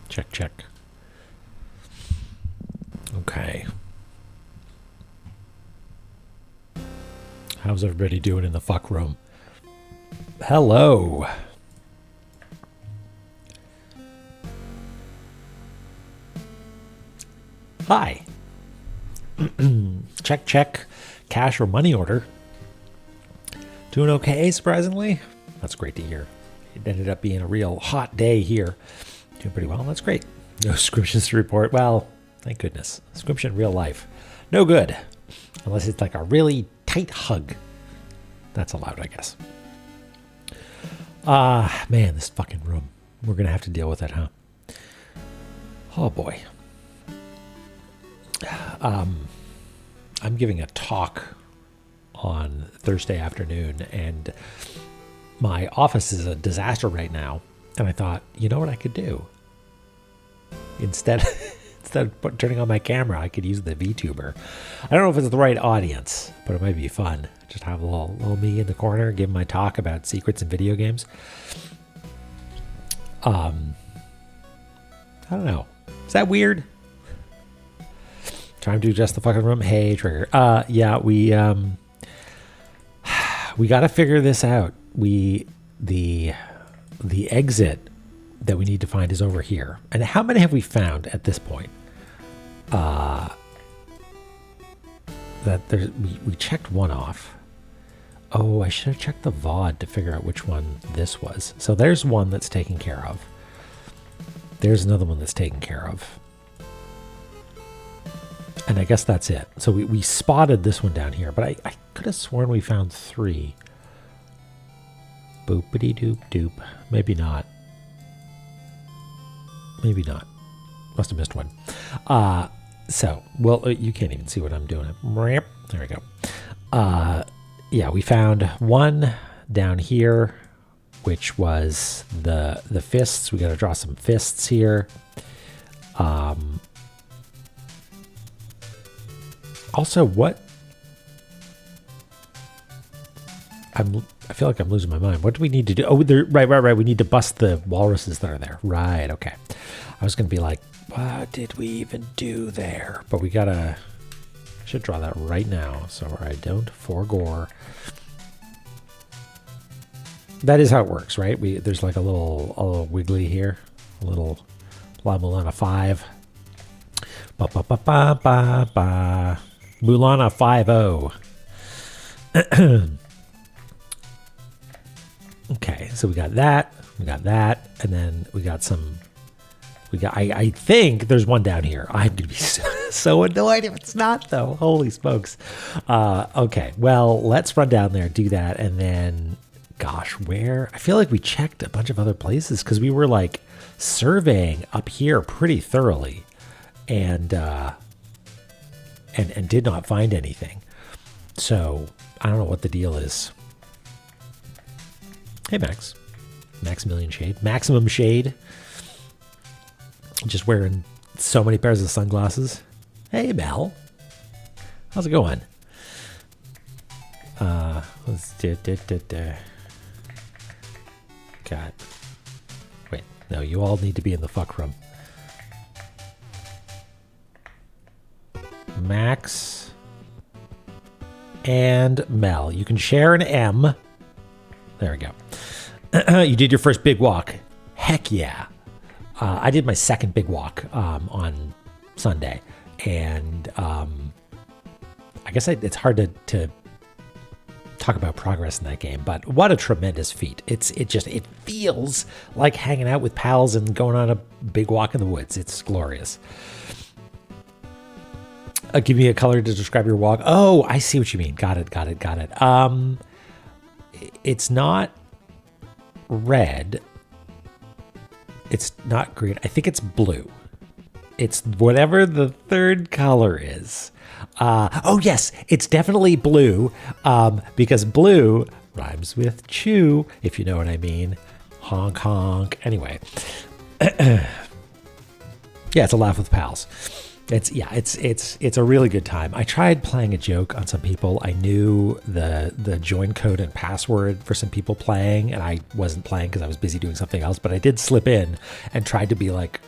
Check, check. Okay. How's everybody doing in the fuck room? Hello. Hi. Check, check. Cash or money order. Doing okay, surprisingly. That's great to hear. It ended up being a real hot day here. Doing pretty well. That's great. No subscriptions to report. Well, thank goodness. Subscription real life. No good. Unless it's like a really tight hug. That's allowed, I guess. Man, this fucking room. We're going to have to deal with it, huh? Oh, boy. I'm giving a talk on Thursday afternoon, and my office is a disaster right now. And I thought, you know what I could do? Instead of turning on my camera, I could use the VTuber. I don't know if it's the right audience, but it might be fun. Just have a little me in the corner, give my talk about secrets in video games. I don't know. Is that weird? Trying to adjust the fucking room. Hey, Trigger. Yeah, we got to figure this out. The exit that we need to find is over here. And how many have we found at this point? We checked one off. Oh, I should have checked the VOD to figure out which one this was. So there's one that's taken care of. There's another one that's taken care of. And I guess that's it. So we spotted this one down here, but I could have sworn we found 3. Boopity doop doop. Maybe not. Maybe not. Must have missed one. So, well, you can't even see what I'm doing. There we go. Yeah, we found one down here, which was the fists. We got to draw some fists here. Also, what? I feel like I'm losing my mind. What do we need to do? Oh, right. We need to bust the walruses that are there. Right, okay. I was going to be like, what did we even do there? But we gotta, I should draw that right now so I don't forgore. That is how it works, right? There's like a little wiggly here, a little La-Mulana 5. Mulana 5-0. Okay, so we got that, and then we got some. I think there's one down here. I'm gonna be so annoyed if it's not, though. Holy smokes. Okay, well, let's run down there, do that, and then, gosh, where? I feel like we checked a bunch of other places because we were like surveying up here pretty thoroughly, and did not find anything. So I don't know what the deal is. Hey, Max. Maximum Shade. Just wearing so many pairs of sunglasses. Hey, Mel. How's it going? Let's do. God. Wait. No, you all need to be in the fuck room. Max and Mel. You can share an M. There we go. You did your first big walk. Heck yeah. I did my second big walk on Sunday. And I guess it's hard to Talk about progress in that game, but what a tremendous feat. It feels like hanging out with pals and going on a big walk in the woods. It's glorious. Give me a color to describe your walk. Oh, I see what you mean. Got it. It's not red. It's not green. I think it's blue. It's whatever the third color is. Oh, yes, it's definitely blue, because blue rhymes with chew, if you know what I mean. Honk, honk. Anyway. Yeah, it's a laugh with pals. It's a really good time. I tried playing a joke on some people. I knew the join code and password for some people playing, and I wasn't playing because I was busy doing something else, but I did slip in and tried to be like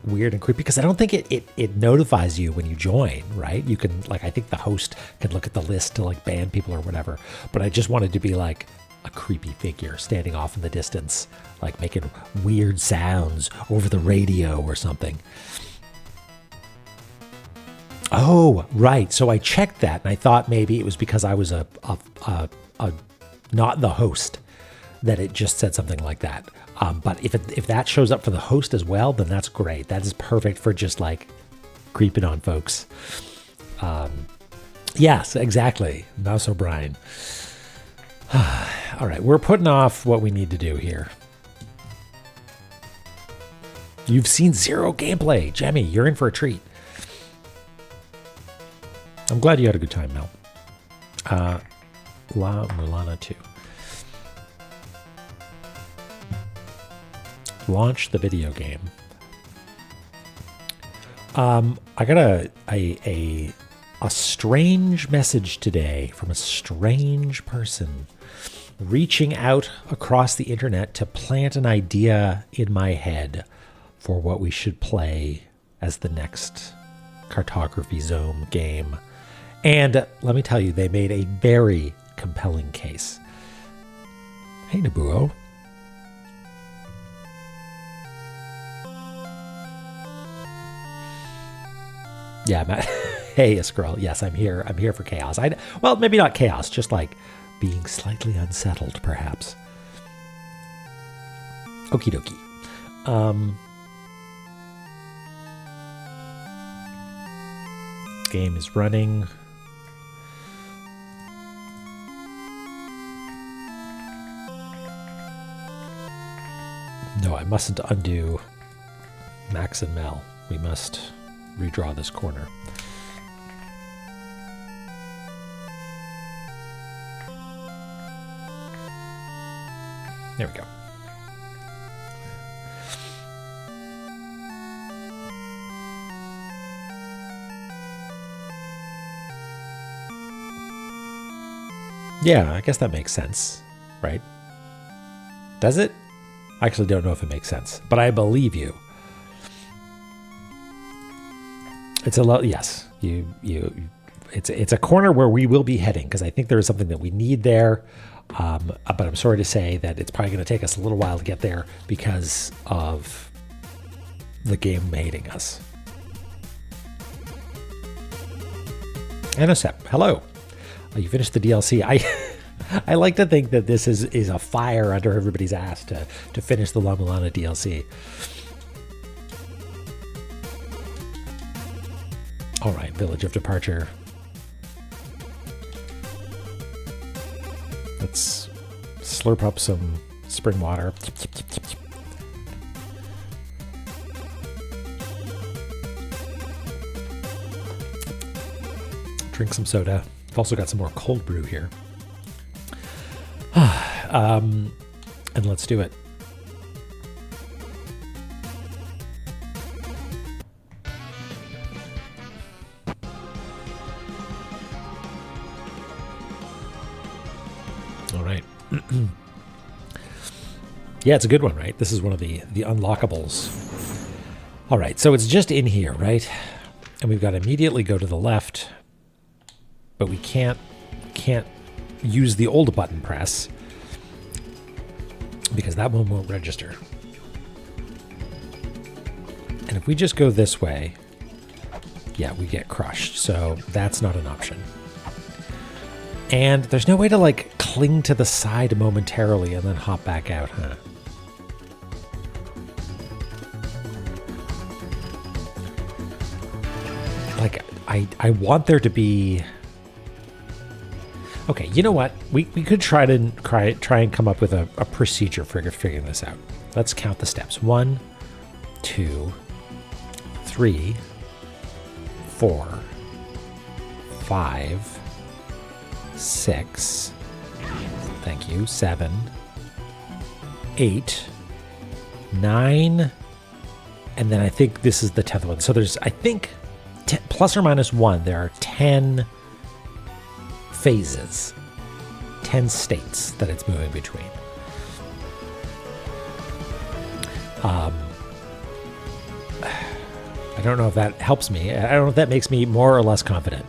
weird and creepy, because I don't think it notifies you when you join, right? You can, like, I think the host can look at the list to like ban people or whatever, but I just wanted to be like a creepy figure standing off in the distance, like making weird sounds over the radio or something. Oh, right. So I checked that and I thought maybe it was because I was a not the host that it just said something like that. But if that shows up for the host as well, then that's great. That is perfect for just like creeping on folks. Yes, exactly. Mouse O'Brien. All right, we're putting off what we need to do here. You've seen zero gameplay. Jemmy, you're in for a treat. I'm glad you had a good time, Mel. La-Mulana 2. Launch the video game. I got a strange message today from a strange person reaching out across the internet to plant an idea in my head for what we should play as the next Cartography Zone game. And let me tell you, they made a very compelling case. Hey, Nabuo. Yeah, Matt. Hey, Squirrel. Yes, I'm here. I'm here for chaos. Well, maybe not chaos, just like being slightly unsettled, perhaps. Okie dokie. Game is running. No, I mustn't undo Max and Mel. We must redraw this corner. There we go. Yeah, I guess that makes sense, right? Does it? I actually don't know if it makes sense, but I believe you. It's a yes. It's a corner where we will be heading, because I think there is something that we need there. But I'm sorry to say that it's probably going to take us a little while to get there because of the game hating us. Anosep, hello. You finished the DLC. I like to think that this is a fire under everybody's ass to finish the La-Mulana DLC. All right, Village of Departure. Let's slurp up some spring water. Drink some soda. I've also got some more cold brew here. And let's do it. All right. Yeah, it's a good one, right? This is one of the unlockables. All right, so it's just in here, right? And we've got to immediately go to the left, but we can't use the old button press because that one won't register. And if we just go this way, yeah, we get crushed. So that's not an option. And there's no way to like cling to the side momentarily and then hop back out, huh? Like, I want there to be... Okay, you know what? We could try and come up with a procedure for figuring this out. Let's count the steps. 1, 2, 3, 4, 5, 6. Thank you. 7, 8, 9, and then I think this is the 10th one. So there's, I think, plus or minus 1, there are 10 phases, 10 states that it's moving between. I don't know if that helps me. I don't know if that makes me more or less confident.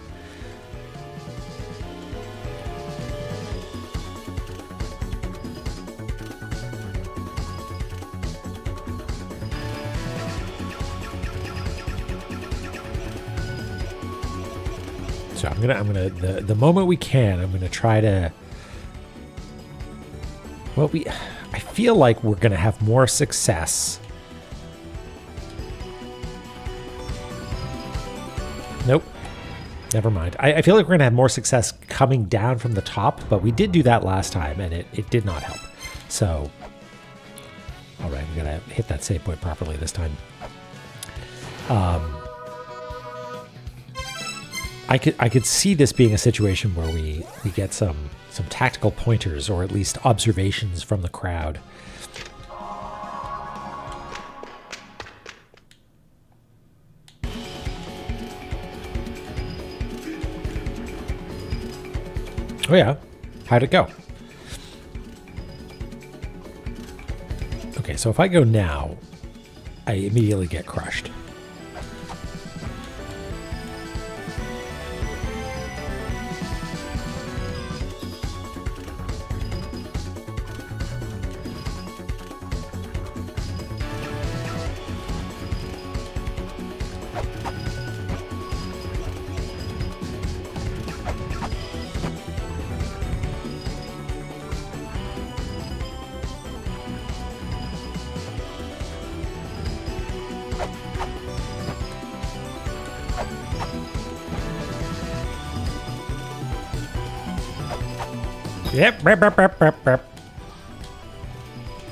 So I'm gonna the moment we can, I'm gonna try to. Well, I feel like we're gonna have more success. Nope. Never mind. I feel like we're going to have more success coming down from the top, but we did do that last time, and it did not help. So, all right, we got to hit that save point properly this time. I could see this being a situation where we get some tactical pointers, or at least observations from the crowd. Oh yeah, how'd it go? Okay, so if I go now, I immediately get crushed. Yep.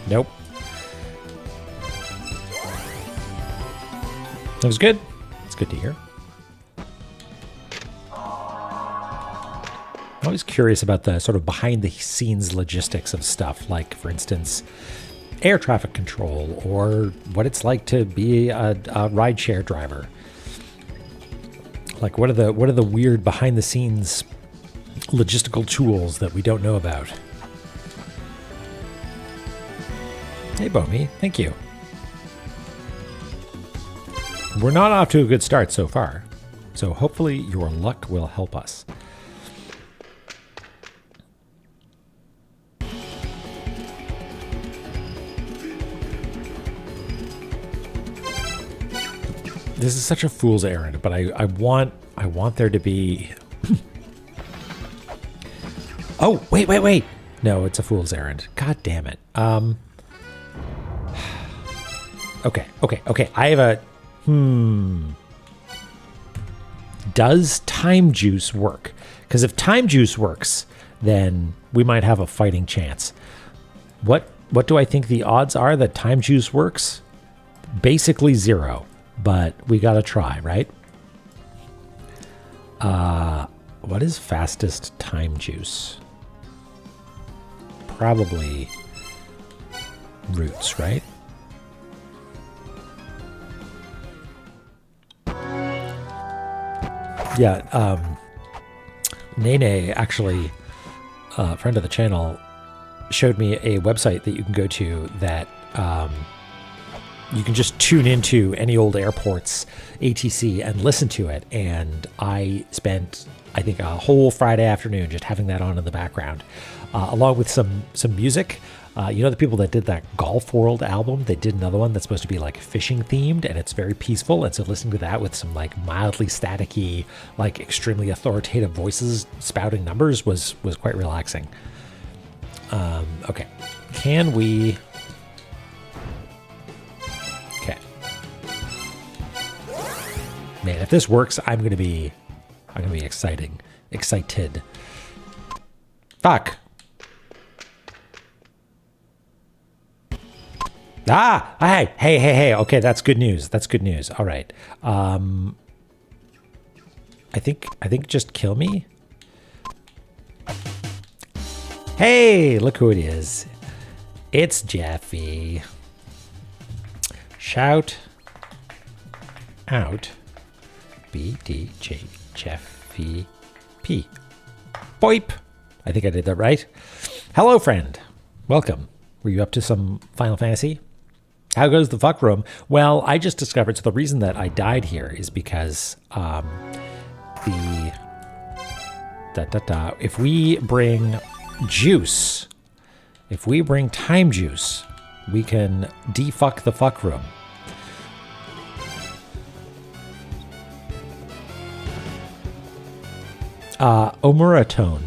Nope. That was good. It's good to hear. I'm always curious about the sort of behind the scenes logistics of stuff, like, for instance, air traffic control, or what it's like to be a rideshare driver. Like, what are the weird behind the scenes logistical tools that we don't know about? Hey, Bomi, thank you. We're not off to a good start so far, so hopefully your luck will help us. This is such a fool's errand, but I want there to be... Oh, wait. No, it's a fool's errand. God damn it. Okay. I have a... Does time juice work? Because if time juice works, then we might have a fighting chance. What do I think the odds are that time juice works? Basically 0, but we gotta try, right? What is fastest time juice? Probably roots, right? Yeah, Nene, actually, a friend of the channel, showed me a website that you can go to that you can just tune into any old airport's ATC and listen to it. And I spent, I think, a whole Friday afternoon just having that on in the background, along with some music. You know the people that did that Golf World album? They did another one that's supposed to be like fishing themed, and it's very peaceful. And so listening to that with some like mildly staticky, like extremely authoritative voices spouting numbers was quite relaxing. Okay, can we? Okay, man, if this works, I'm gonna be excited. Fuck. Ah, hey. Okay, that's good news. That's good news. All right. I think just kill me. Hey, look who it is. It's Jeffy. Shout out BDJ Jeffy P. Boip. I think I did that right. Hello, friend. Welcome. Were you up to some Final Fantasy? How goes the fuck room? Well, I just discovered, so the reason that I died here is because if we bring juice, if we bring time juice, we can defuck the fuck room. Omura Tone.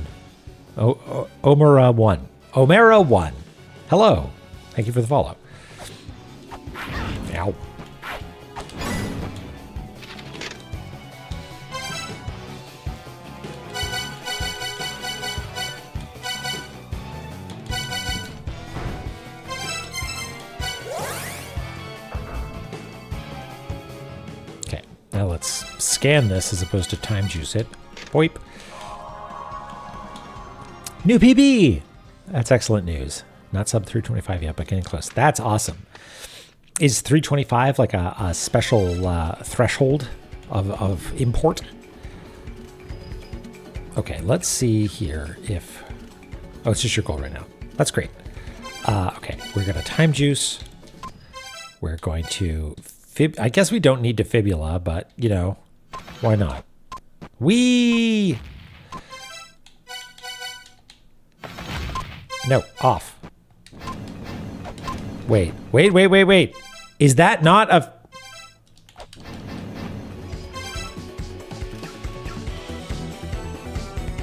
Omura 1. Omera 1. Hello. Thank you for the follow. Ow. Okay, now let's scan this as opposed to time juice it. Boip. New PB! That's excellent news. Not sub 325 yet, but getting close. That's awesome. Is 325 like a special threshold of import? Okay, let's see here if... Oh, it's just your goal right now. That's great. Okay, we're going to time juice. We're going to... I guess we don't need to fibula, but, you know, why not? Whee! No, off. Wait. Is that not a...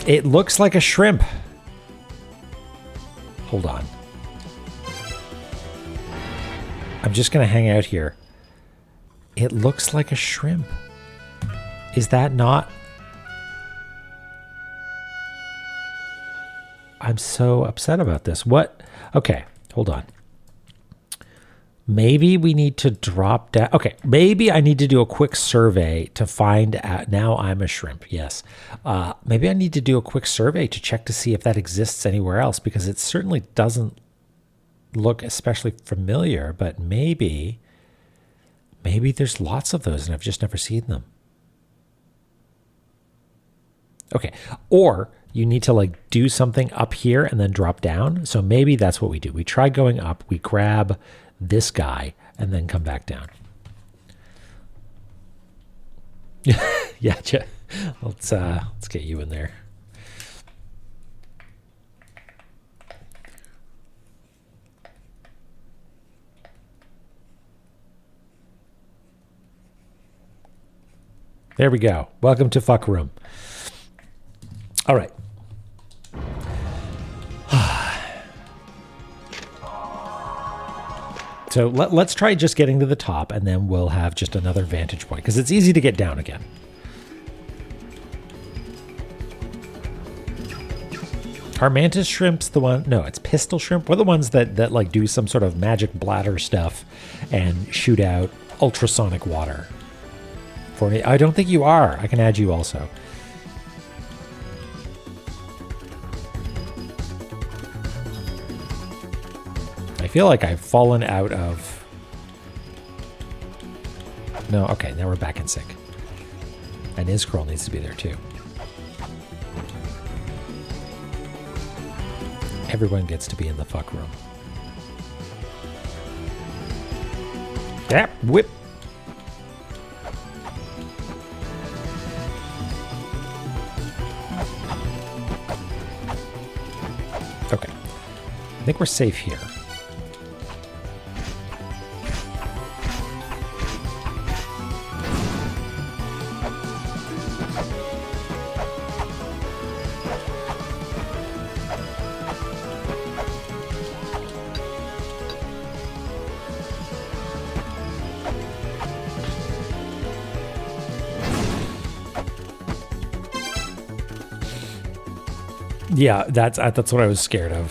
It looks like a shrimp. Hold on. I'm just going to hang out here. It looks like a shrimp. Is that not... I'm so upset about this. What? Okay, hold on. Maybe we need to drop down. Okay, maybe I need to do a quick survey to find out. Now I'm a shrimp, yes. Maybe I need to do a quick survey to check to see if that exists anywhere else, because it certainly doesn't look especially familiar, but maybe there's lots of those and I've just never seen them. Okay, or you need to like do something up here and then drop down. So maybe that's what we do. We try going up, we grab this guy and then come back down. Yeah, let's get you in there. There we go. Welcome to Fuck Room. All right. So let's try just getting to the top, and then we'll have just another vantage point, because it's easy to get down again. Are mantis shrimps the one? No, it's pistol shrimp. We're the ones that like do some sort of magic bladder stuff and shoot out ultrasonic water. For me, I don't think you are. I can add you also. I feel like I've fallen out of... No, okay, now we're back in sync. And Iscroll needs to be there too. Everyone gets to be in the fuck room. Yeah, whip. Okay. I think we're safe here. Yeah, that's what I was scared of.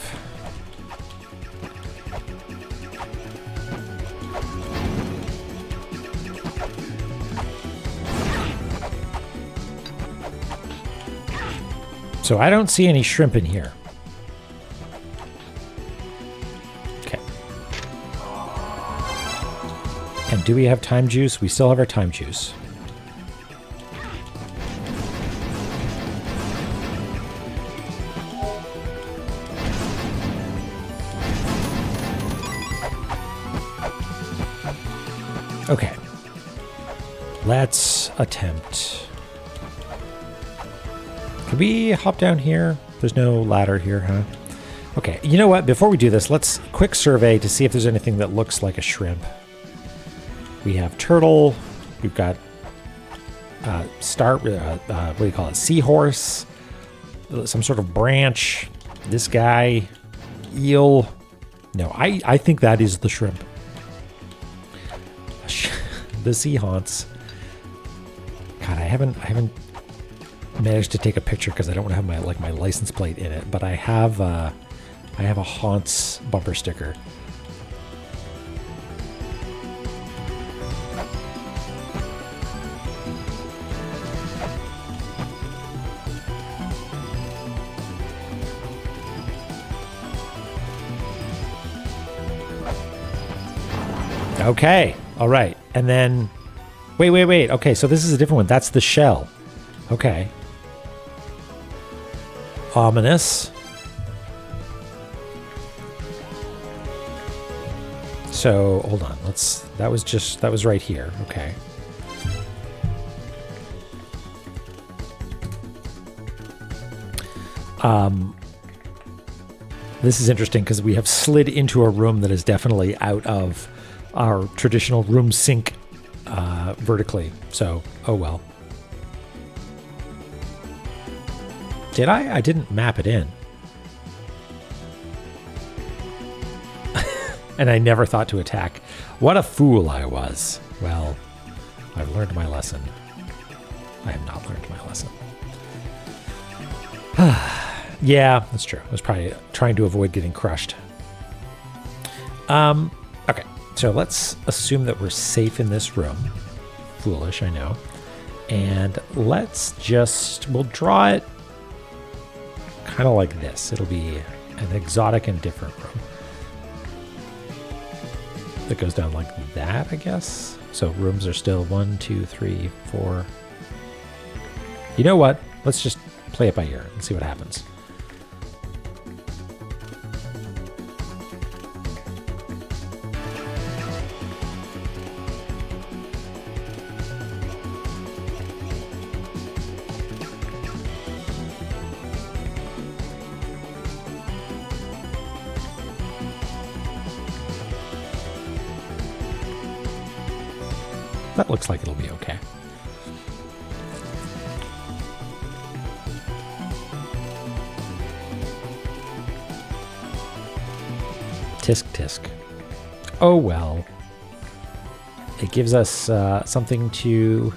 So I don't see any shrimp in here. Okay. And do we have time juice? We still have our time juice. Okay. Let's attempt. Can we hop down here? There's no ladder here, huh? Okay, you know what? Before we do this, let's quick survey to see if there's anything that looks like a shrimp. We have turtle. We've got what do you call it? Seahorse. Some sort of branch. This guy. Eel. No, I think that is the shrimp. The sea haunts. God, I haven't managed to take a picture because I don't want to have my license plate in it, but I have a haunts bumper sticker. Okay. All right. And then, wait. Okay, so this is a different one. That's the shell. Okay. Ominous. So, hold on. That was right here. Okay. This is interesting because we have slid into a room that is definitely out of our traditional room sink vertically. So, oh well. Did I? I didn't map it in. And I never thought to attack. What a fool I was. Well, I've learned my lesson. I have not learned my lesson. Yeah, that's true. I was probably trying to avoid getting crushed. Okay, so let's assume that we're safe in this room. Foolish, I know. And we'll draw it kind of like this. It'll be an exotic and different room. That goes down like that, I guess. So rooms are still 1, 2, 3, 4. You know what? Let's just play it by ear and see what happens. That looks like it'll be okay. Tisk tisk. Oh well. It gives us something to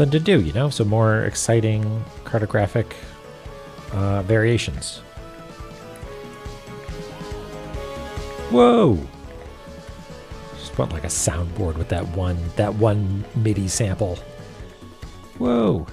do, you know? So more exciting cartographic variations. Whoa! Just want like a soundboard with that one MIDI sample. Whoa!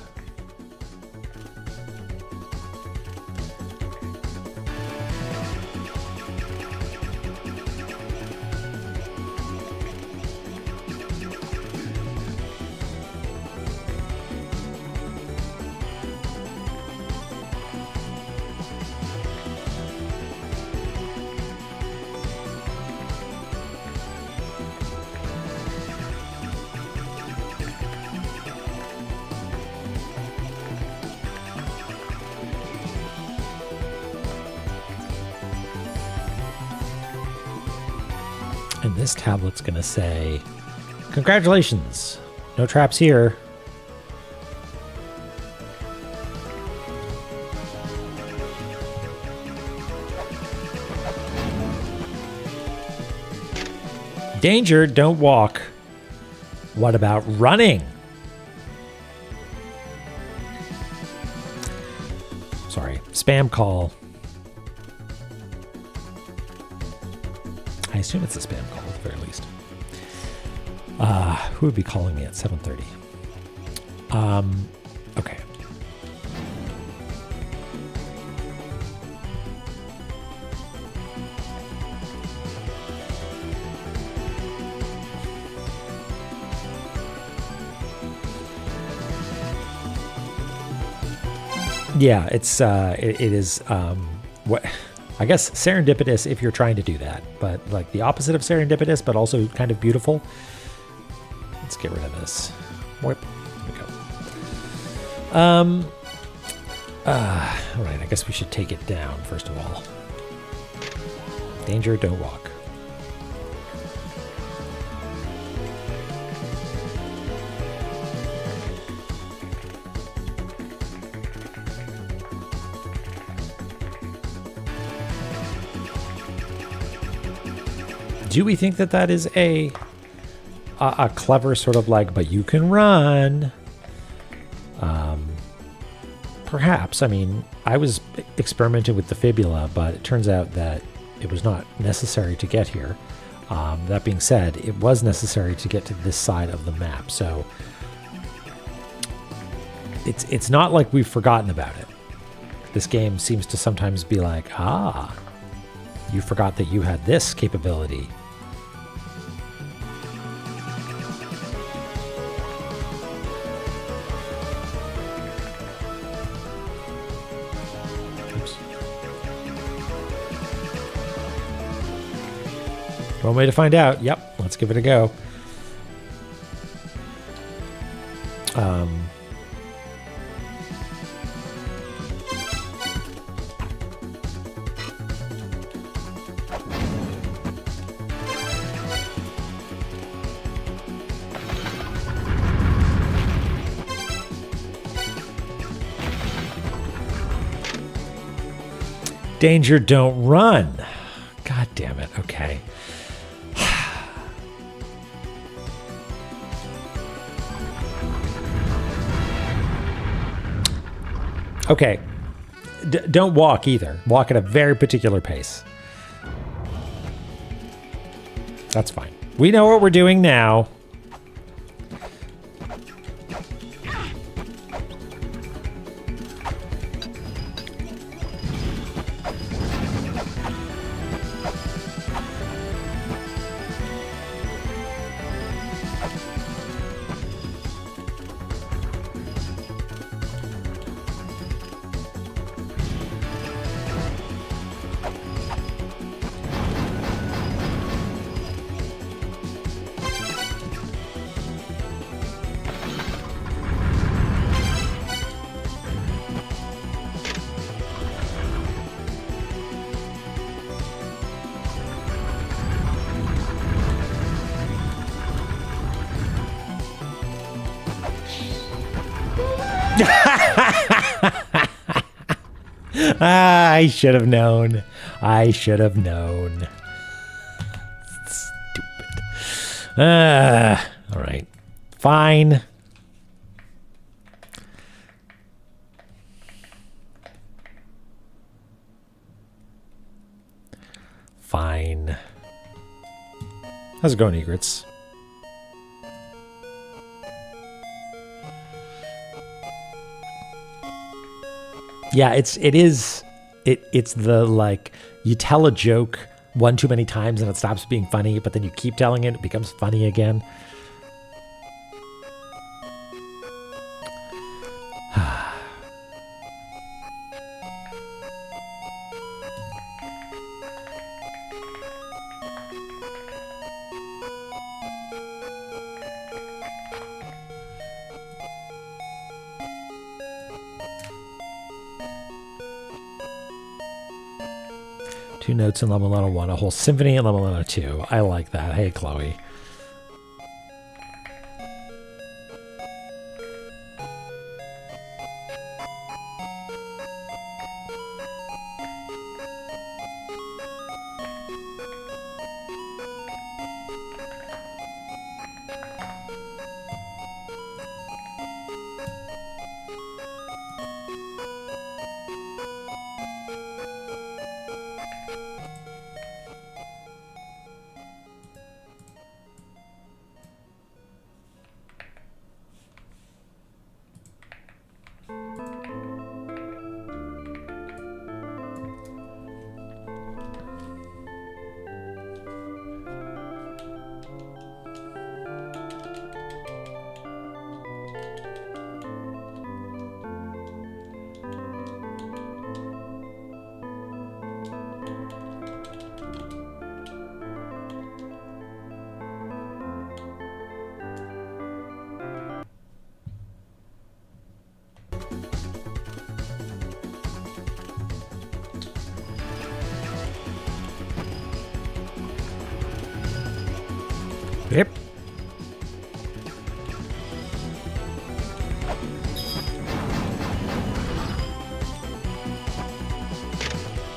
And this tablet's going to say, congratulations, no traps here. Danger, don't walk. What about running? Sorry, spam call. I assume it's a spam call at the very least. Who would be calling me at 7:30? Okay. Yeah, it is what I guess serendipitous if you're trying to do that, but like the opposite of serendipitous, but also kind of beautiful. Let's get rid of this. There we go. All right, I guess we should take it down first of all. Danger, don't walk. Do we think that that is a clever sort of like, but you can run? Perhaps. I mean, I was experimenting with the fibula, but it turns out that it was not necessary to get here. That being said, it was necessary to get to this side of the map. So it's not like we've forgotten about it. This game seems to sometimes be like, you forgot that you had this capability. Oops. One way to find out. Yep, let's give it a go. Danger, don't run. God damn it. Okay. Okay. Don't walk either. Walk at a very particular pace. That's fine. We know what we're doing now. I should have known. I should have known. Stupid. All right. Fine. Fine. How's it going, Egrets? Yeah, it's the like you tell a joke one too many times and it stops being funny, but then you keep telling it, it becomes funny again. Two notes in La-Mulana 1, a whole symphony in La-Mulana 2. I like that. Hey, Chloe.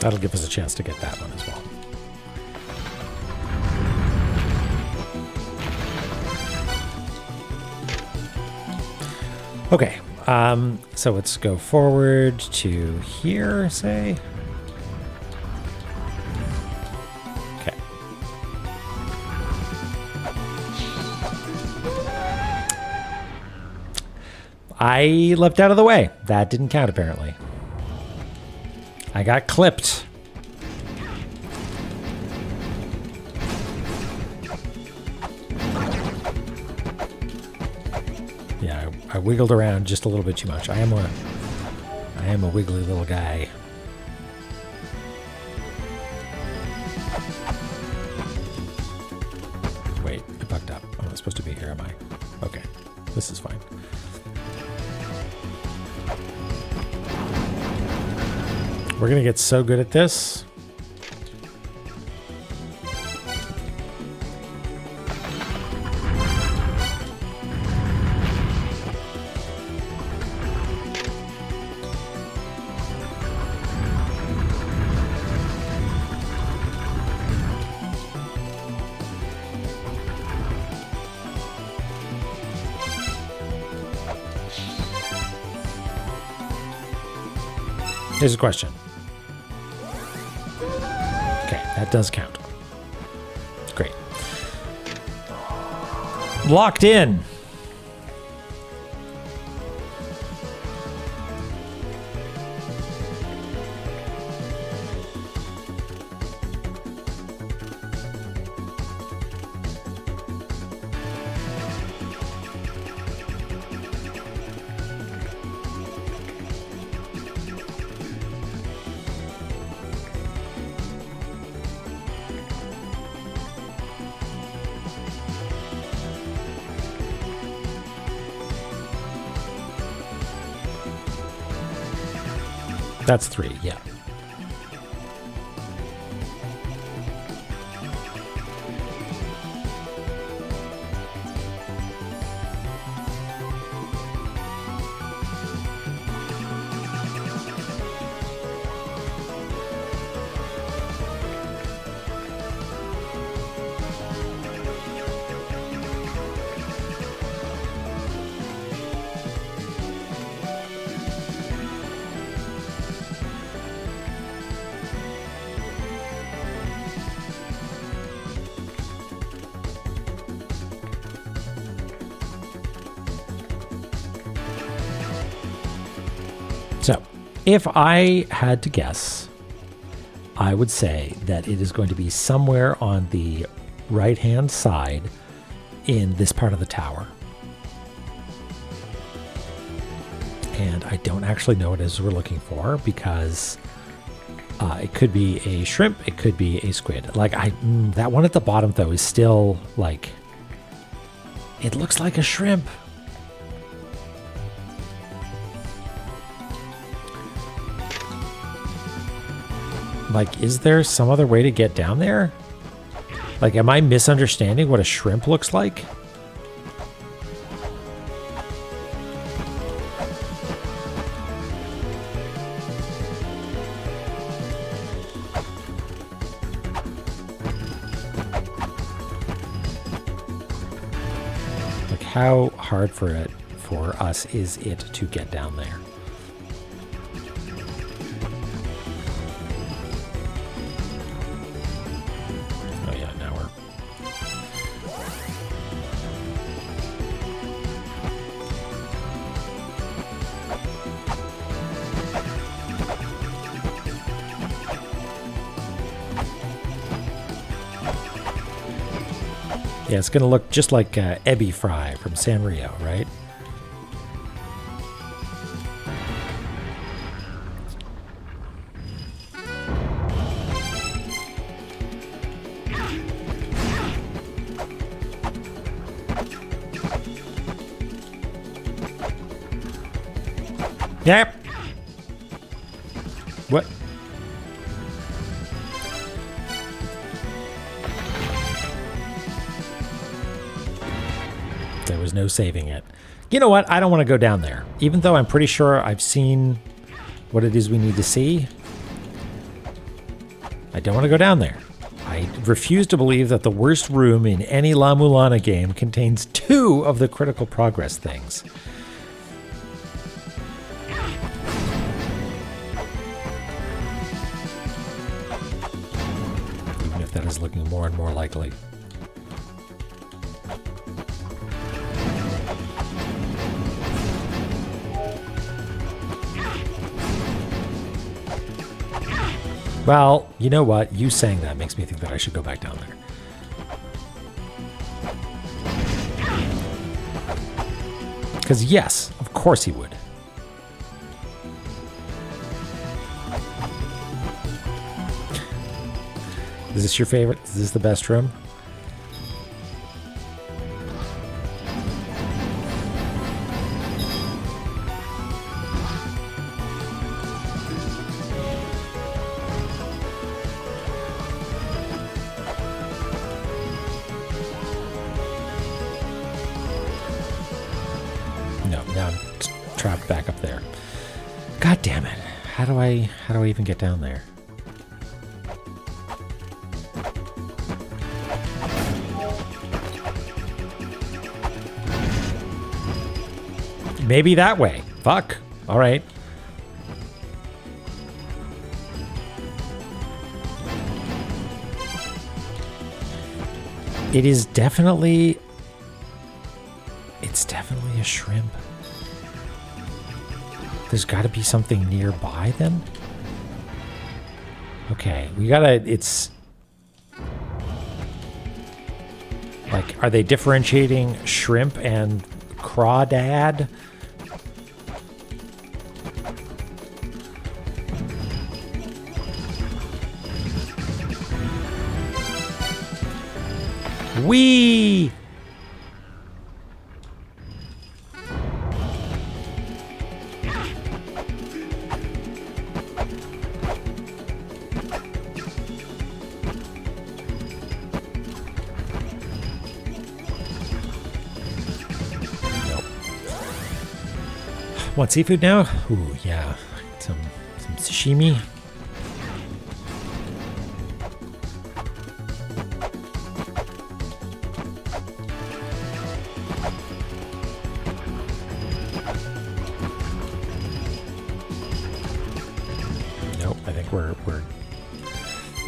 That'll give us a chance to get that one as well. Okay, so let's go forward to here, say. Okay. I leapt out of the way. That didn't count, apparently. I got clipped. Yeah, I wiggled around just a little bit too much. I am a wiggly little guy. Wait, I fucked up. I'm not supposed to be here, am I? Okay, this is fine. We're gonna get so good at this. Here's a question. Okay, that does count. Great. Locked in. That's 3, yeah. So, if I had to guess, I would say that it is going to be somewhere on the right-hand side in this part of the tower. And I don't actually know what it is we're looking for because it could be a shrimp, it could be a squid. Like, that one at the bottom, though, is still, like, it looks like a shrimp. Like, is there some other way to get down there? Like, am I misunderstanding what a shrimp looks like? Like, how hard for us is it to get down there? Yeah, it's going to look just like Ebi Fry from Sanrio, right? Yep. What? There was no saving it. You know what? I don't want to go down there. Even though I'm pretty sure I've seen what it is we need to see. I don't want to go down there. I refuse to believe that the worst room in any La-Mulana game contains 2 of the critical progress things. Even if that is looking more and more likely. Well, you know what? You saying that makes me think that I should go back down there. Because yes, of course he would. Is this your favorite? Is this the best room? No, now I'm trapped back up there. God damn it. How do I even get down there? Maybe that way. Fuck. All right. It is definitely... It's definitely a shrimp. There's got to be something nearby then? Okay, we gotta... It's... Like, are they differentiating shrimp and crawdad? Wee! Nope. Want seafood now? Ooh, yeah. Some sashimi.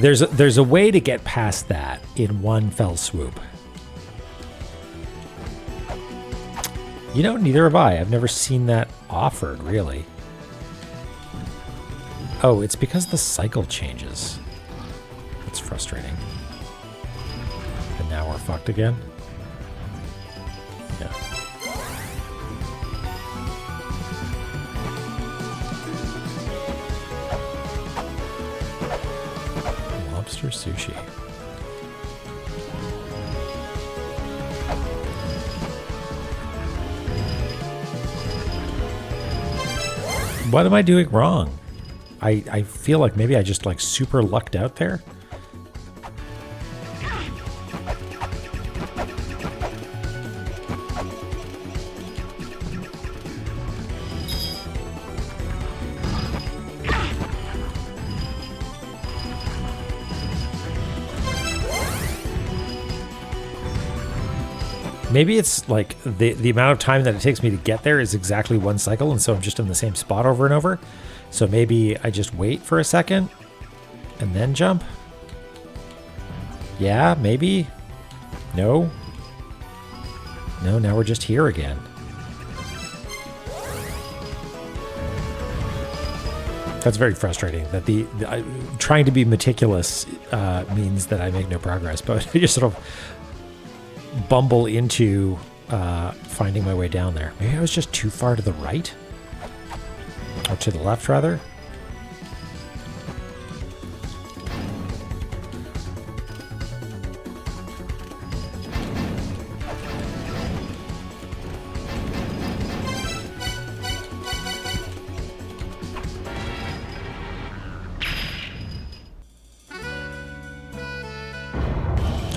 There's a way to get past that in one fell swoop. You know, neither have I. I've never seen that offered, really. Oh, it's because the cycle changes. That's frustrating. And now we're fucked again? Yeah. Lobster sushi. What am I doing wrong? I feel like maybe I just like super lucked out there. Maybe it's like the amount of time that it takes me to get there is exactly one cycle, and so I'm just in the same spot over and over. So maybe I just wait for a second and then jump. Yeah, maybe. No. No, now we're just here again. That's very frustrating. That trying to be meticulous means that I make no progress, but I just sort of bumble into finding my way down there. Maybe I was just too far to the right? Or to the left, rather?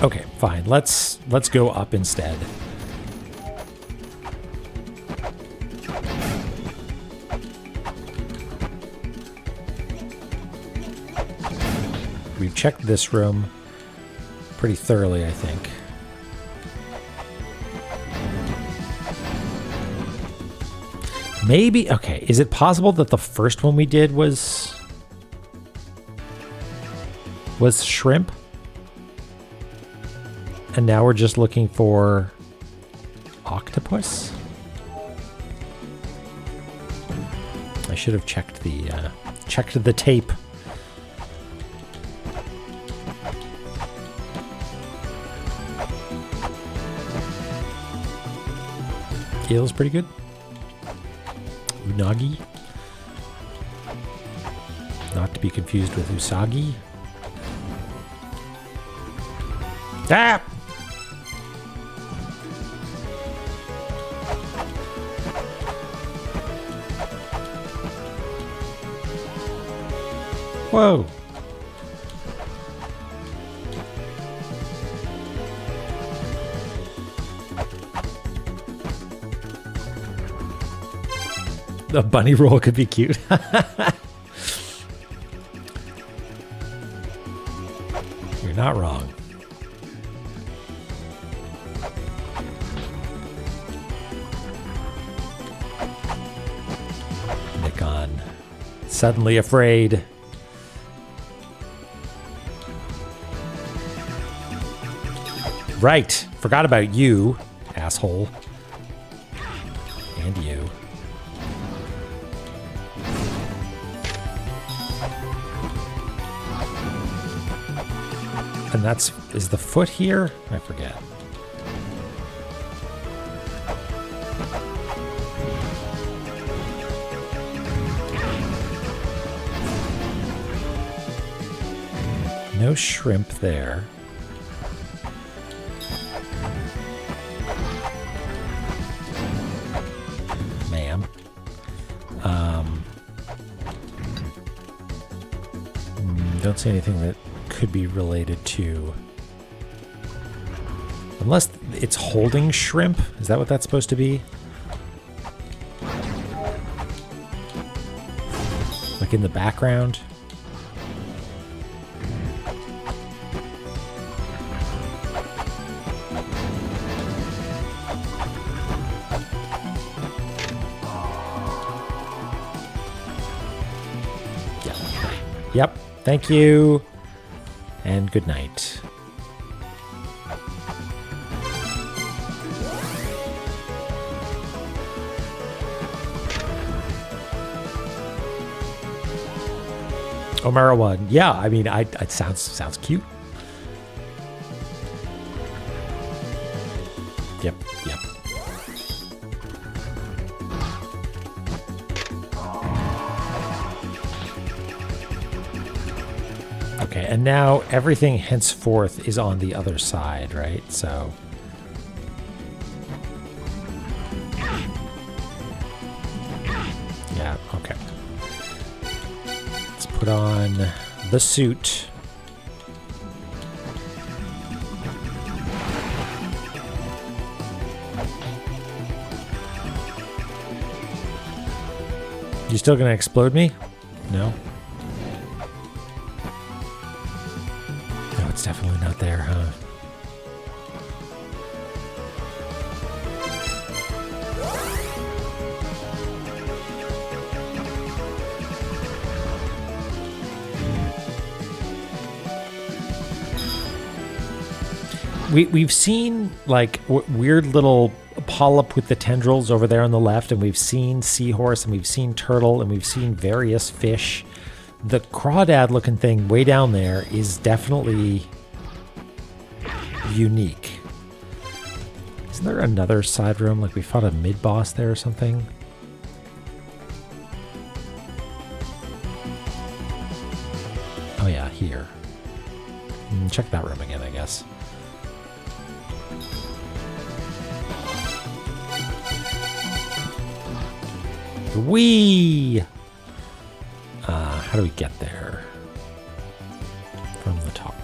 Okay, fine. Let's go up instead. We we've checked this room pretty thoroughly, I think. Maybe, okay, is it possible that the first one we did was shrimp? And now we're just looking for octopus? I should have checked the tape. Eel's pretty good. Unagi. Not to be confused with Usagi. Ah! Whoa. The bunny roll could be cute. You're not wrong. Nikon. Suddenly afraid. Right. Forgot about you, asshole. And you. And is the foot here? I forget. No shrimp there. Ma'am. Don't see anything that could be related to, unless it's holding shrimp. Is that what that's supposed to be? Like in the background? Yeah. Yep. Thank you. And good night. Omara 1. Yeah, I mean, it sounds cute. Yep. Okay, and now everything henceforth is on the other side, right? So yeah, okay. Let's put on the suit. You still gonna explode me? No? It's definitely not there, huh? We've seen like weird little polyp with the tendrils over there on the left, and we've seen seahorse, and we've seen turtle, and we've seen various fish. The crawdad looking thing way down there is definitely unique. Isn't there another side room? Like we fought a mid-boss there or something? Oh yeah, here. Check that room again, I guess. Whee! How do we get there? From the top.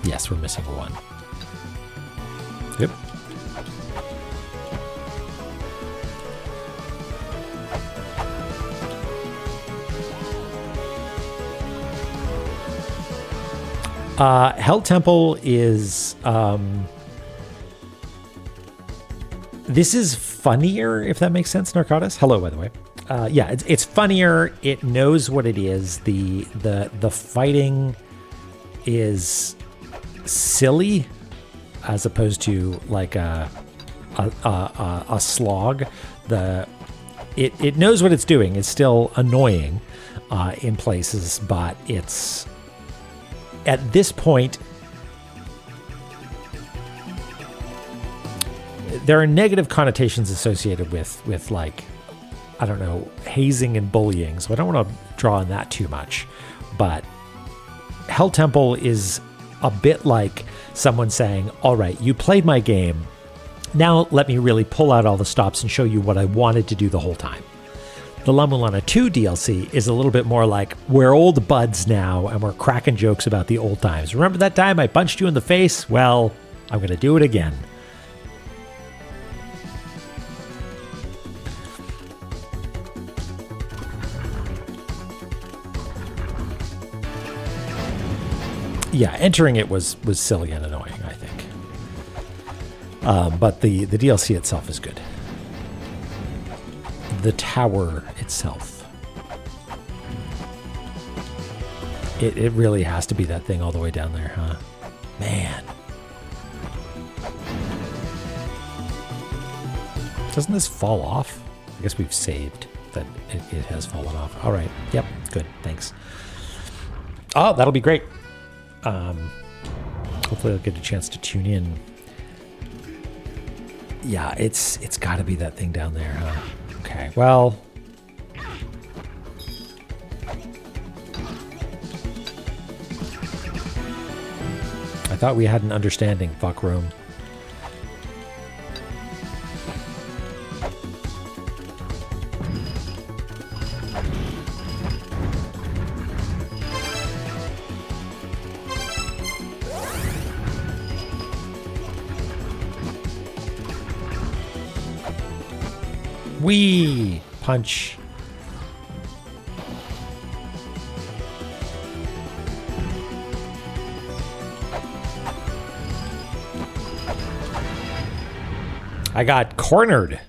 Yes, we're missing one. Yep. Hell Temple is... this is funnier, if that makes sense, Narcotis. Hello, by the way. Yeah, it's funnier. It knows what it is. The fighting is silly as opposed to like a slog. It knows what it's doing. It's still annoying in places, but it's at this point there are negative connotations associated with like, I don't know, hazing and bullying. So I don't want to draw on that too much, but Hell Temple is a bit like someone saying, all right, you played my game. Now let me really pull out all the stops and show you what I wanted to do the whole time. The La-Mulana 2 DLC is a little bit more like, we're old buds now and we're cracking jokes about the old times. Remember that time I punched you in the face? Well, I'm going to do it again. Yeah, entering it was silly and annoying, I think. But the DLC itself is good. The tower itself. It really has to be that thing all the way down there, huh? Man. Doesn't this fall off? I guess we've saved that it has fallen off. All right. Yep. Good. Thanks. Oh, that'll be great. Hopefully I'll get a chance to tune in. Yeah, it's got to be that thing down there, huh? Okay, well... I thought we had an understanding, fuck room. Wee! Punch. I got cornered.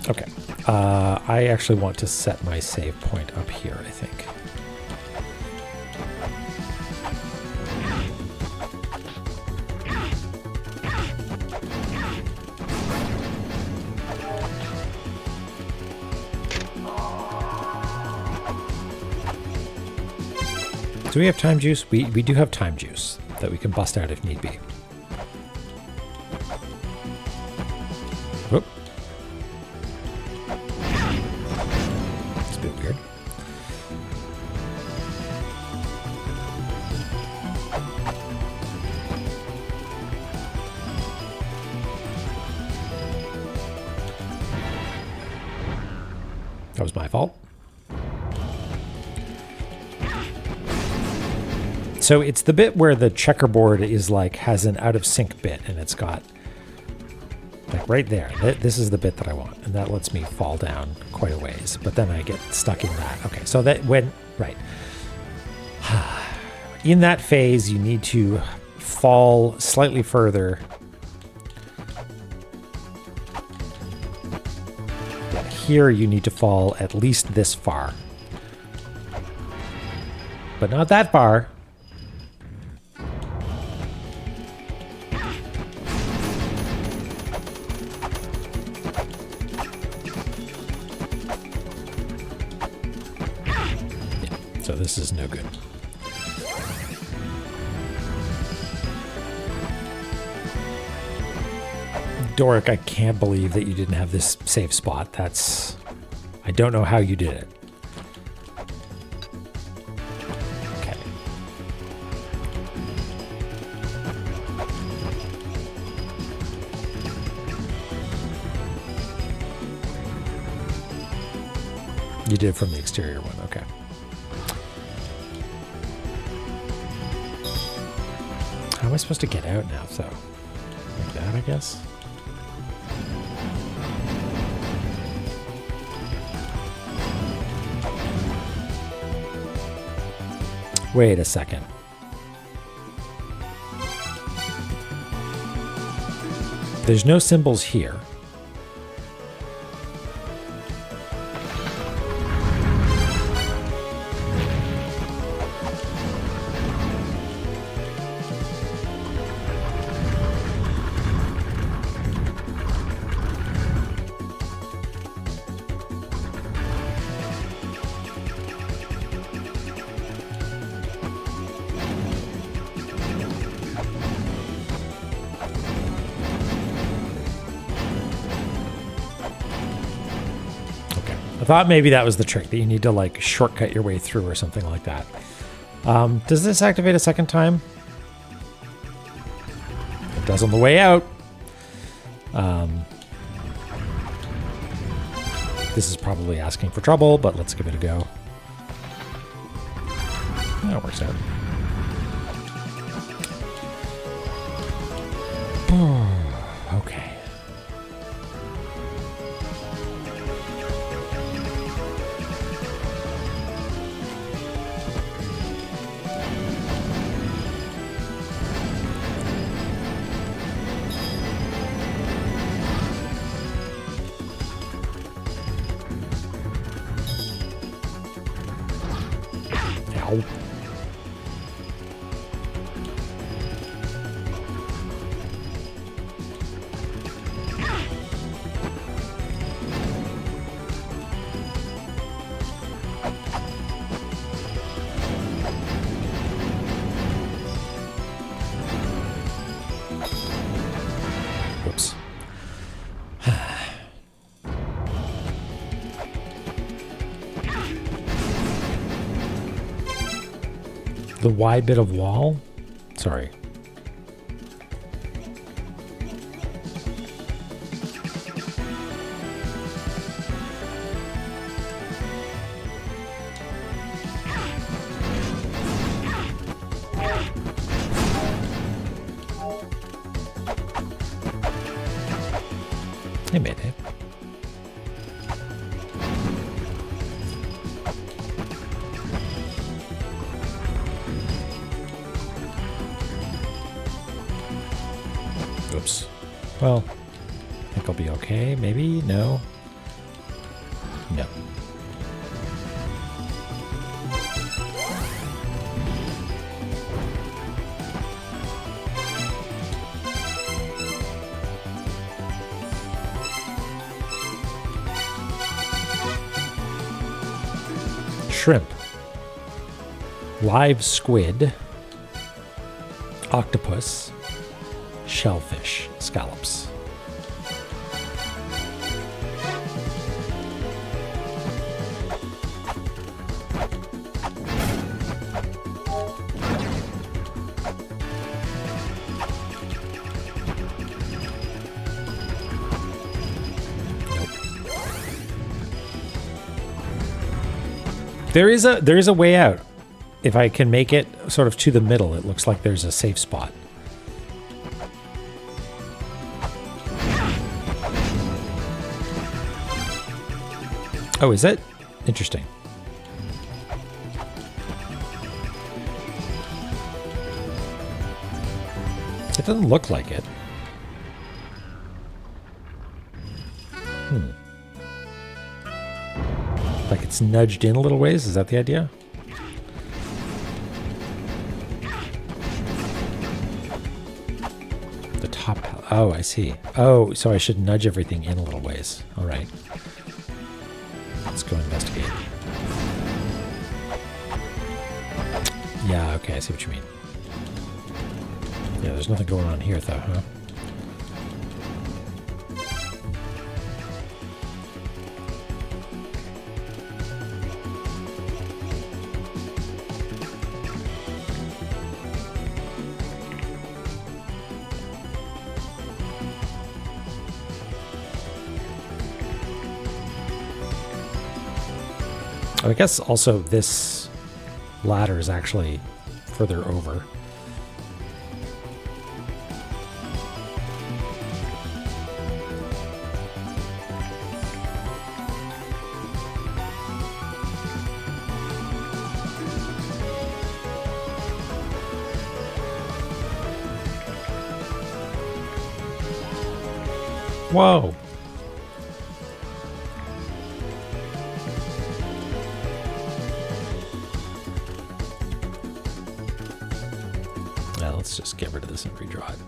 Okay. I actually want to set my save point up here, I think. Do we have time juice? We do have time juice that we can bust out if need be. Whoop. It's a bit weird. That was my fault. So it's the bit where the checkerboard is like, has an out of sync bit, and it's got like right there. This is the bit that I want, and that lets me fall down quite a ways, but then I get stuck in that. Okay, so that when, right. In that phase, you need to fall slightly further. Yeah, here you need to fall at least this far, but not that far. So this is no good. Doric, I can't believe that you didn't have this safe spot. That's... I don't know how you did it. Okay. You did it from the exterior one, okay. How am I supposed to get out now, so? Like that, I guess? Wait a second. There's no symbols here. I thought maybe that was the trick, that you need to like shortcut your way through or something like that. Does this activate a second time? It does on the way out. This is probably asking for trouble, but let's give it a go. That works out. Okay. Ow. Whoops. The wide bit of wall? Sorry. Hey, Mayday. Oops. Well, I think I'll be okay. Maybe? No? No. Shrimp. Live squid. Octopus. Shellfish, scallops. Nope. There is a way out. If I can make it sort of to the middle, it looks like there's a safe spot. Oh, is it? Interesting. It doesn't look like it. Like it's nudged in a little ways? Is that the idea? The top... Oh, I see. Oh, so I should nudge everything in a little ways. All right. Let's go investigate. Yeah, okay, I see what you mean. Yeah, there's nothing going on here, though, huh? I guess also this ladder is actually further over. Whoa. Now let's just get rid of this and redraw it.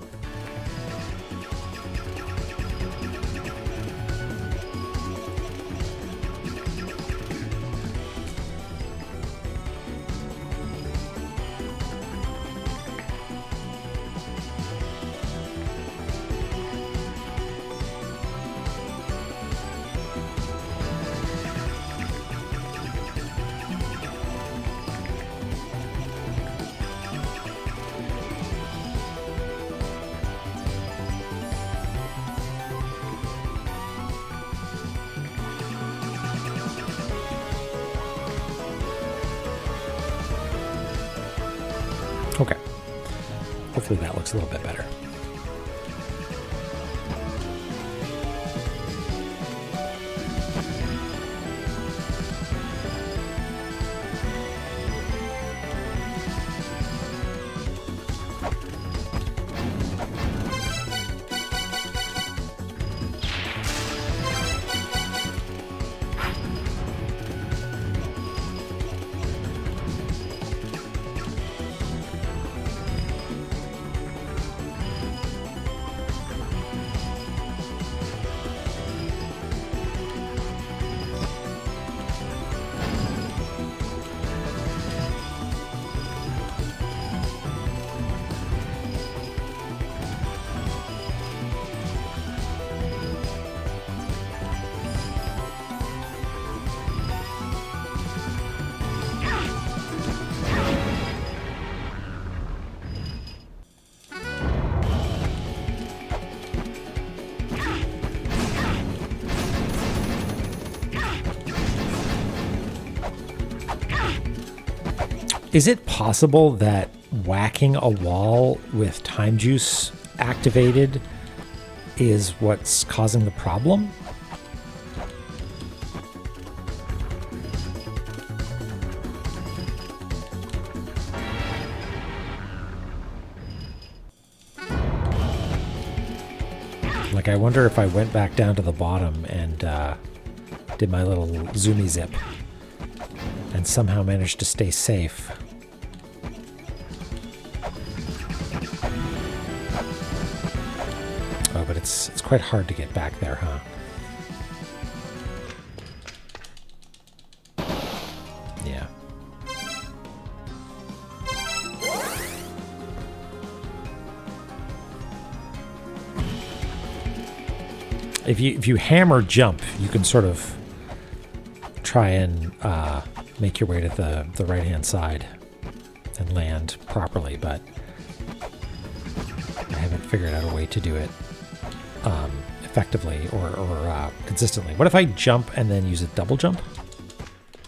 Okay. Hopefully that looks a little bit better. Is it possible that whacking a wall with time juice activated is what's causing the problem? Like, I wonder if I went back down to the bottom and did my little zoomy zip and somehow managed to stay safe. Oh, but it's quite hard to get back there, huh? Yeah. If you hammer jump, you can sort of try and make your way to the right-hand side and land properly, but I haven't figured out a way to do it effectively or consistently. What if I jump and then use a double jump?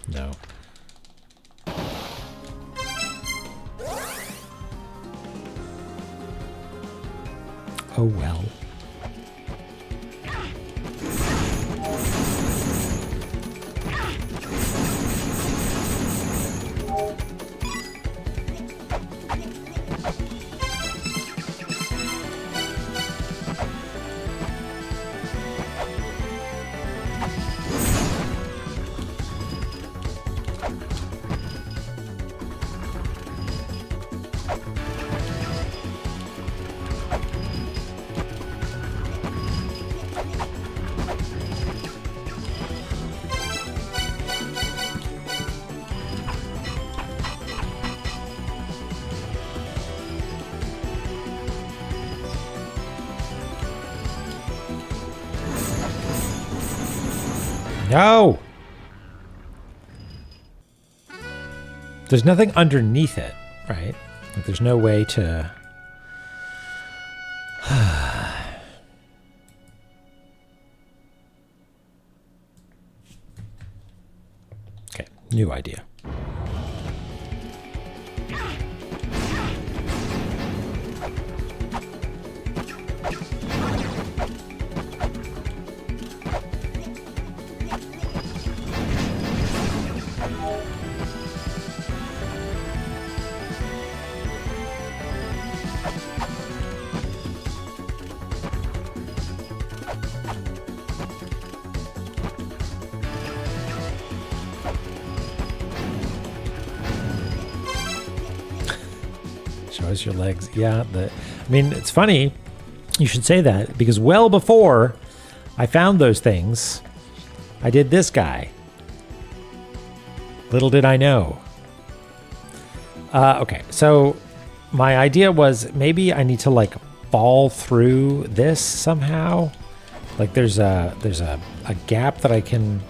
No. Oh well. No! There's nothing underneath it, right? Like, there's no way to... Okay, new idea. Show us your legs. Yeah, I mean, it's funny you should say that, because well before I found those things, I did this guy. Little did I know. Okay, so my idea was maybe I need to like fall through this somehow. Like there's a gap that I can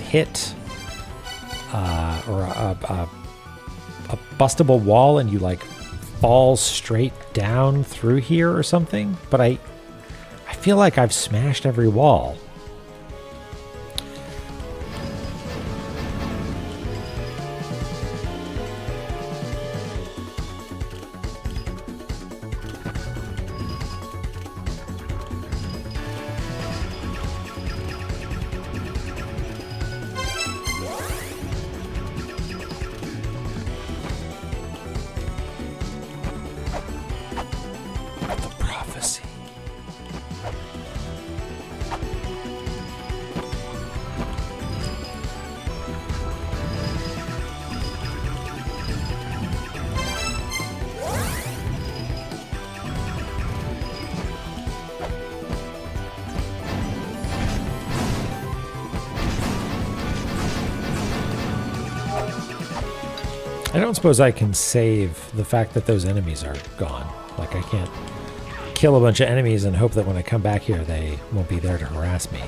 hit, or a bustable wall, and you like fall straight down through here or something. But I feel like I've smashed every wall. I don't suppose I can save the fact that those enemies are gone. Like, I can't kill a bunch of enemies and hope that when I come back here, they won't be there to harass me.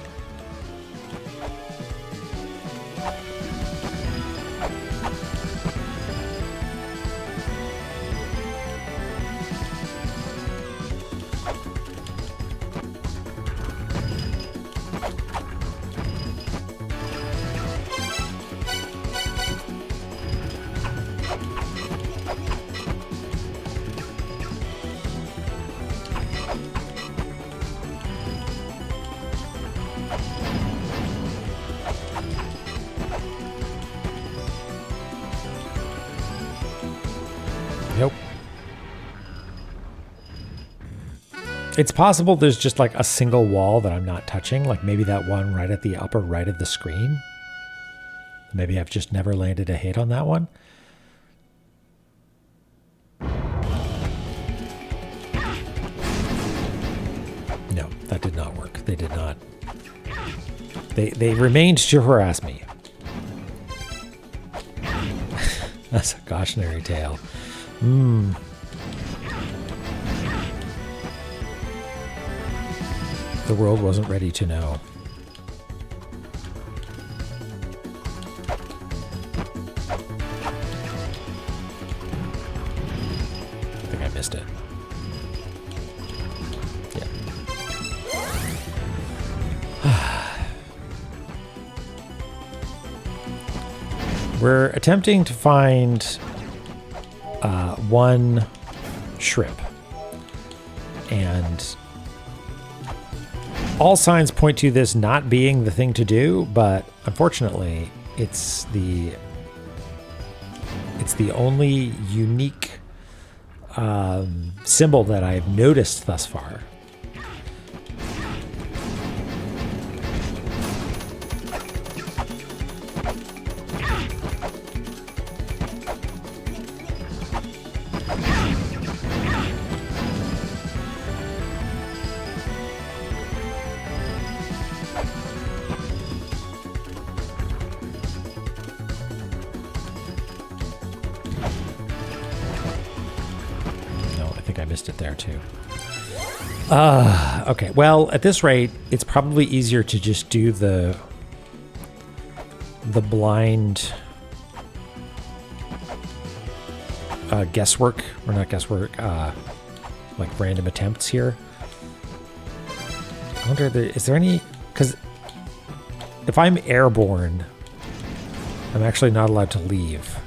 Nope. It's possible there's just like a single wall that I'm not touching, like maybe that one right at the upper right of the screen. Maybe I've just never landed a hit on that one. No, that did not work. They did not. They remained to harass me. That's a cautionary tale. The world wasn't ready to know. I think I missed it. Yeah. We're attempting to find one shrimp, and all signs point to this not being the thing to do, but unfortunately it's the only unique symbol that I've noticed thus far. I missed it there too. Okay, well, at this rate, it's probably easier to just do the blind guesswork, or not guesswork, like random attempts here. I wonder, is there any, because if I'm airborne, I'm actually not allowed to leave.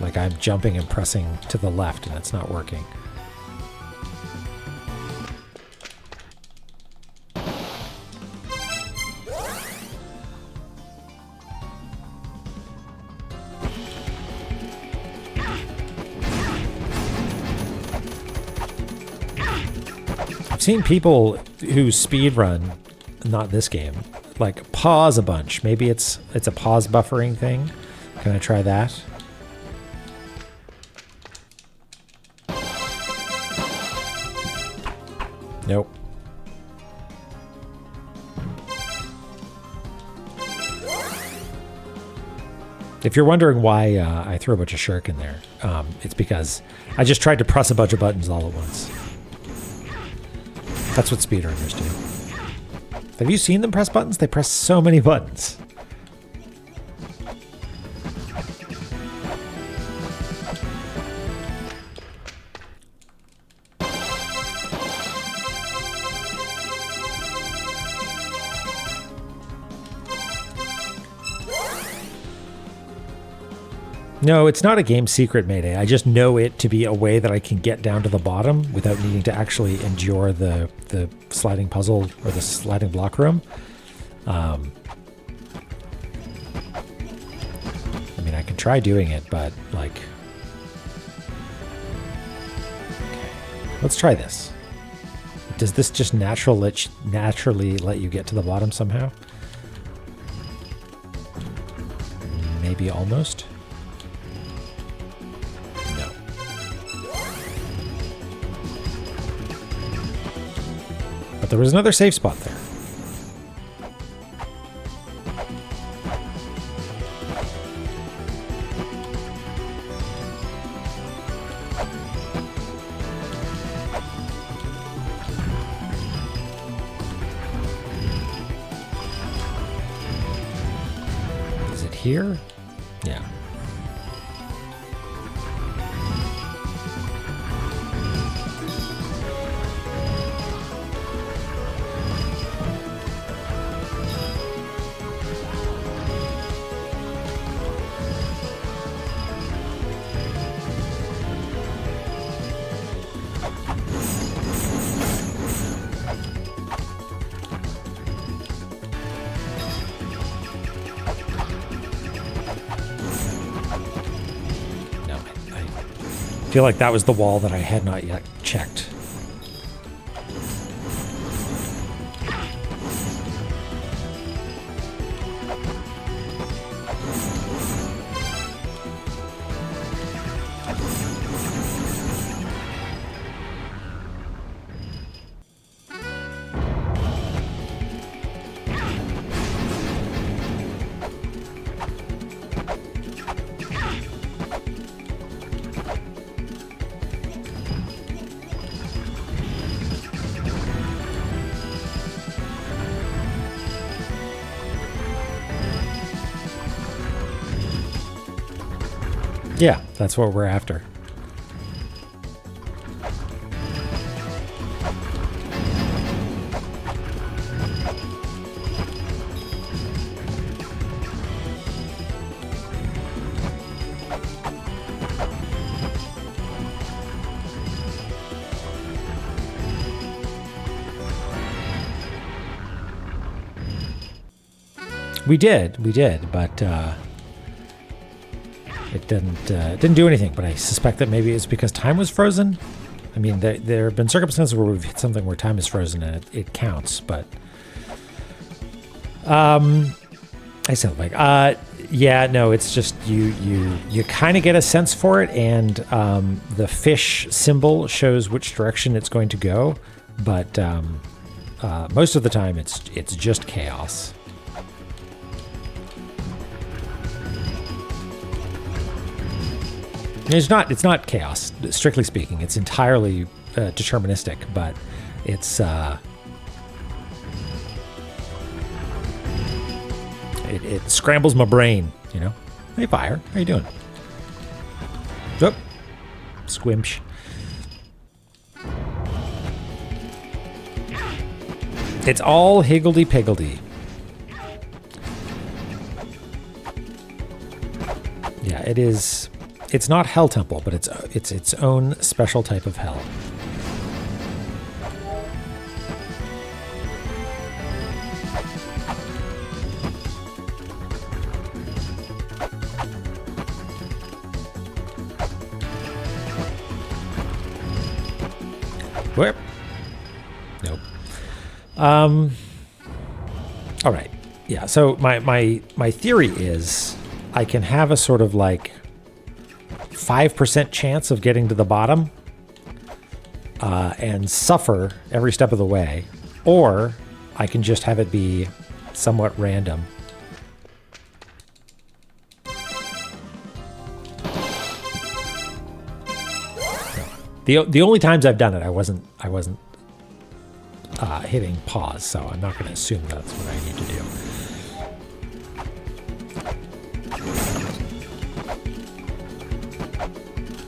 Like, I'm jumping and pressing to the left and it's not working. I've seen people who speedrun, not this game, like pause a bunch. Maybe it's a pause buffering thing. Can I try that? Nope. If you're wondering why I threw a bunch of shirk in there, it's because I just tried to press a bunch of buttons all at once. That's what speedrunners do. Have you seen them press buttons? They press so many buttons. No, it's not a game secret, Mayday. I just know it to be a way that I can get down to the bottom without needing to actually endure the sliding puzzle or the sliding block room. I mean, I can try doing it, but like... Okay, let's try this. Does this just naturally let you get to the bottom somehow? Maybe almost. But there was another safe spot there. Is it here? Yeah. I feel like that was the wall that I had not yet checked. Yeah, that's what we're after. We did, but it didn't do anything. But I suspect that maybe it's because time was frozen. I mean, there have been circumstances where we've hit something where time is frozen and it counts, but I said like yeah, no, it's just you kind of get a sense for it, and the fish symbol shows which direction it's going to go, but most of the time it's just chaos. It's not chaos, strictly speaking. It's entirely deterministic, but it's it scrambles my brain, you know. Hey, Fire, how you doing? Oh, squimsh. It's all higgledy-piggledy. Yeah, it is. It's not Hell Temple, but it's its own special type of hell. Where? Nope. All right. Yeah. So my theory is I can have a sort of like 5% chance of getting to the bottom, and suffer every step of the way, or I can just have it be somewhat random. The only times I've done it, I wasn't hitting pause, so I'm not going to assume that's what I need to do.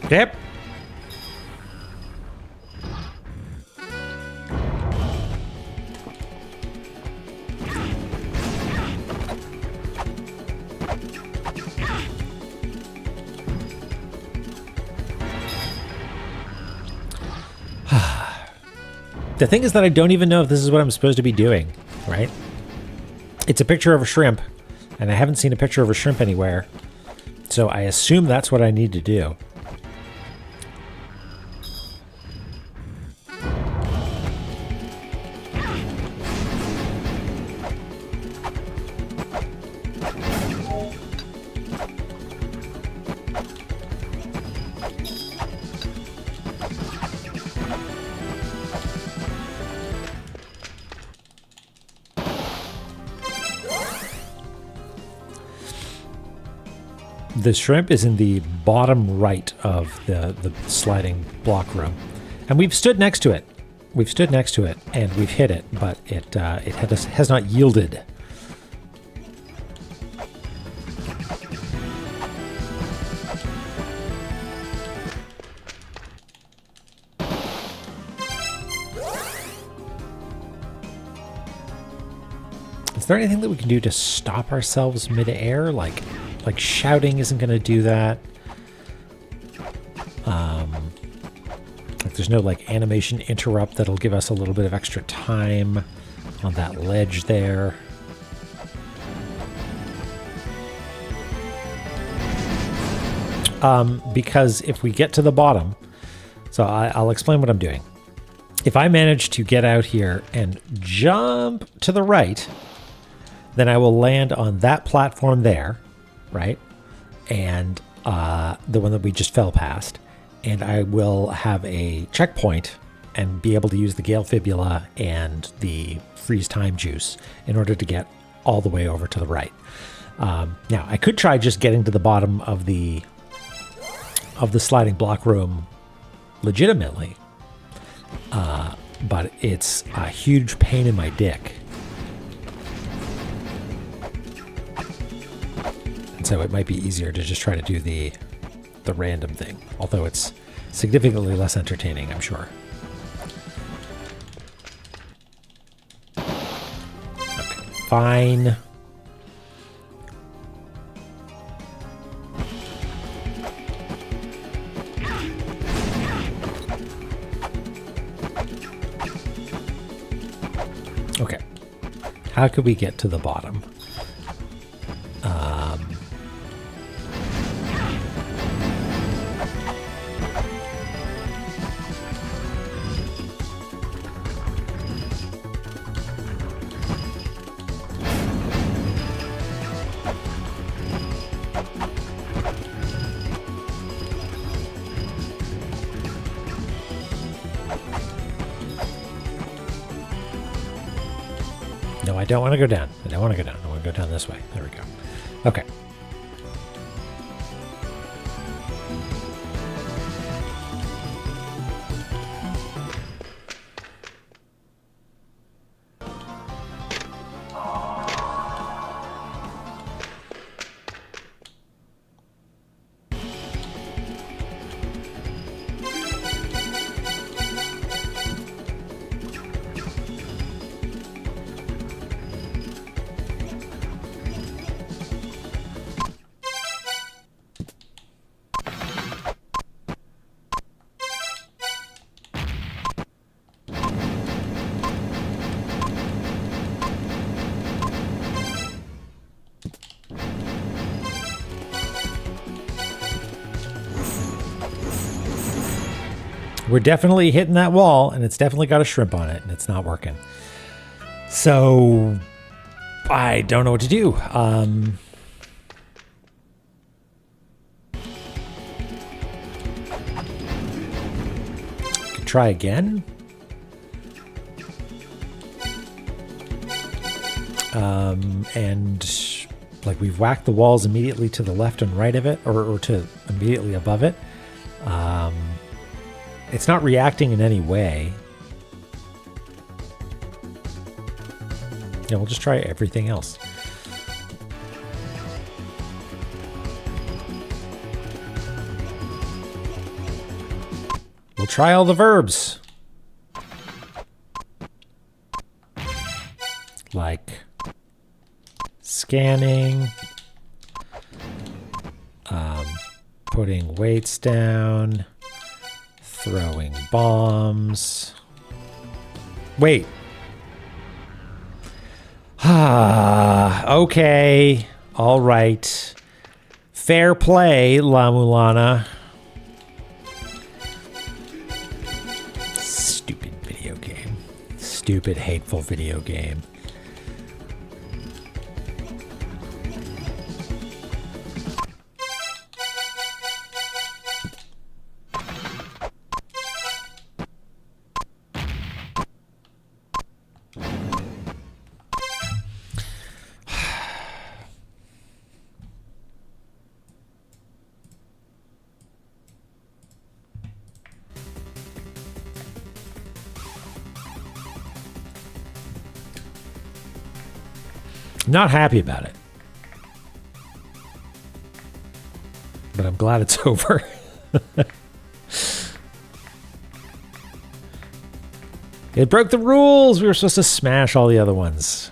Yep. The thing is that I don't even know if this is what I'm supposed to be doing, right? It's a picture of a shrimp, and I haven't seen a picture of a shrimp anywhere, so I assume that's what I need to do. The shrimp is in the bottom right of the sliding block room. And we've stood next to it. We've stood next to it and we've hit it, but it has not yielded. Is there anything that we can do to stop ourselves mid-air? Like shouting isn't going to do that. Like there's no like animation interrupt that'll give us a little bit of extra time on that ledge there. Because if we get to the bottom, so I'll explain what I'm doing. If I manage to get out here and jump to the right, then I will land on that platform there. Right? And the one that we just fell past. And I will have a checkpoint and be able to use the Gale Fibula and the freeze time juice in order to get all the way over to the right. Now, I could try just getting to the bottom of the sliding block room legitimately, but it's a huge pain in my dick. So it might be easier to just try to do the random thing, although it's significantly less entertaining, I'm sure. Okay, fine. Okay, how could we get to the bottom? No, I don't want to go down. I don't want to go down. I want to go down this way. There we go. Okay. We're definitely hitting that wall, and it's definitely got a shrimp on it, and it's not working. So I don't know what to do. Could try again. And like we've whacked the walls immediately to the left and right of it, or to immediately above it. It's not reacting in any way. Yeah, we'll just try everything else. We'll try all the verbs. Like scanning, putting weights down, throwing bombs. Wait. Okay. All right. Fair play, La-Mulana. Stupid video game. Stupid, hateful video game. Not happy about it. But I'm glad it's over. It broke the rules. We were supposed to smash all the other ones.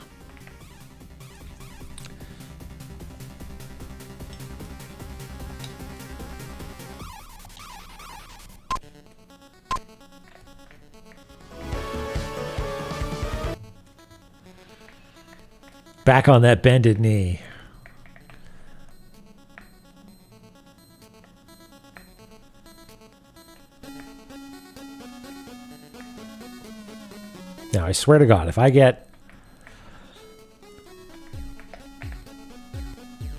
Back on that bended knee. Now, I swear to God, if I get...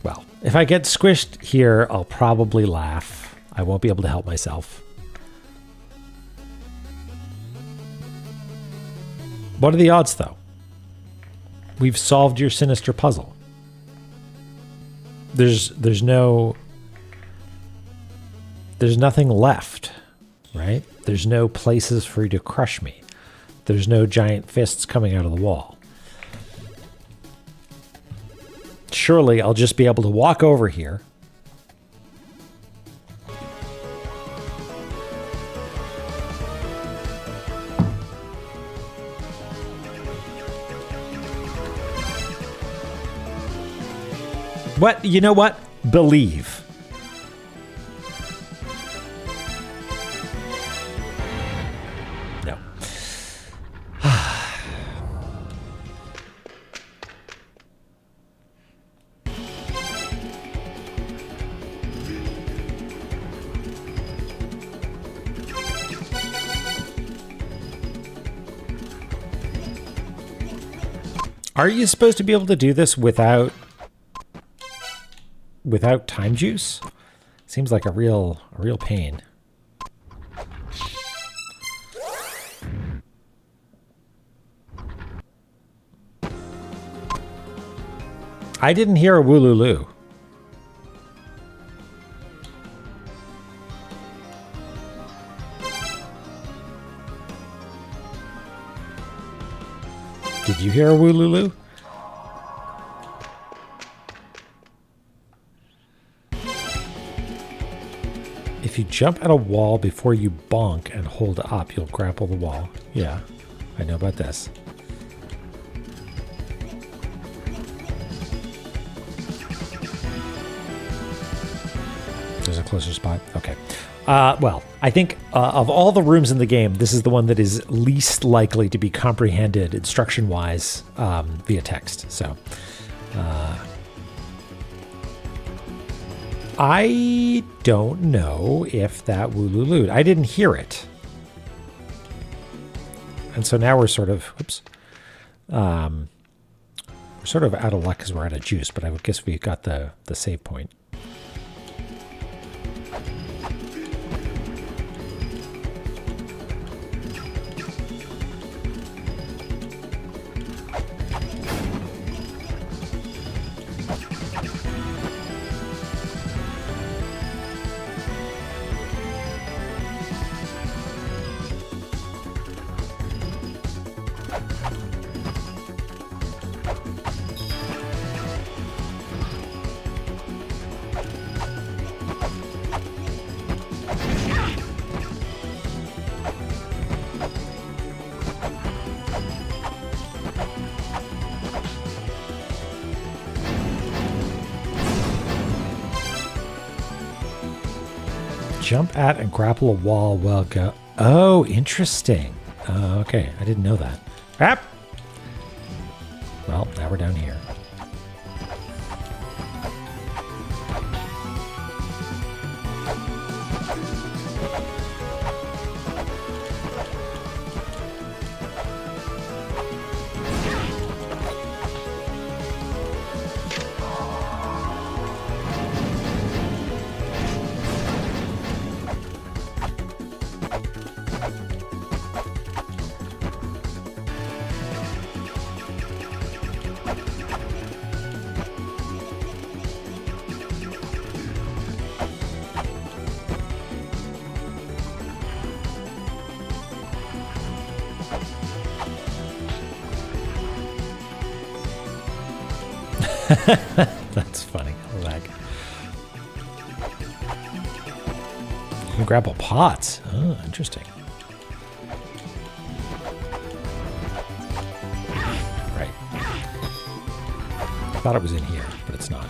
Well, if I get squished here, I'll probably laugh. I won't be able to help myself. What are the odds, though? We've solved your sinister puzzle. There's nothing left, right? There's no places for you to crush me. There's no giant fists coming out of the wall. Surely I'll just be able to walk over here. What? You know what? Believe. No. Are you supposed to be able to do this without time juice? Seems like a real pain. I didn't hear a wooloo. Did you hear a wooloo? If you jump at a wall before you bonk and hold up, you'll grapple the wall. Yeah, I know about this. There's a closer spot. Okay. Well, I think of all the rooms in the game, this is the one that is least likely to be comprehended instruction-wise via text. So, I don't know if that wooloo. I didn't hear it. And so now we're sort of, we're sort of out of luck because we're out of juice, but I would guess we got the save point. Jump at and grapple a wall while go. Oh, interesting. Okay, I didn't know that. Ah! Well, now we're down here. That's funny. Lag. You can grapple pots. Oh, interesting. Right. I thought it was in here, but it's not.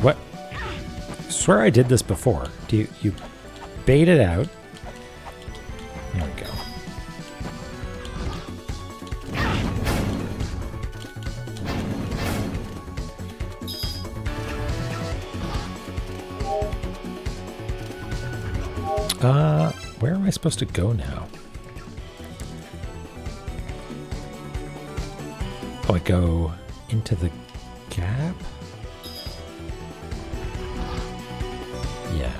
What? I swear I did this before. Do you bait it out? There we go. Where am I supposed to go now? Oh, I go into the gap? Yeah.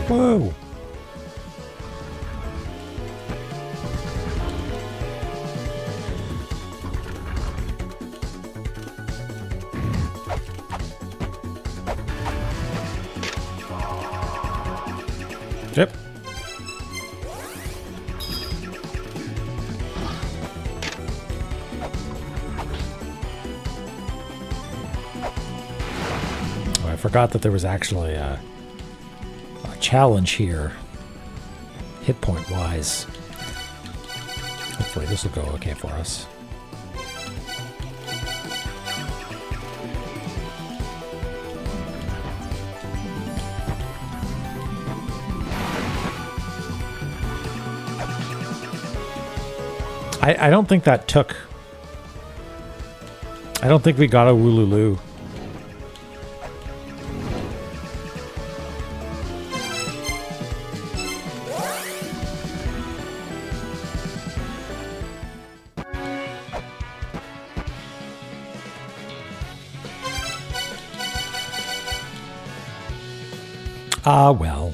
Whoa! Yep. Oh, I forgot that there was actually a challenge here, hit point wise. Hopefully this will go okay for us. I don't think that took. I don't think we got a Wooloo. Ah, well.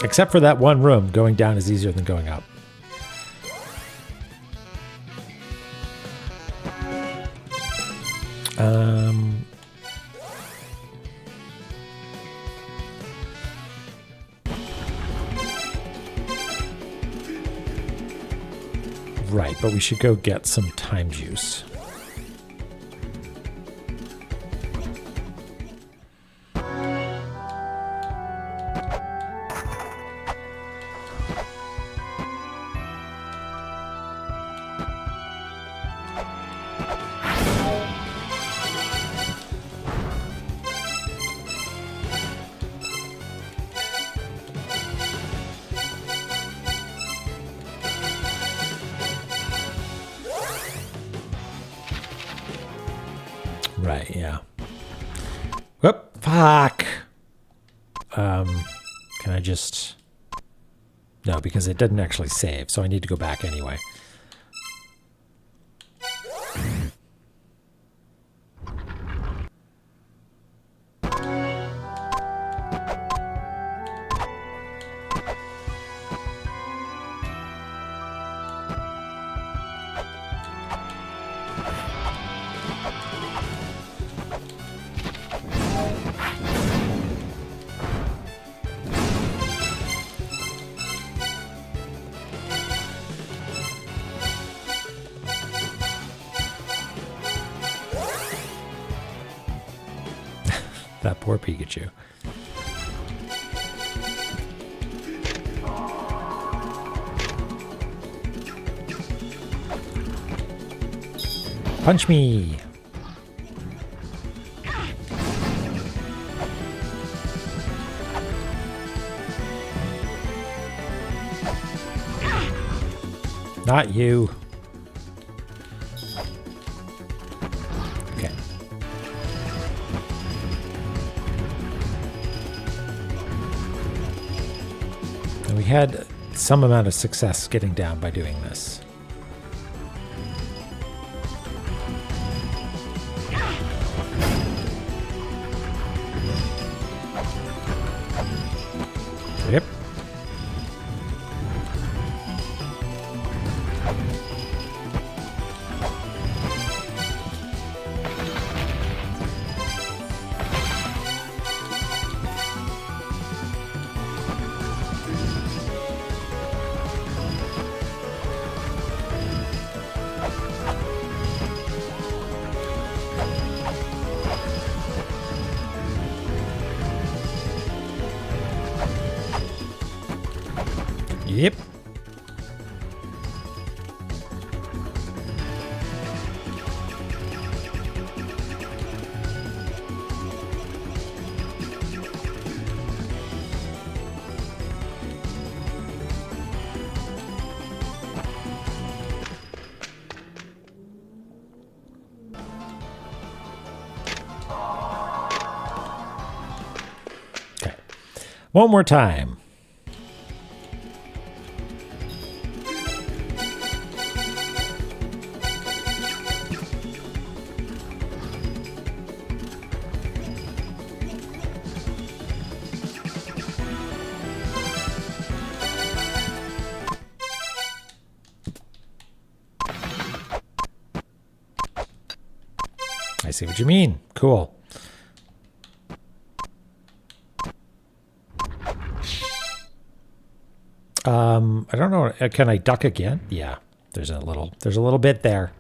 Except for that one room, going down is easier than going up. Right, but we should go get some time juice. Right, yeah. Whoop, fuck. Can I just... No, because it didn't actually save, so I need to go back anyway. Poor Pikachu. Punch me! Not you. Okay. And we had some amount of success getting down by doing this. Yep. Yep. Okay. One more time. I see what you mean. Cool. I don't know. Can I duck again? Yeah. There's a little bit there.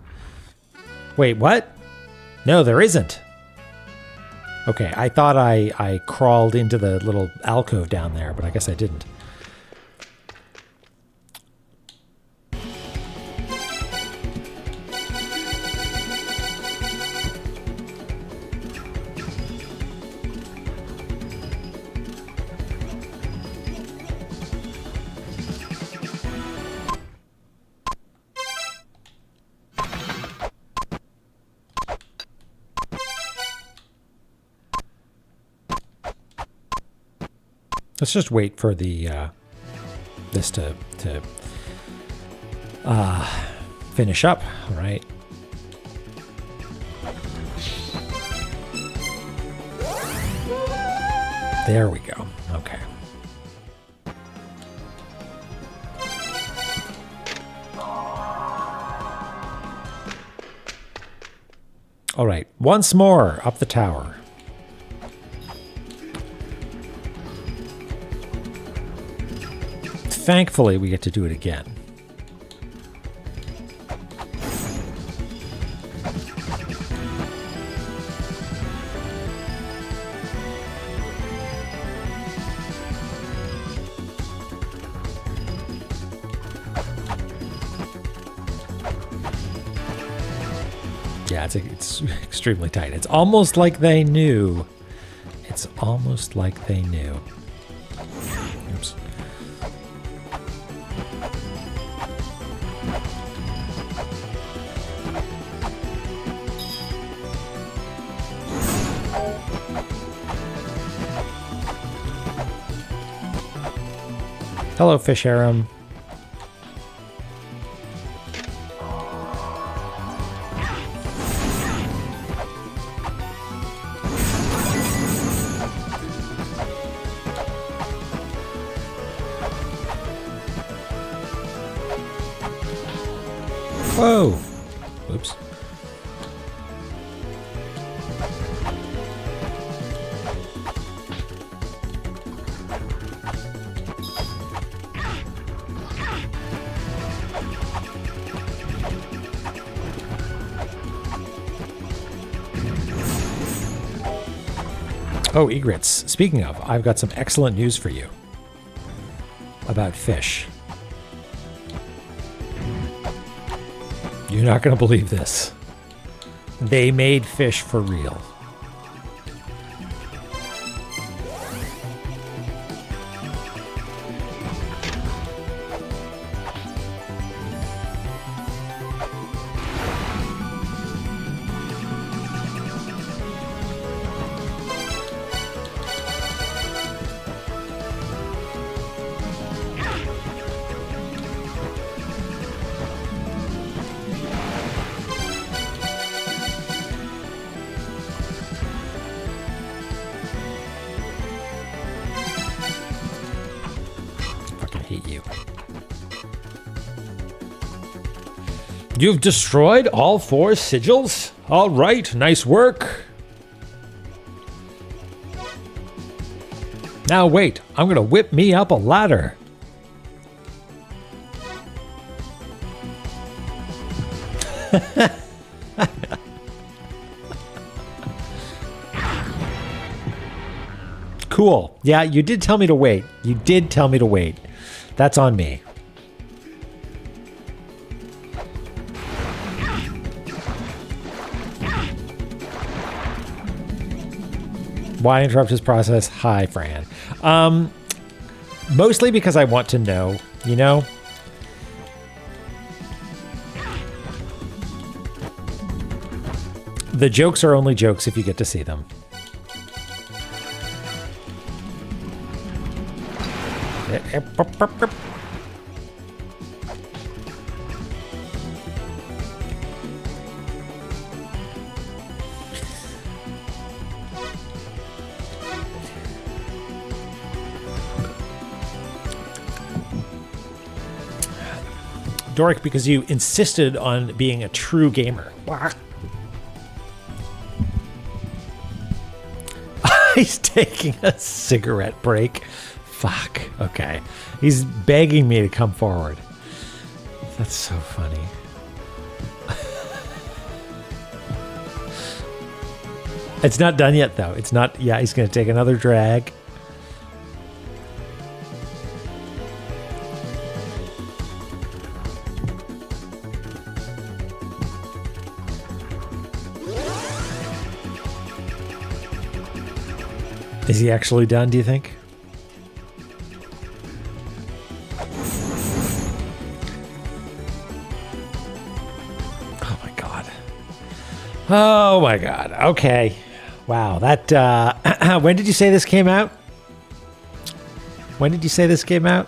Wait, what? No, there isn't. Okay, I thought I crawled into the little alcove down there, but I guess I didn't. Let's just wait for the this to finish up. All right. There we go. Okay. All right. Once more up the tower. Thankfully, we get to do it again. Yeah, it's extremely tight. It's almost like they knew. It's almost like they knew. Oops. Hello, fish harem. Whoa! Oops. Oh, egrets. Speaking of, I've got some excellent news for you about fish. You're not going to believe this. They made fish for real. You've destroyed all 4 sigils? All right, nice work. Now wait, I'm gonna whip me up a ladder. Cool. Yeah, you did tell me to wait. You did tell me to wait. That's on me. Why interrupt his process? Hi, Fran. Mostly because I want to know, you know? The jokes are only jokes if you get to see them. Doric, because you insisted on being a true gamer. He's taking a cigarette break. Fuck. Okay. He's begging me to come forward. That's so funny. It's not done yet, though. It's not. Yeah, he's going to take another drag. Is he actually done, do you think? Oh my god. Oh my god. Okay. Wow. That, when did you say this came out? When did you say this came out?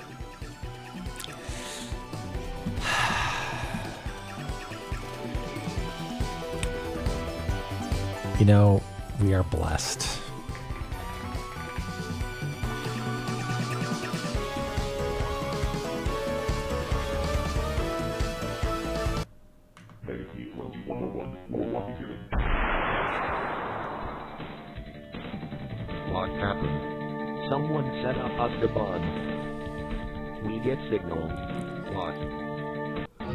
You know, we are blessed. What happened? Someone set up us the bug. We get signal. What?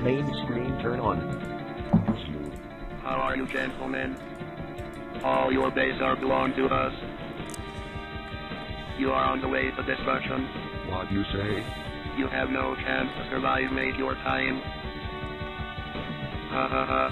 Main screen turn on. How are you, gentlemen? All your bays are belong to us. You are on the way to destruction. What you say? You have no chance to survive, mate, your time. Ha ha ha.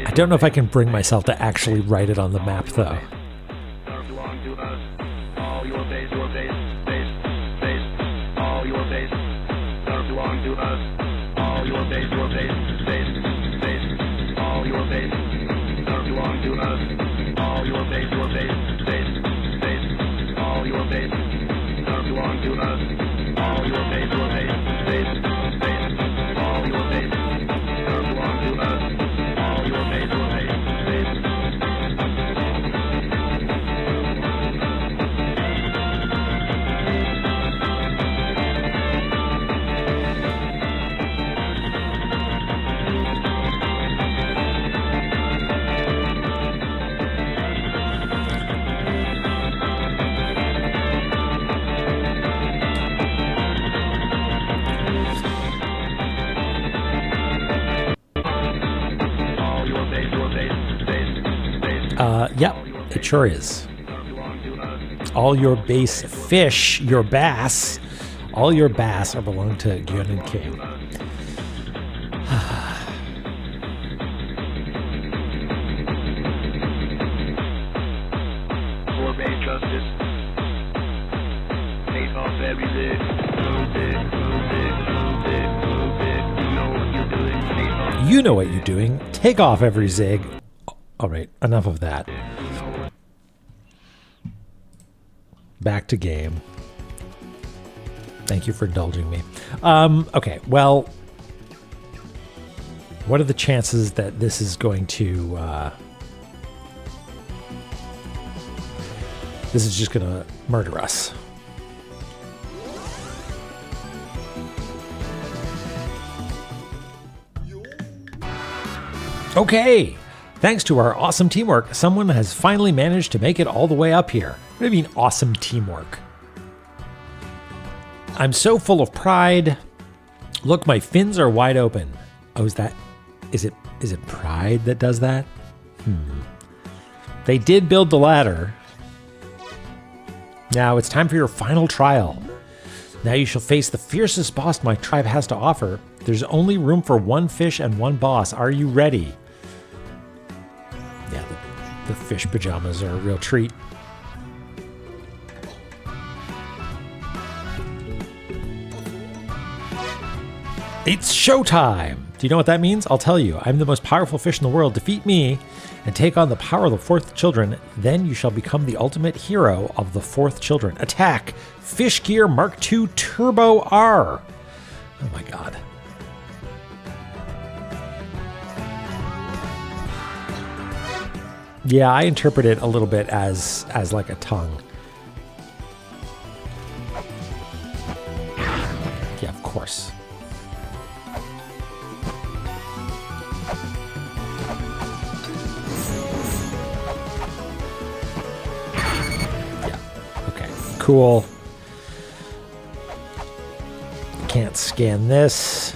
I don't know if I can bring myself to actually write it on the map, though. Belong to us. All your base, base. All your base belong to us. All your base, base. All your base belong to us. All your base, base. All your base belong to us. All your base, base. All your base belong to us. All your base, base. Yep, it sure is. All your base fish, your bass, all your bass are belong to Gyunin King. For base justice. Take off every zig. Move it, move it, move it, move it. You know what you're doing. Take off. You know what you're doing. Take off every zig. All right, enough of that. Back to game. Thank you for indulging me. Okay, well, what are the chances that this is going to... this is just going to murder us? Okay, thanks to our awesome teamwork, someone has finally managed to make it all the way up here. What do you mean awesome teamwork? I'm so full of pride. Look, my fins are wide open. Oh, is it pride that does that? They did build the ladder. Now it's time for your final trial. Now you shall face the fiercest boss my tribe has to offer. There's only room for one fish and one boss. Are you ready? Yeah, the fish pajamas are a real treat. It's showtime! Do you know what that means? I'll tell you. I'm the most powerful fish in the world. Defeat me and take on the power of the fourth children. Then you shall become the ultimate hero of the fourth children. Attack! Fish Gear Mark II Turbo R! Oh my god. Yeah, I interpret it a little bit as like a tongue. Yeah, of course. Cool. Can't scan this.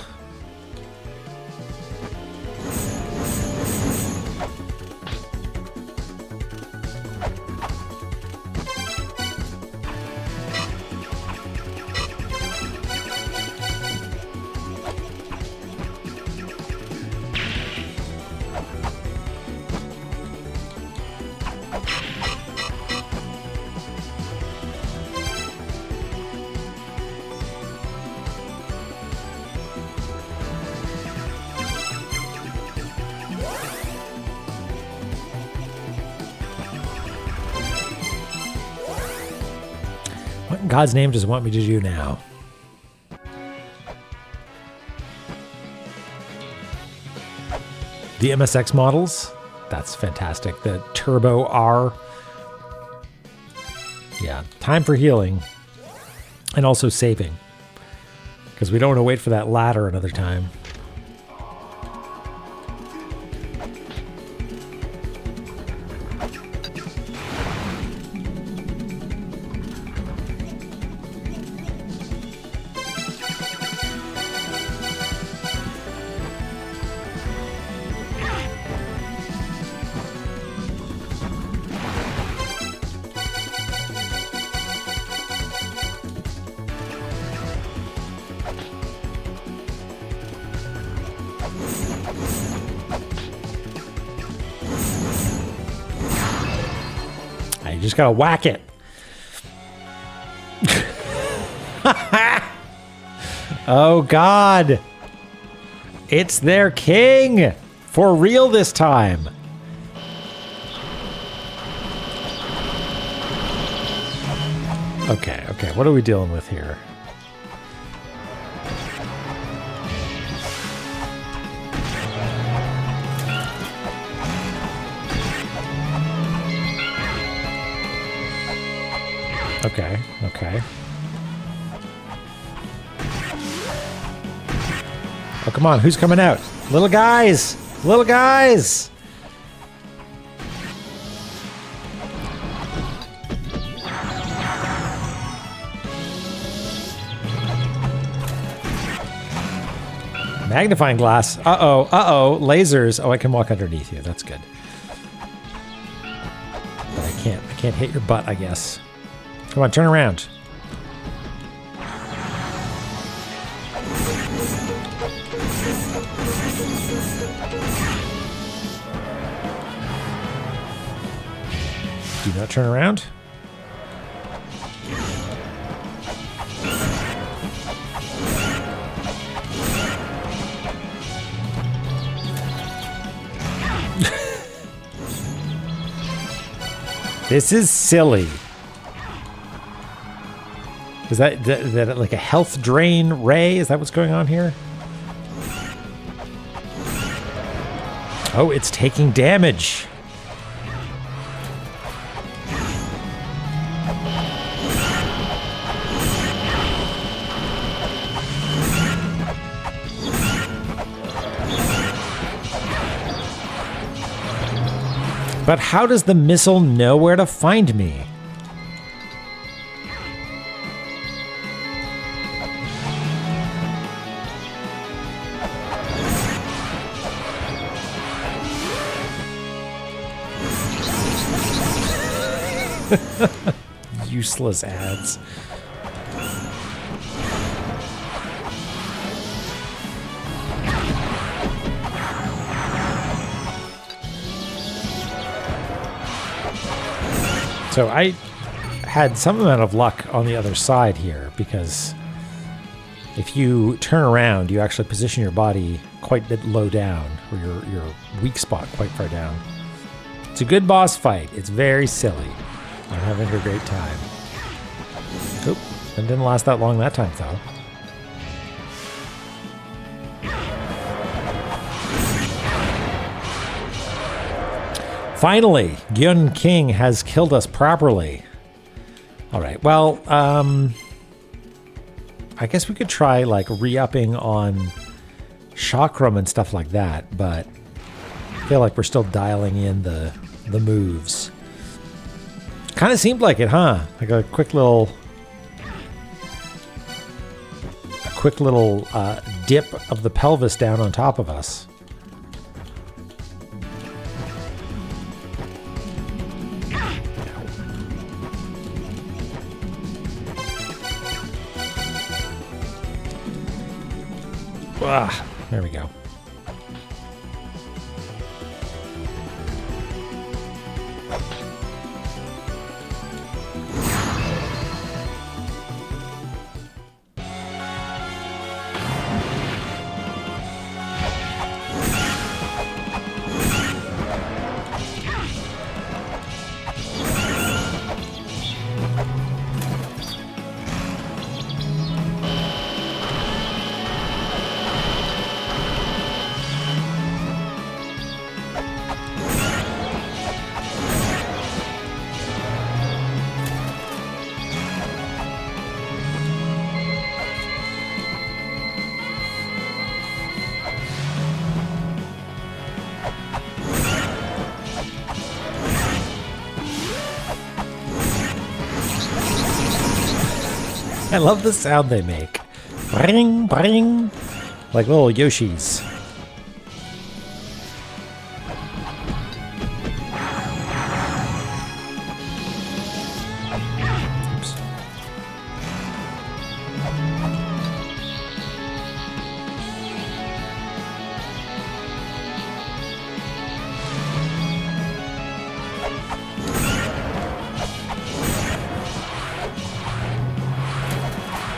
What in God's name does it want me to do now? The MSX models? That's fantastic. The Turbo R. Yeah, time for healing. And also saving. Because we don't want to wait for that ladder another time. You just gotta whack it. Oh God. It's their king. For real this time. Okay, what are we dealing with here? Okay. Oh, come on. Who's coming out? Little guys! Little guys! Magnifying glass. Uh-oh. Lasers. Oh, I can walk underneath you. That's good. Can't hit your butt, I guess. Come on, turn around. Do not turn around. This is silly. Is that like a health drain ray? Is that what's going on here? Oh, it's taking damage. But how does the missile know where to find me? Useless ads. So I had some amount of luck on the other side here, because if you turn around, you actually position your body quite a bit low down, or your weak spot quite far down. It's a good boss fight. It's very silly. I'm having a great time. Oop, it didn't last that long that time, though. Finally, Gyun King has killed us properly. All right, well, I guess we could try like re-upping on chakram and stuff like that, but I feel like we're still dialing in the moves. Kind of seemed like it, huh? Like a quick little dip of the pelvis down on top of us. Ah, there we go. I love the sound they make. Bring, bring. Like little Yoshis. Oops.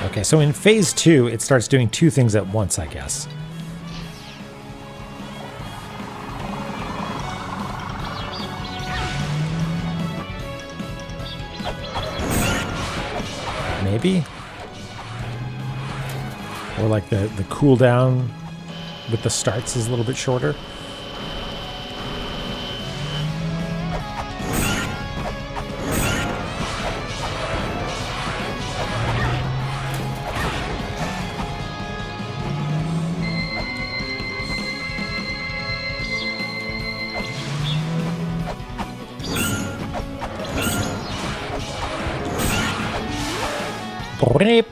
Okay, so in phase 2, it starts doing two things at once, I guess. Maybe? Or like the cooldown with the starts is a little bit shorter. Beep.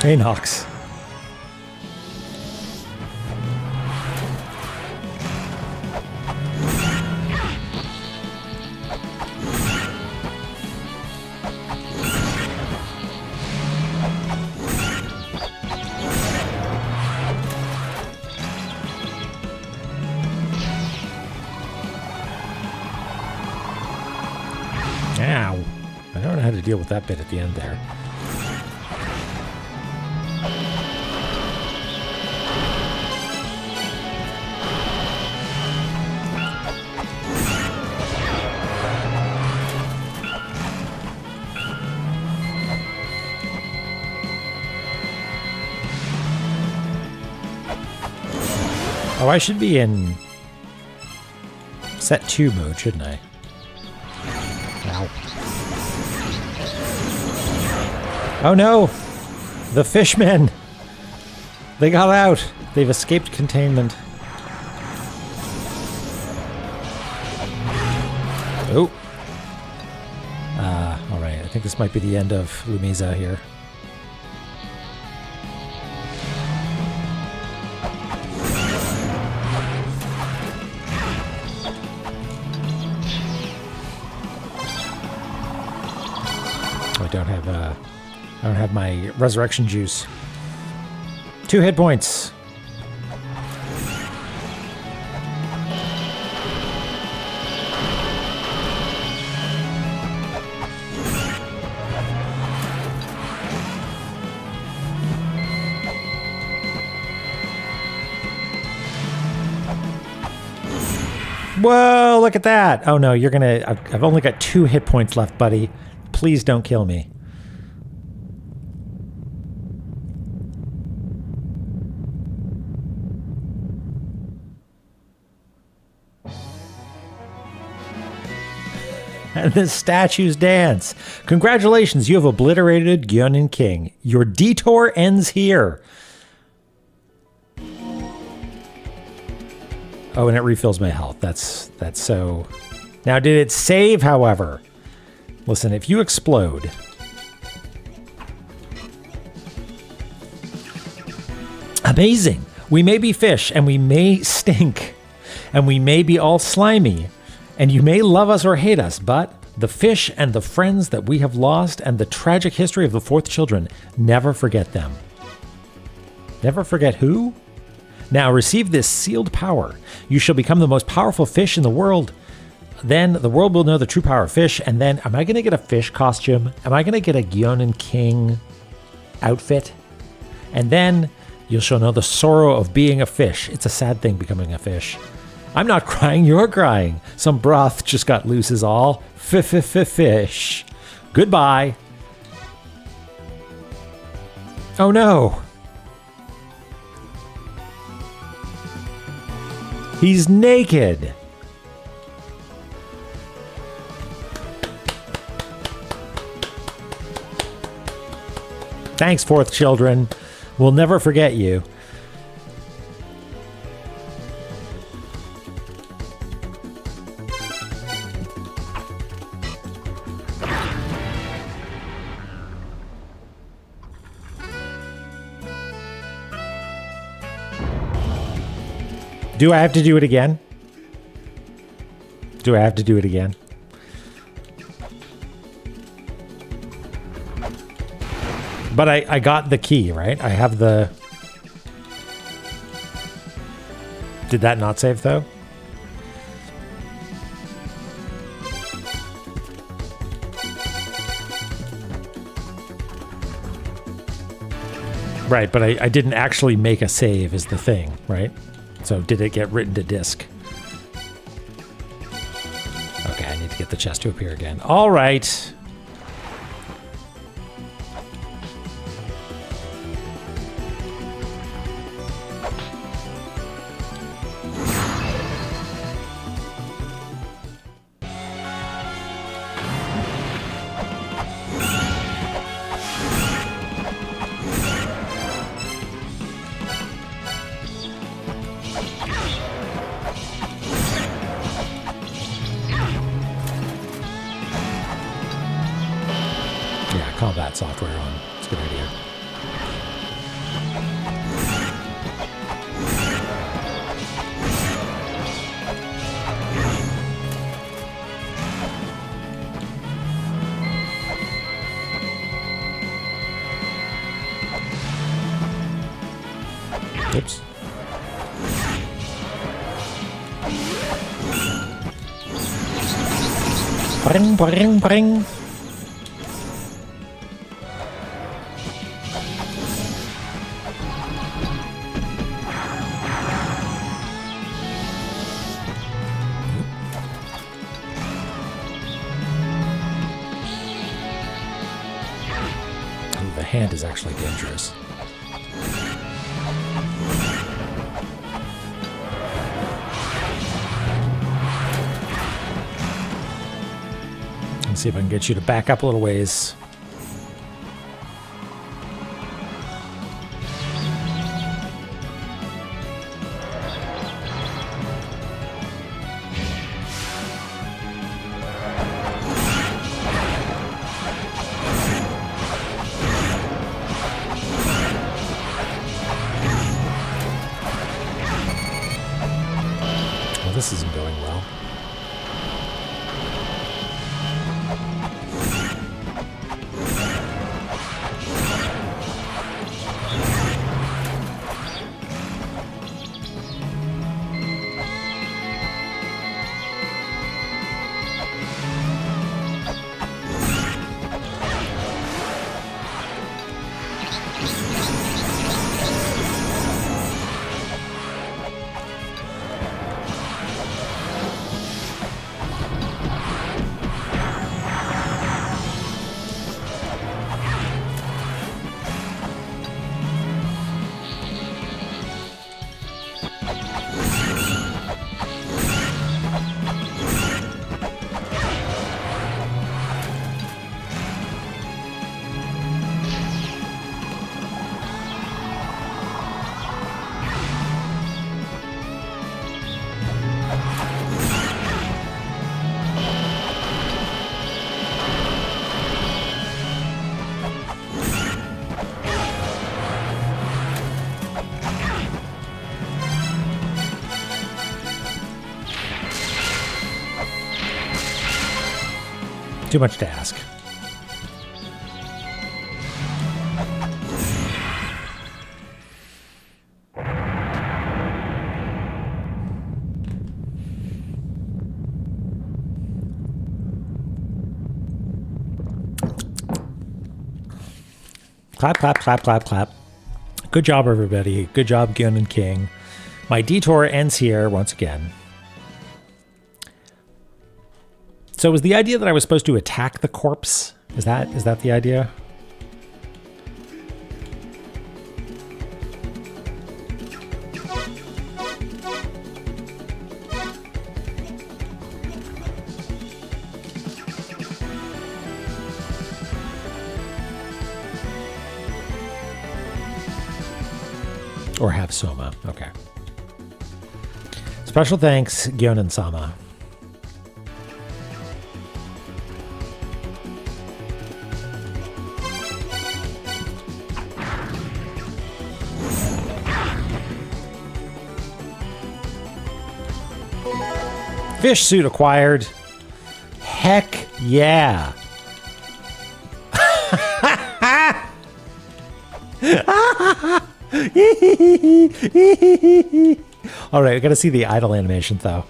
Hey, Nox. Ow. I don't know how to deal with that bit at the end there. Oh, I should be in set 2 mode, shouldn't I? Ow. Oh no! The fishmen! They got out! They've escaped containment. Oh! Alright, I think this might be the end of Lumiza here. I don't have my resurrection juice. 2 hit points. Whoa, look at that. Oh no, you're gonna... I've only got 2 hit points left, buddy. Please don't kill me. And the statues dance. Congratulations, you have obliterated Gyonin King. Your detour ends here. Oh, and it refills my health. That's so... Now, did it save, however? Listen, if you explode... Amazing! We may be fish, and we may stink, and we may be all slimy, and you may love us or hate us, but the fish and the friends that we have lost and the tragic history of the 4th children, never forget them. Never forget who? Now receive this sealed power. You shall become the most powerful fish in the world. Then the world will know the true power of fish, and then, am I going to get a fish costume? Am I going to get a Gyonin King outfit? And then you shall know the sorrow of being a fish. It's a sad thing becoming a fish. I'm not crying, you're crying. Some broth just got loose is all. Fish. Goodbye. Oh no. He's naked. Thanks, 4th children. We'll never forget you. Do I have to do it again? Do I have to do it again? But I got the key, right? I have the... Did that not save, though? Right, but I didn't actually make a save is the thing, right? So did it get written to disk? Okay, I need to get the chest to appear again. All right. Combat software on. It's a good idea. Oops. Bring, bring, bring. The hand is actually dangerous. Let's see if I can get you to back up a little ways. Well, this isn't going well. Too much to ask. Clap, clap, clap, clap, clap. Good job, everybody. Good job, Gun and King. My detour ends here once again. So was the idea that I was supposed to attack the corpse? Is that the idea? Or have Soma. Okay. Special thanks, Gyonen-sama. Fish suit acquired. Heck yeah. All right, I gotta see the idle animation though.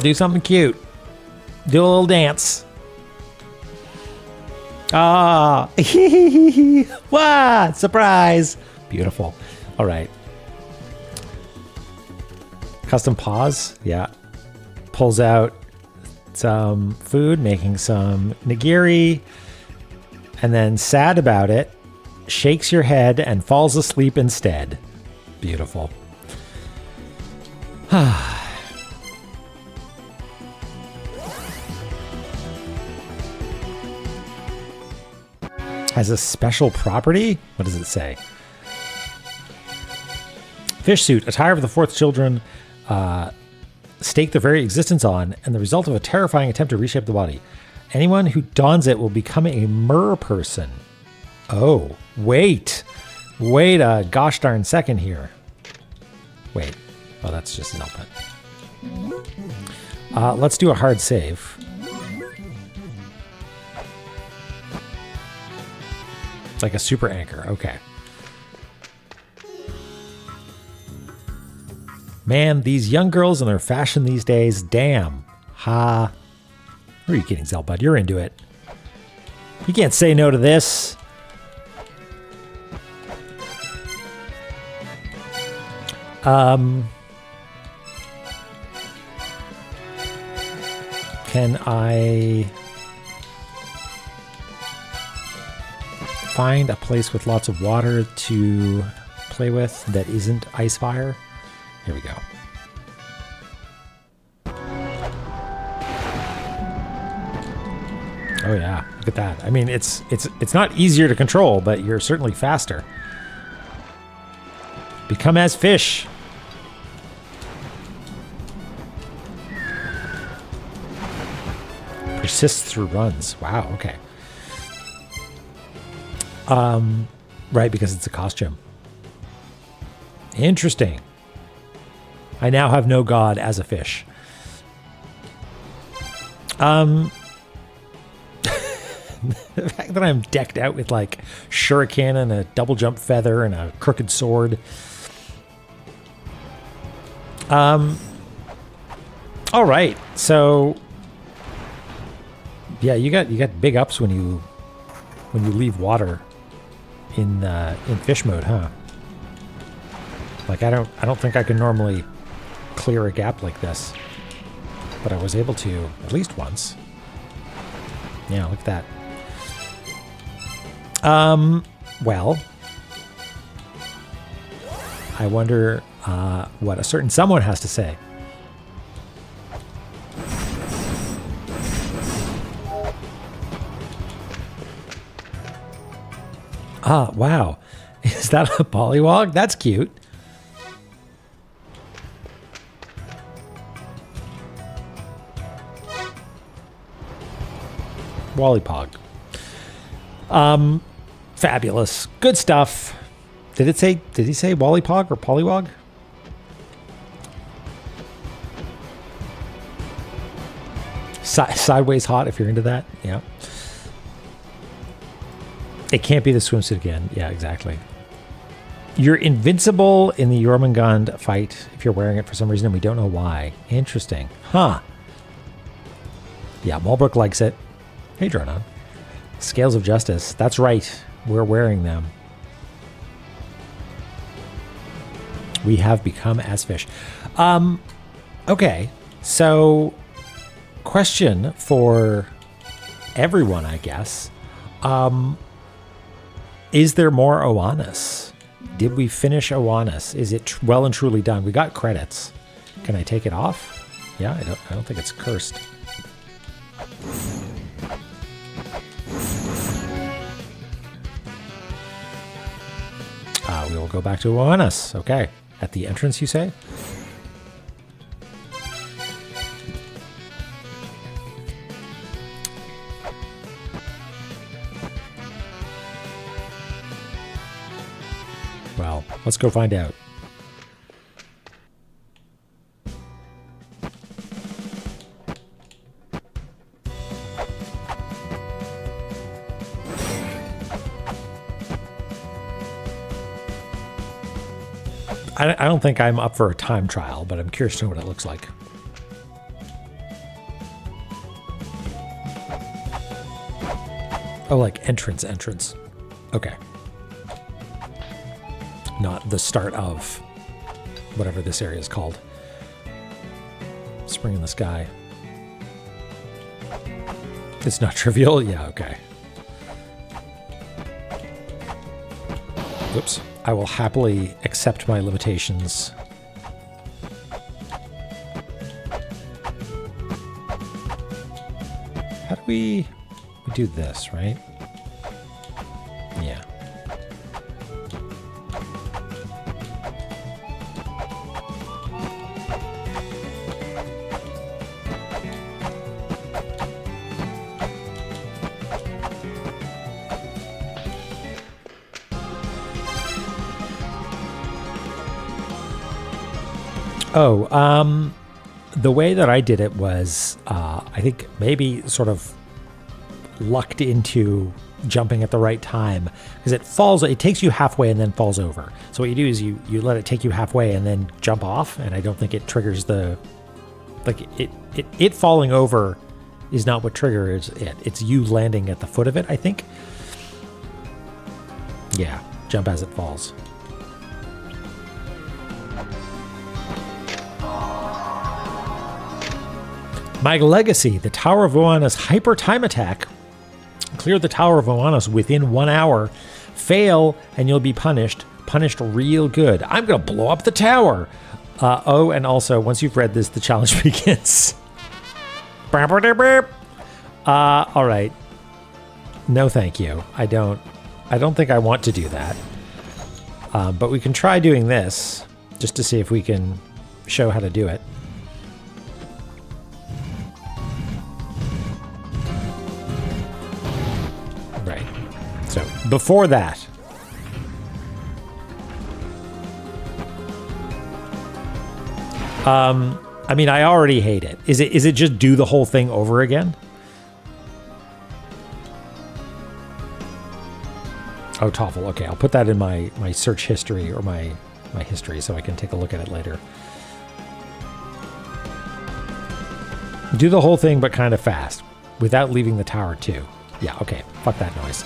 Do something cute. Do a little dance. Ah, what? Surprise. Beautiful. All right. Custom pause. Yeah. Pulls out some food, making some nigiri, and then sad about it, shakes your head and falls asleep instead. Beautiful. Has a special property? What does it say? Fish suit, attire of the fourth children stake their very existence on, and the result of a terrifying attempt to reshape the body. Anyone who dons it will become a mer person. Oh, wait a gosh darn second here. Wait, oh, that's just an output. Let's do a hard save. It's like a super anchor. Okay. Man, these young girls and their fashion these days. Damn. Ha. Who are you kidding, Zelbud? You're into it. You can't say no to this. Can I find a place with lots of water to play with that isn't ice fire? Here we go. Oh yeah, look at that. I mean, it's not easier to control, but you're certainly faster. Become as fish. Persists through runs. Wow, okay. Right, because it's a costume. Interesting. I now have no god as a fish. The fact that I'm decked out with like shuriken and a double jump feather and a crooked sword. All right, so yeah, you got big ups when you leave water in fish mode, huh? Like I don't think I can normally clear a gap like this, but I was able to at least once. Yeah, look at that. Well, I wonder what a certain someone has to say. Ah, wow. Is that a pollywog? That's cute. Wallypog. Fabulous. Good stuff. Did he say Wallypog or Pollywog? Sideways hot if you're into that. Yeah. It can't be the swimsuit again. Yeah, exactly. You're invincible in the Jormungand fight if you're wearing it for some reason, and we don't know why. Interesting. Huh. Yeah, Malbrook likes it. Hey, Dronon. Scales of Justice. That's right. We're wearing them. We have become as fish. Okay. So, question for everyone, I guess. Is there more Oannes? Did we finish Oannes? Is it well and truly done? We got credits. Can I take it off? Yeah, I don't think it's cursed. We will go back to Oannes. Okay. At the entrance, you say? Well, let's go find out. I don't think I'm up for a time trial, but I'm curious to know what it looks like. Oh, like entrance. Okay. Not the start of whatever this area is called. Spring in the sky. It's not trivial? Yeah, okay. Oops. I will happily accept my limitations. How do we do this, right? Yeah. Oh, The way that I did it was, I think maybe sort of lucked into jumping at the right time, because it takes you halfway and then falls over. So what you do is you let it take you halfway and then jump off, and I don't think it triggers it falling over is not what triggers it. It's you landing at the foot of it, I think. Yeah, jump as it falls. My legacy, the Tower of Oana's hyper time attack. Clear the Tower of Oana's within 1 hour. Fail and you'll be punished. Punished real good. I'm going to blow up the tower. And also, once you've read this, the challenge begins. All right. No, thank you. I don't think I want to do that. But we can try doing this just to see if we can show how to do it. Right. So before that, I mean, I already hate it. Is it just do the whole thing over again? Oh, TOEFL. Okay, I'll put that in my search history or my history so I can take a look at it later. Do the whole thing, but kind of fast, without leaving the tower too. Yeah, okay. Fuck that noise.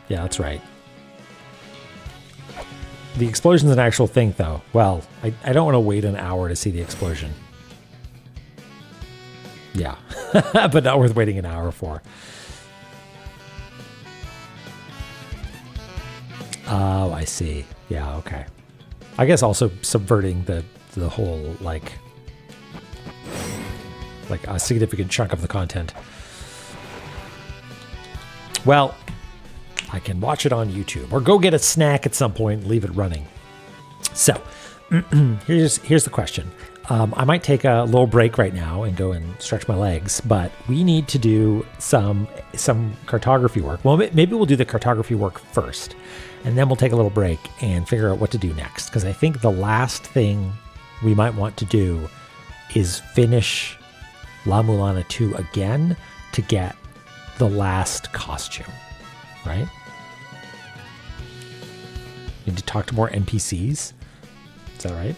Yeah, that's right. The explosion's an actual thing, though. Well, I don't want to wait an hour to see the explosion. Yeah, but not worth waiting an hour for. Oh, I see. Yeah, okay. I guess also subverting the whole, like a significant chunk of the content. Well, I can watch it on YouTube or go get a snack at some point and leave it running. So here's the question. I might take a little break right now and go and stretch my legs, but we need to do some cartography work. Well, maybe we'll do the cartography work first, and then we'll take a little break and figure out what to do next. Because I think the last thing we might want to do is finish La-Mulana 2 again to get the last costume, right? Need to talk to more NPCs. Is that right?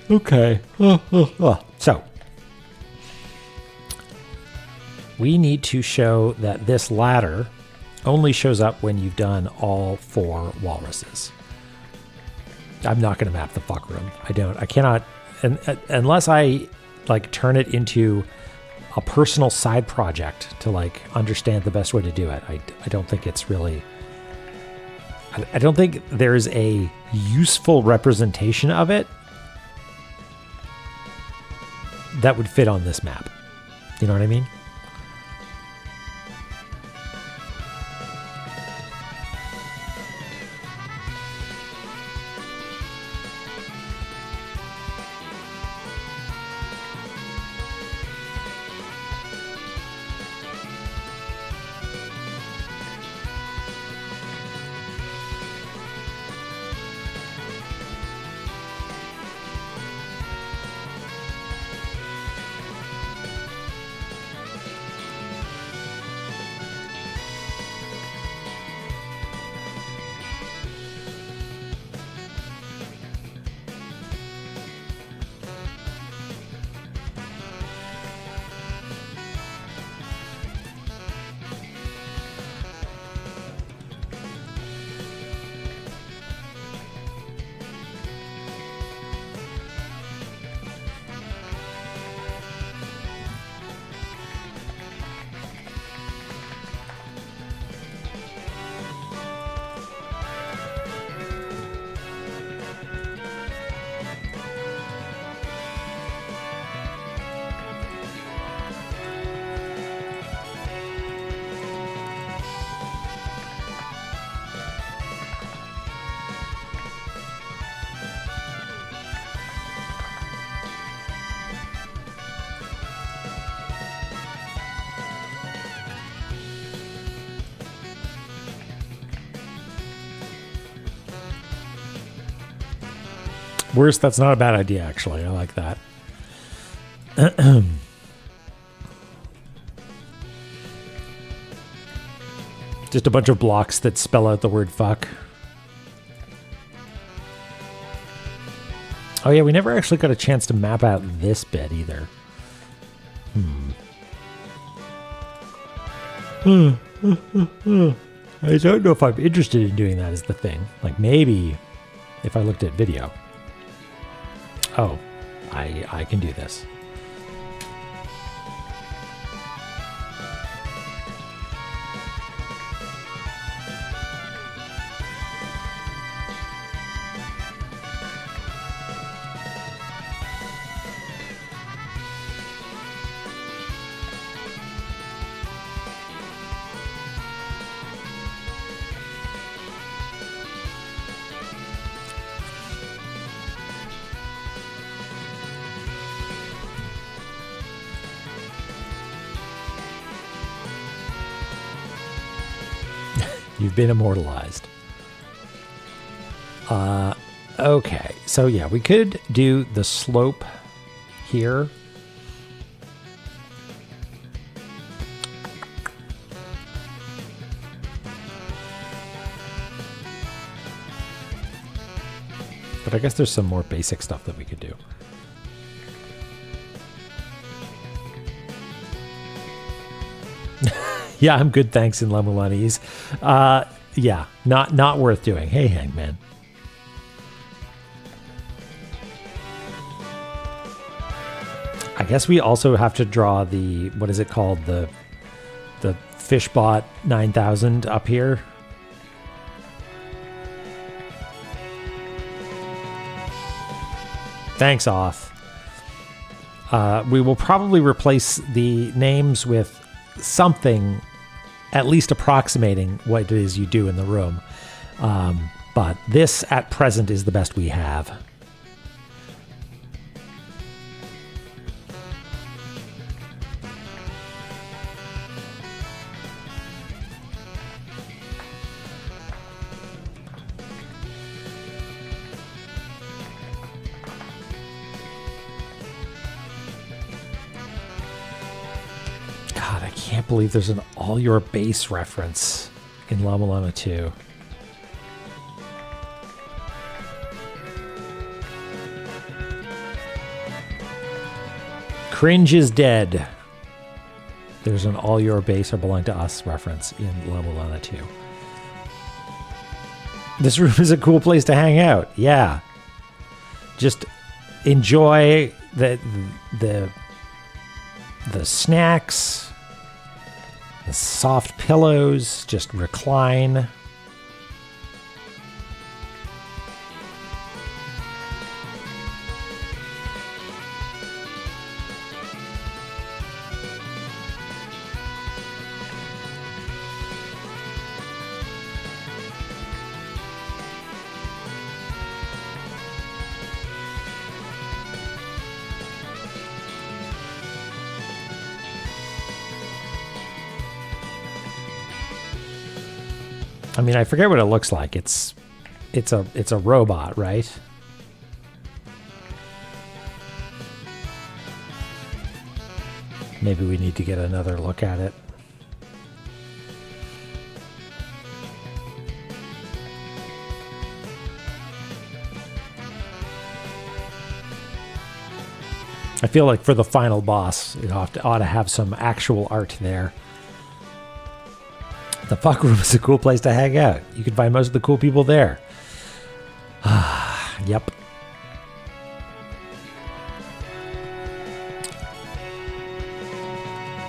Okay. So, we need to show that this ladder only shows up when you've done all 4 walruses. I'm not going to map the fuck room. I cannot, unless I like turn it into a personal side project to like understand the best way to do it. I don't think it's really, I don't think there's a useful representation of it that would fit on this map. You know what I mean? Worse, that's not a bad idea, actually. I like that. Just a bunch of blocks that spell out the word fuck. Oh yeah, we never actually got a chance to map out this bit either. I don't know if I'm interested in doing that is the thing. Like maybe if I looked at video. Oh, I can do this. You've been immortalized. Okay, so yeah, we could do the slope here. But I guess there's some more basic stuff that we could do. Yeah, I'm good, thanks, in La-Mulana. Yeah, not worth doing. Hey, Hangman. I guess we also have to draw the, what is it called? The Fishbot 9000 up here. Thanks, Oth. We will probably replace the names with something at least approximating what it is you do in the room. But this at present is the best we have. I can't believe there's an all your base reference in La-Mulana 2. Cringe is dead. There's an all your base or belong to us reference in La-Mulana 2. This room is a cool place to hang out. Yeah. Just enjoy the snacks, the soft pillows, just recline. I mean, I forget what it looks like. It's a robot, right? Maybe we need to get another look at it. I feel like for the final boss, it ought to have some actual art there. The fuck room is a cool place to hang out. You can find most of the cool people there. Yep.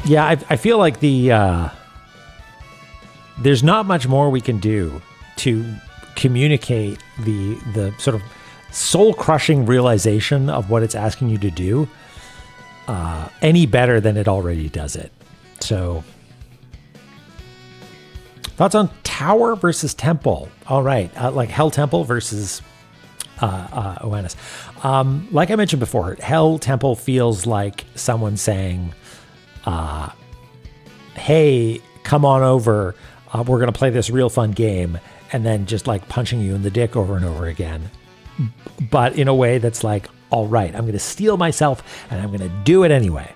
Yeah, I feel like there's not much more we can do to communicate the sort of soul-crushing realization of what it's asking you to do any better than it already does it. So... thoughts on Tower versus Temple? All right, like Hell Temple versus Oannes. Like I mentioned before, Hell Temple feels like someone saying, hey, come on over, we're going to play this real fun game, and then just like punching you in the dick over and over again. but in a way that's like, all right, I'm going to steel myself and I'm going to do it anyway.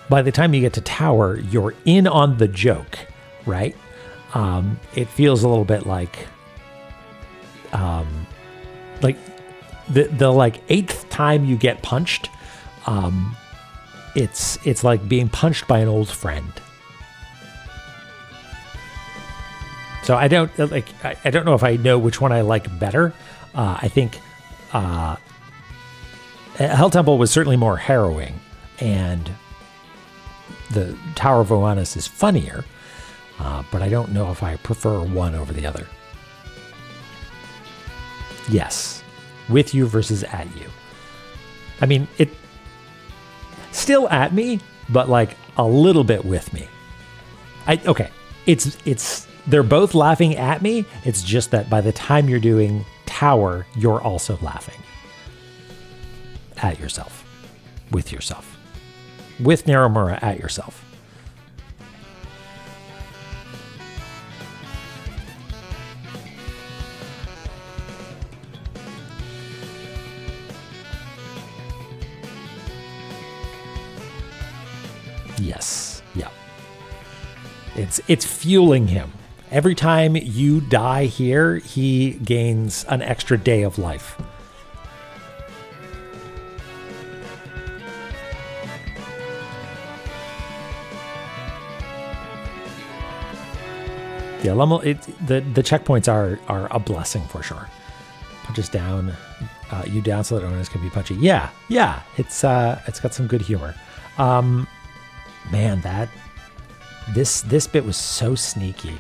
By the time you get to Tower, you're in on the joke, right? It feels a little bit like the like 8th time you get punched. It's like being punched by an old friend. So I don't know if I know which one I like better. I think Hell Temple was certainly more harrowing, and the Tower of Oannes is funnier, but I don't know if I prefer one over the other. Yes, with you versus at you. I mean, it still at me, but like a little bit with me. It's they're both laughing at me. It's just that by the time you're doing Tower, you're also laughing at yourself, with Narumura at yourself. Yes. Yeah. It's fueling him. Every time you die here, he gains an extra day of life. Yeah, the checkpoints are a blessing for sure. Punches down, you down so that owners can be punchy. Yeah, it's got some good humor. Man, this bit was so sneaky.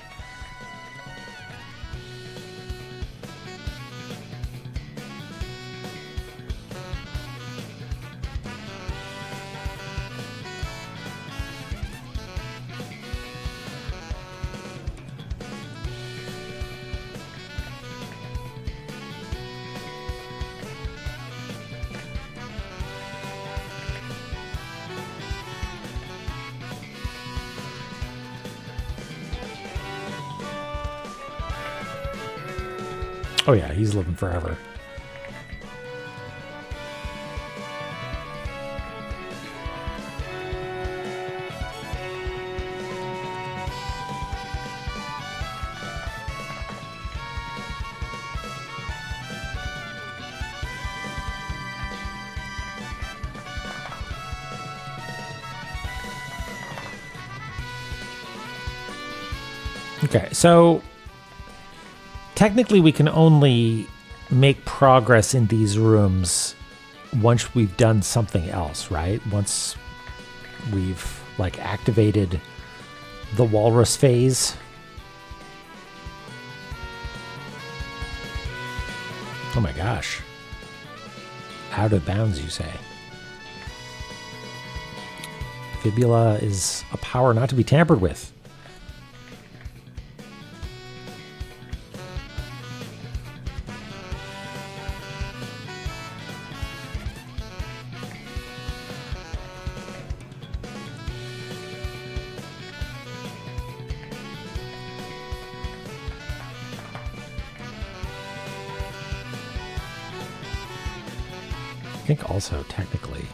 Oh yeah, he's living forever. Okay, so technically we can only make progress in these rooms once we've done something else, right? Once we've like activated the walrus phase. Oh my gosh. Out of bounds, you say. Fibula is a power not to be tampered with. I think also technically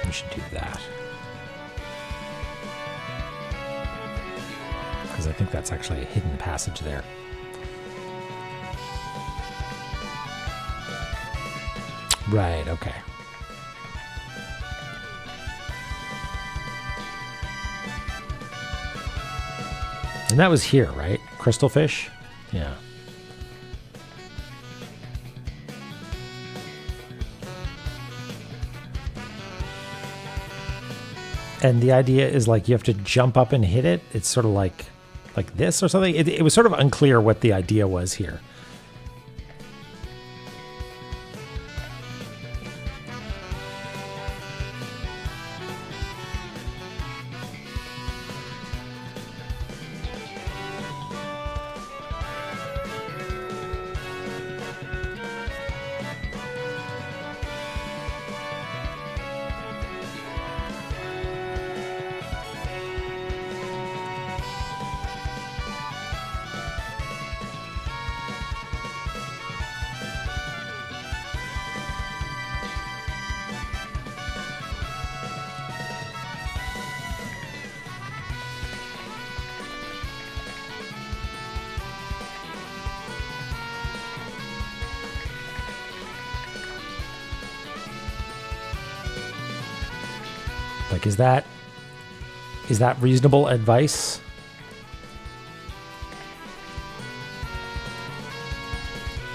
we should do that, because I think that's actually a hidden passage there. Right, okay. And that was here, right? Crystal fish? Yeah. And the idea is like you have to jump up and hit it. It's sort of like this or something. It was sort of unclear what the idea was here. Like, is that reasonable advice?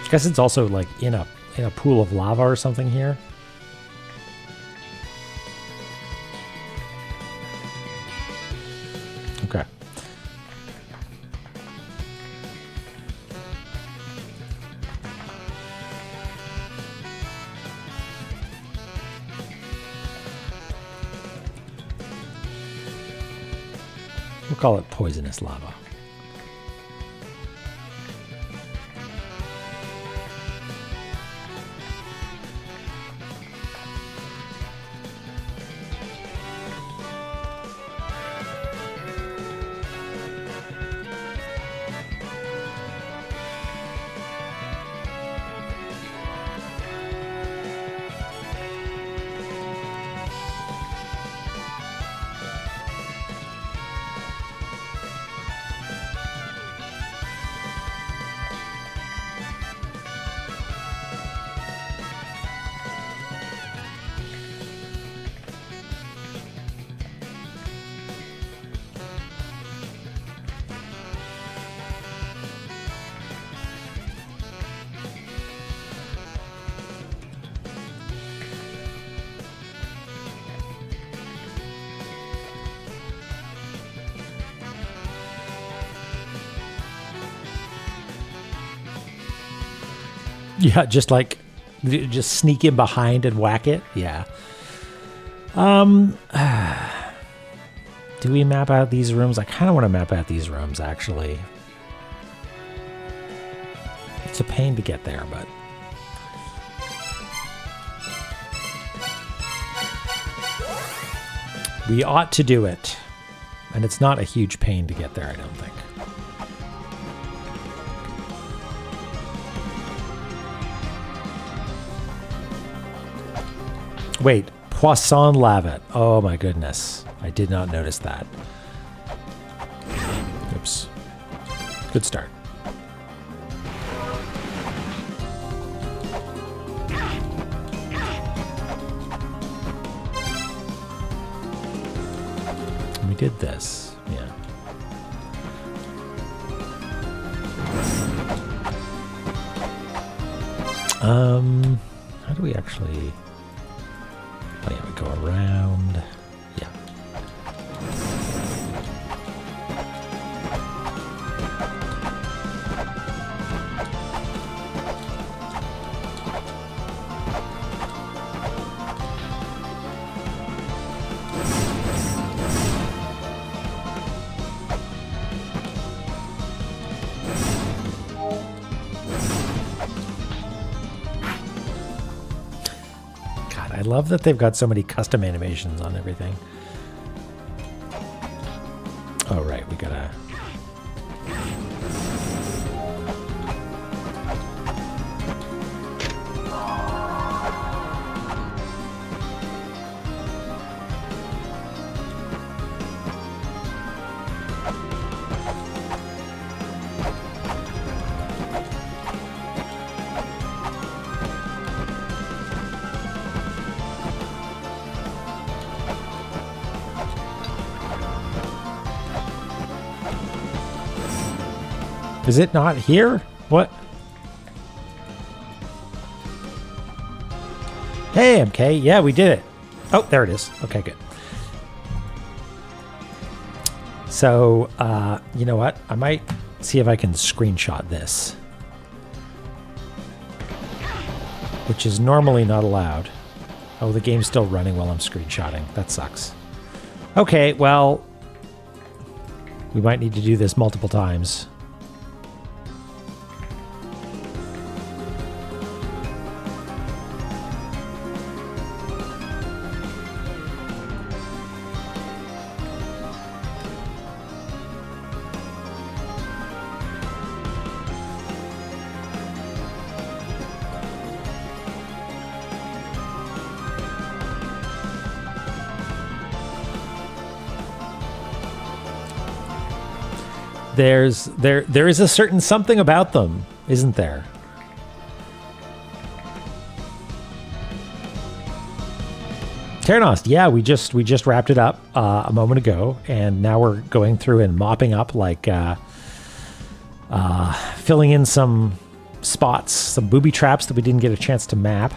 I guess it's also like in a pool of lava or something here. Okay. We'll call it poisonous lava. Yeah, just sneak in behind and whack it. Yeah. Do we map out these rooms? I kind of want to map out these rooms, actually. It's a pain to get there, but... we ought to do it. And it's not a huge pain to get there, I don't think. Wait, Poisson Lavette. Oh my goodness. I did not notice that. Oops. Good start. We did this. Yeah. How do we actually... oh yeah, we go around. Yeah. I love that they've got so many custom animations on everything. Oh, right, we gotta... Is it not here? What? Hey, MK. Yeah, we did it. Oh, there it is. Okay, good. So, you know what? I might see if I can screenshot this. Which is normally not allowed. Oh, the game's still running while I'm screenshotting. That sucks. Okay, well... we might need to do this multiple times. There is a certain something about them, isn't there? Terranost, yeah, we just wrapped it up a moment ago, and now we're going through and mopping up, like filling in some spots, some booby traps that we didn't get a chance to map.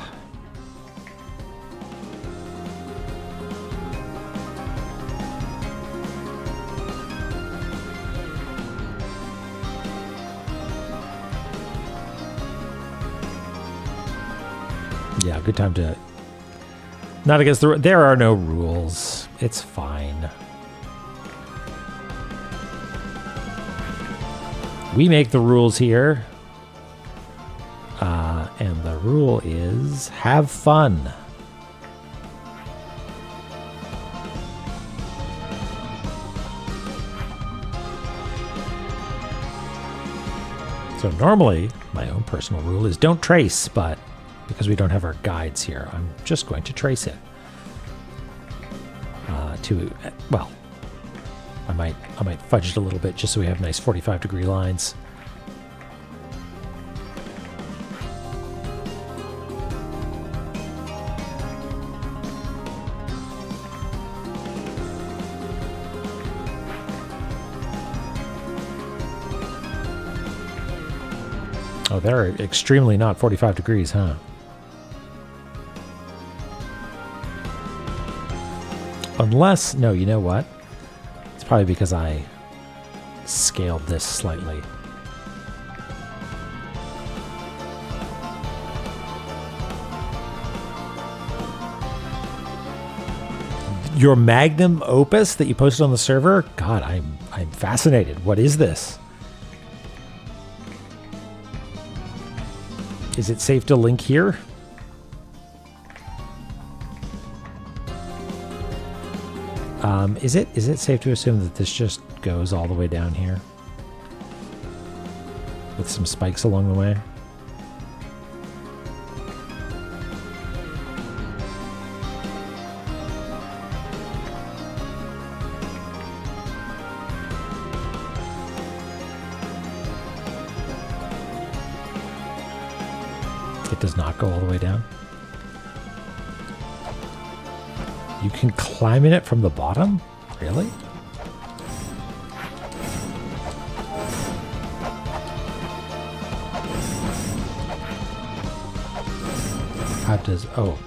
Yeah, good time to... Not against the... There are no rules. It's fine. We make the rules here. And the rule is have fun. So normally, my own personal rule is don't trace, but because we don't have our guides here, I'm just going to trace it. Well, I might fudge it a little bit just so we have nice 45-degree lines. Oh, they're extremely not 45 degrees, huh? Unless, no, you know what? It's probably because I scaled this slightly. Your magnum opus that you posted on the server? God, I'm fascinated. What is this? Is it safe to link here? Is it safe to assume that this just goes all the way down here? With some spikes along the way? It does not go all the way down. You can climb in it from the bottom? Really? How does... Oh.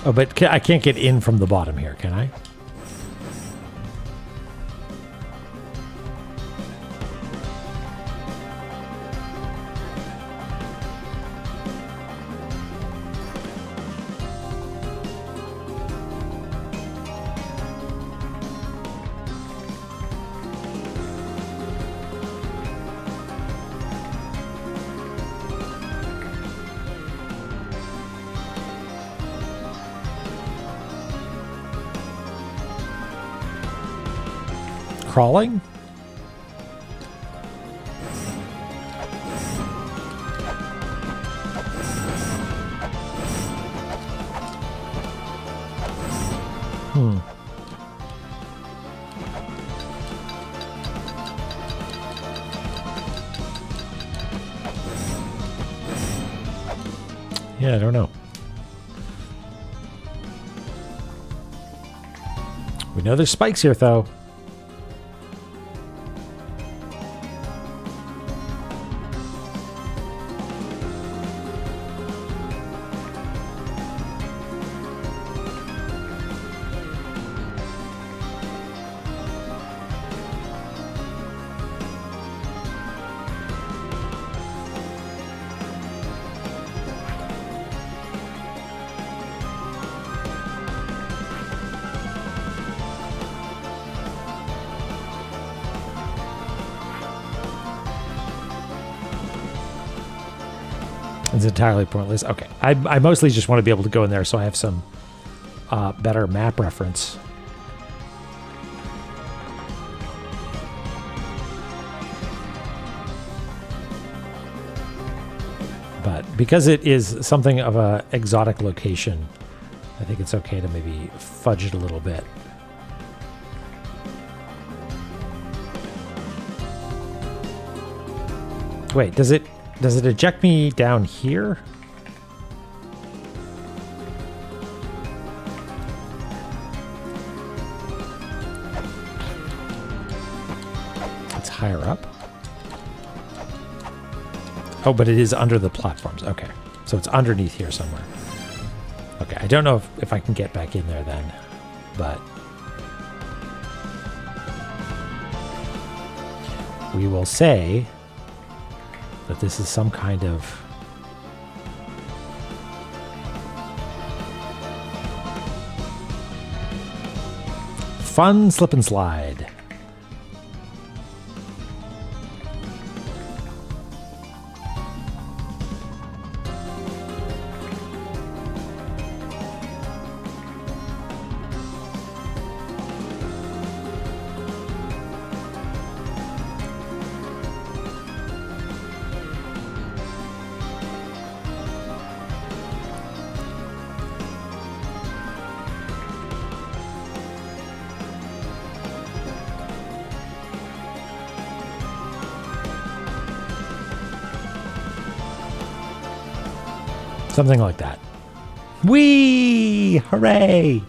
Oh, but I can't get in from the bottom here, can I? Crawling? Yeah, I don't know. We know there's spikes here, though. It's entirely pointless. Okay. I mostly just want to be able to go in there so I have some better map reference. But because it is something of a exotic location, I think it's okay to maybe fudge it a little bit. Wait, does it Does it eject me down here? It's higher up. Oh, but it is under the platforms. Okay. So it's underneath here somewhere. Okay, I don't know if I can get back in there then, but we will say that this is some kind of fun slip and slide. Something like that. Whee! Hooray!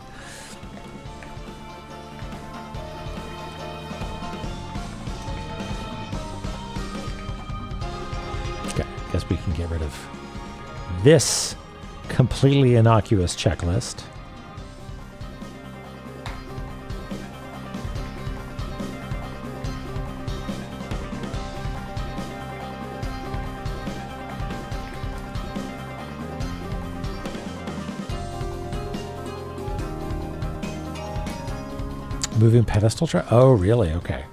Okay, guess we can get rid of this completely innocuous checklist. Moving pedestal tray? Oh, really? Okay.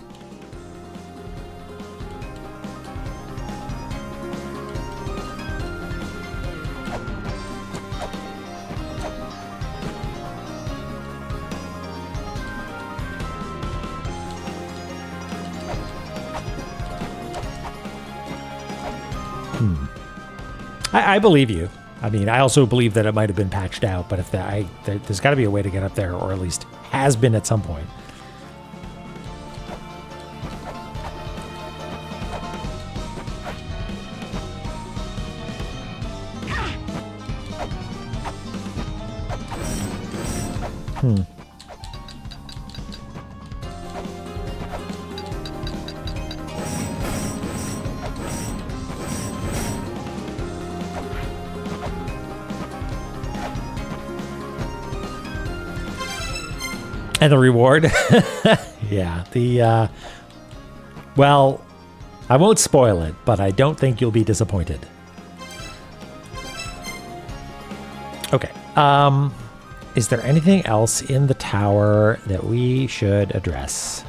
I believe you. I mean, I also believe that it might have been patched out, but if there's got to be a way to get up there, or at least has been at some point. And the reward? Yeah, well, I won't spoil it, but I don't think you'll be disappointed. Okay, is there anything else in the tower that we should address?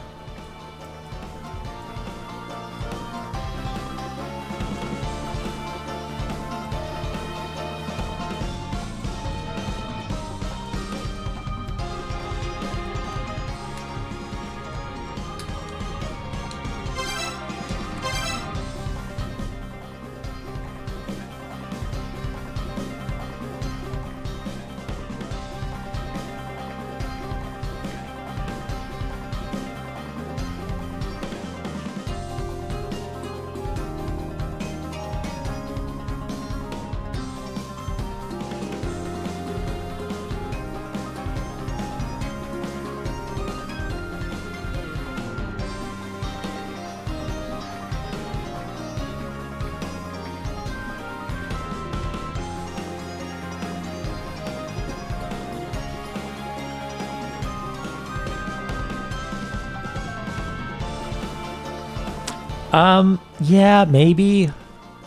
Yeah, maybe.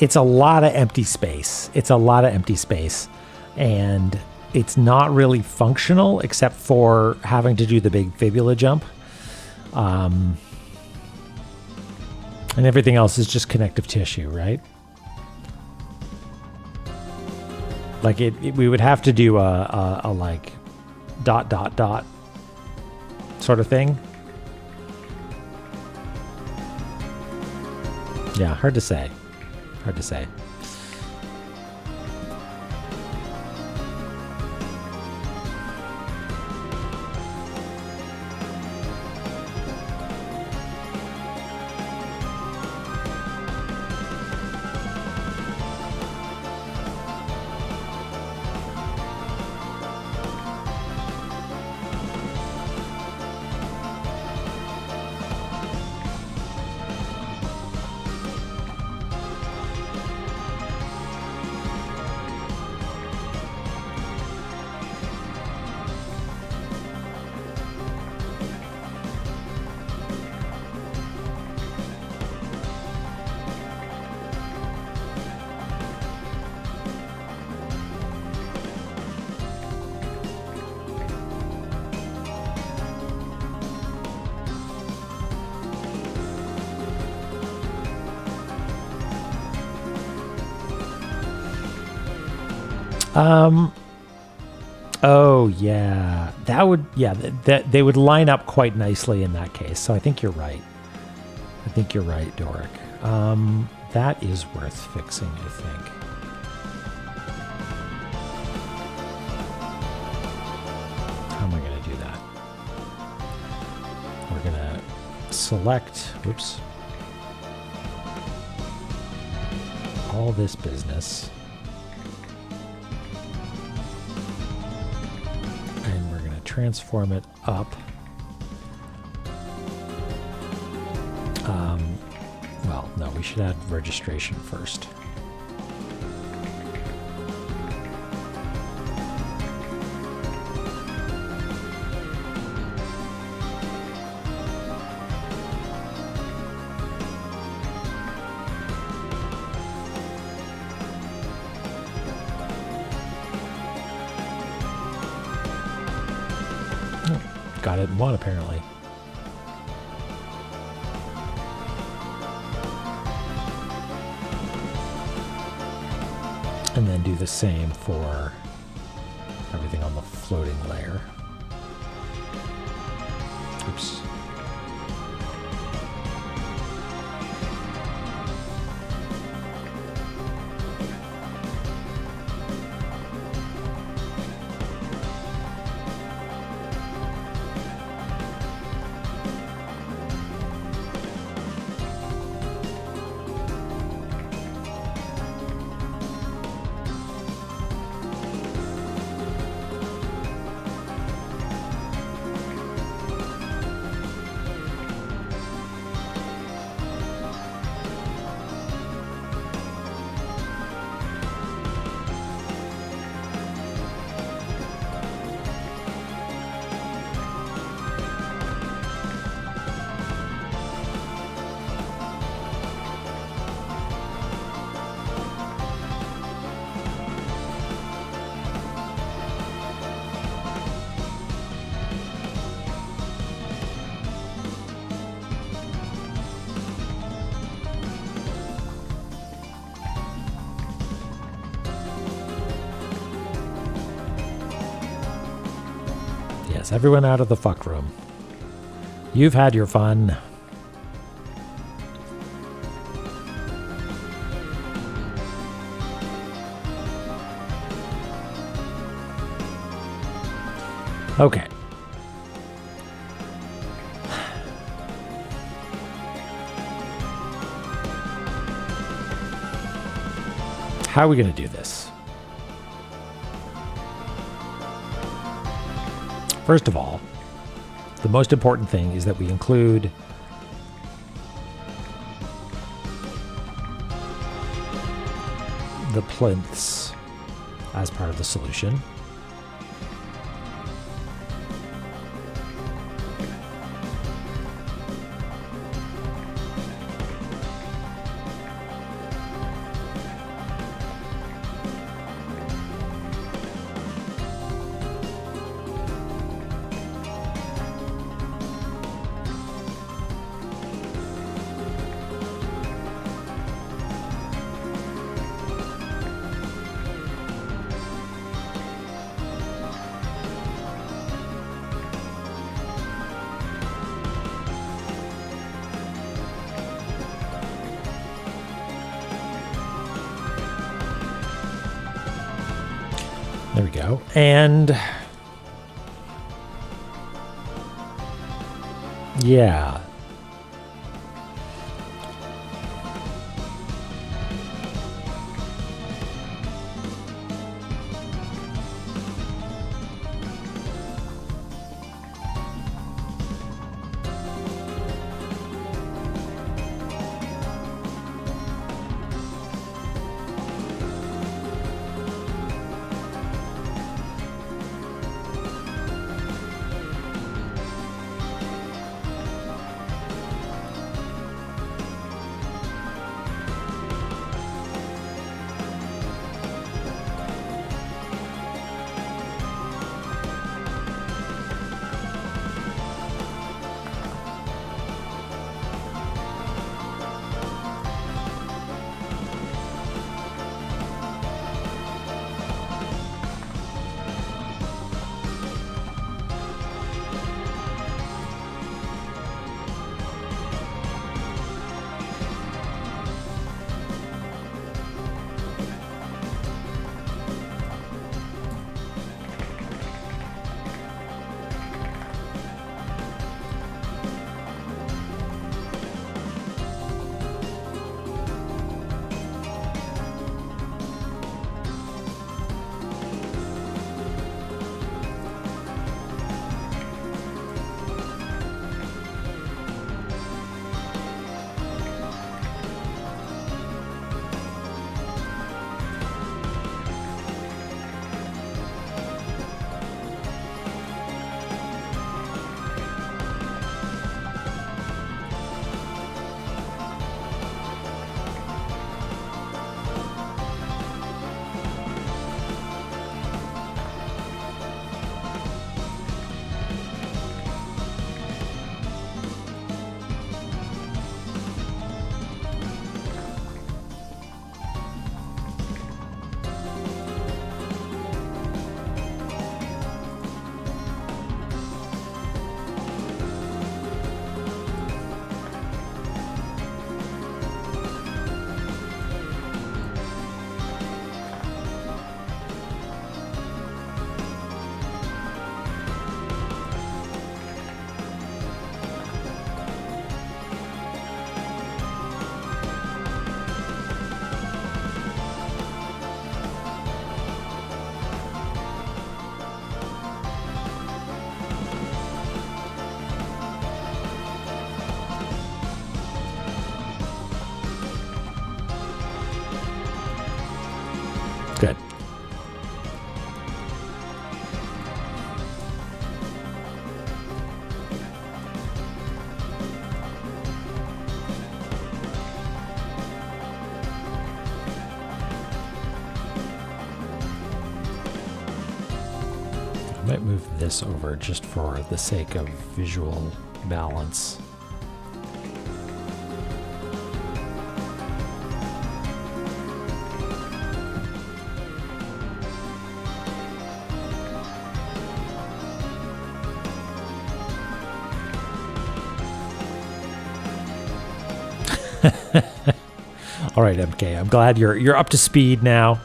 It's a lot of empty space. And it's not really functional except for having to do the big fibula jump. And everything else is just connective tissue, right? Like we would have to do a like ... sort of thing. Yeah, hard to say. Oh yeah, that would that they would line up quite nicely in that case. So I think you're right. I think you're right, Doric. That is worth fixing, I think. How am I going to do that? We're going to select, oops, all this business. And we're going to transform it up. Well, no, we should add registration first. Got it in one, apparently. And then do the same for everything on the floating layer. Oops. Yes, everyone out of the fuck room. You've had your fun. Okay. How are we going to do this? First of all, the most important thing is that we include the plinths as part of the solution. There we go. And yeah. Good. I might move this over just for the sake of visual balance. All right, MK. I'm glad you're up to speed now.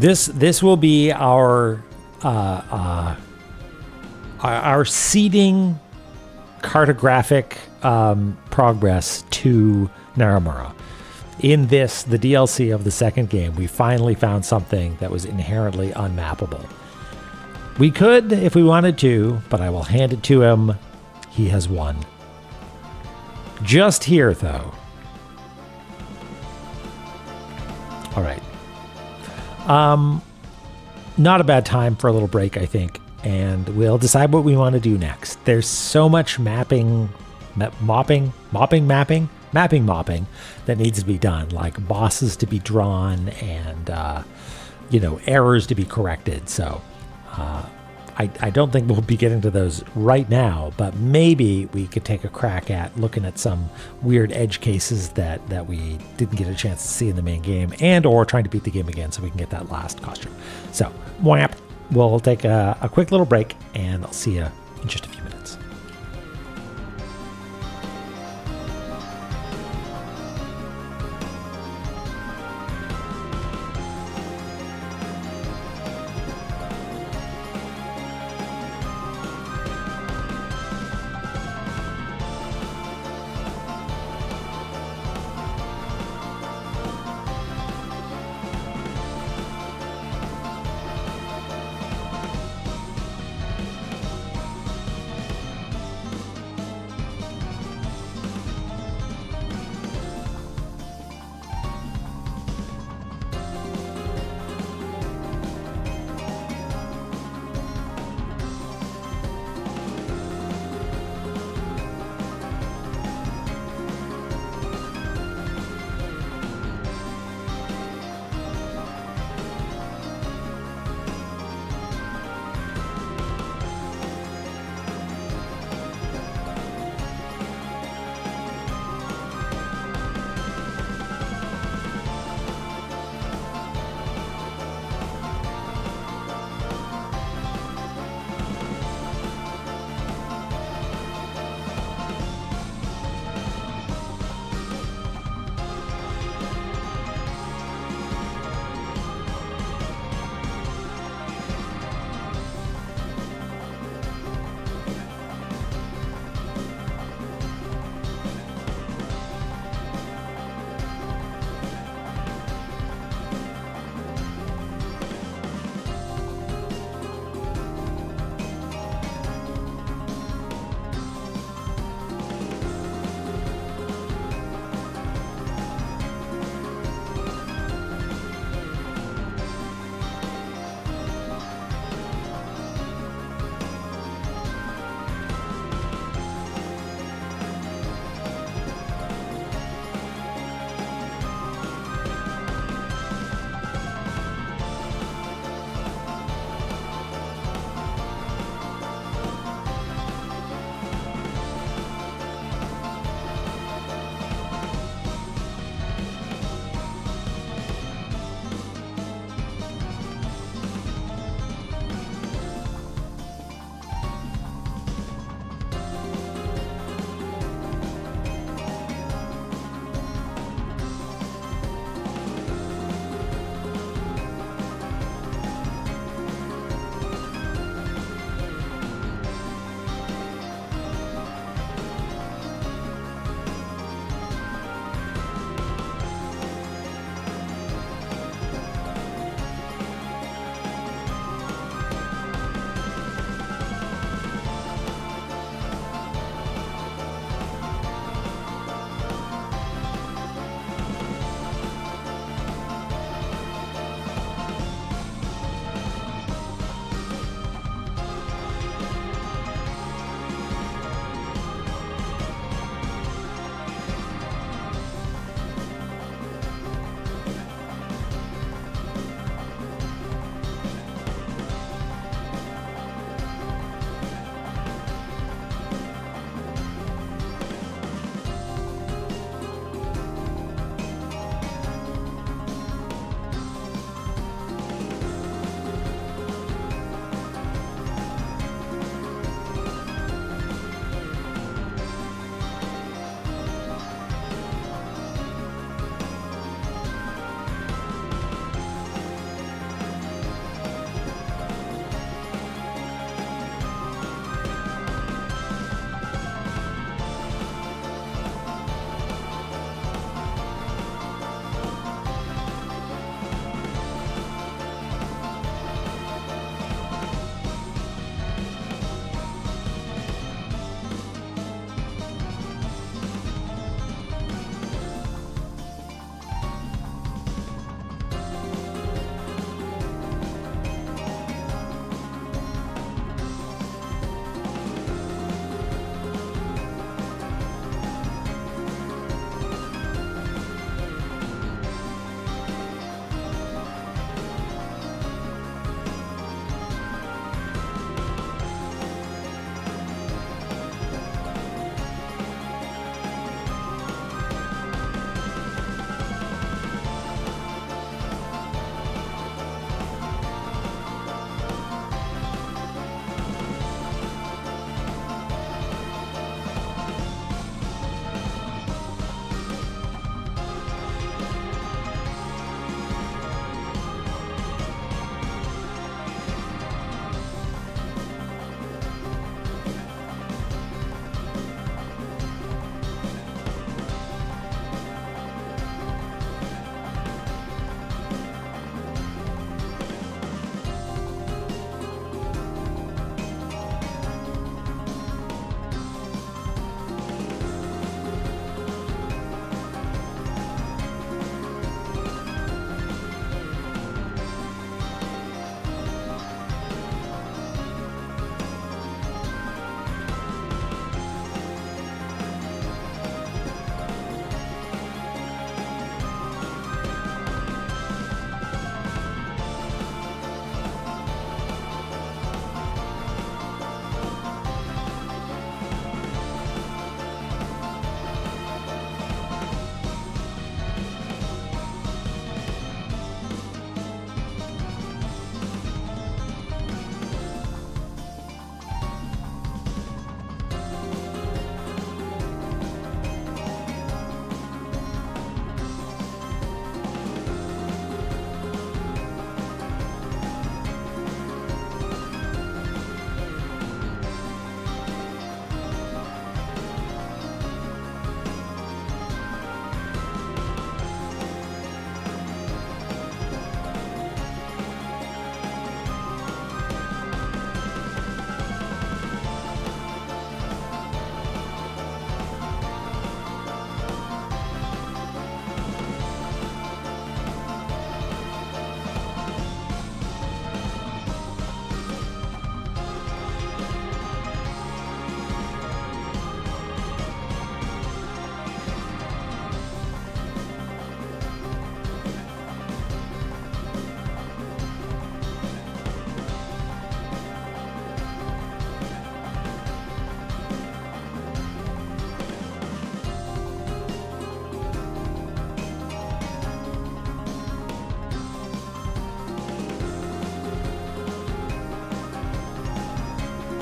This will be our seeding cartographic progress to Naramura. In this, the DLC of the second game, we finally found something that was inherently unmappable. We could, if we wanted to, but I will hand it to him. He has won. Just here, though. All right. Not a bad time for a little break, I think, and we'll decide what we want to do next. There's so much mopping that needs to be done, like bosses to be drawn and, errors to be corrected. So, I don't think we'll be getting to those right now, but maybe we could take a crack at looking at some weird edge cases that we didn't get a chance to see in the main game, and or trying to beat the game again so we can get that last costume. So, we'll take a quick little break, and I'll see you in just a few minutes.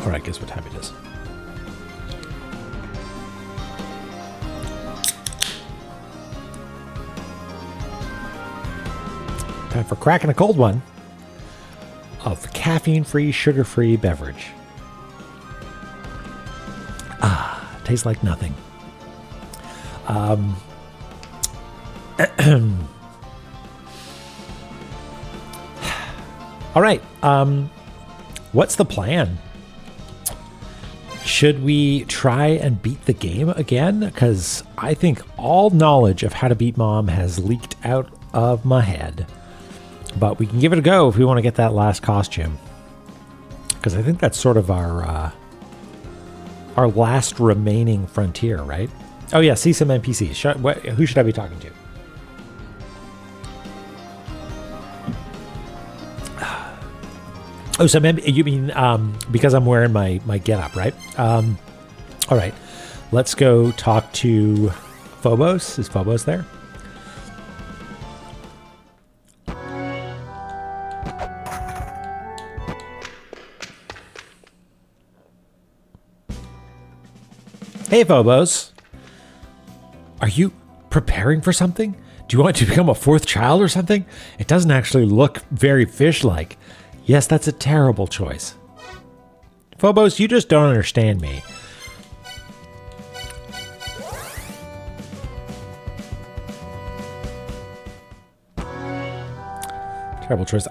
All right, guess what time it is. Time for cracking a cold one of caffeine-free, sugar-free beverage. Ah, tastes like nothing. All right. What's the plan? Should we try and beat the game again? Because I think all knowledge of how to beat Mom has leaked out of my head. But we can give it a go if we want to get that last costume. Because I think that's sort of our last remaining frontier, right? Oh yeah, see some NPCs. Who should I be talking to? Oh, so you mean because I'm wearing my getup, right? All right, let's go talk to Phobos. Is Phobos there? Hey, Phobos. Are you preparing for something? Do you want to become a fourth child or something? It doesn't actually look very fish-like. Yes, that's a terrible choice. Phobos, you just don't understand me. Terrible choice.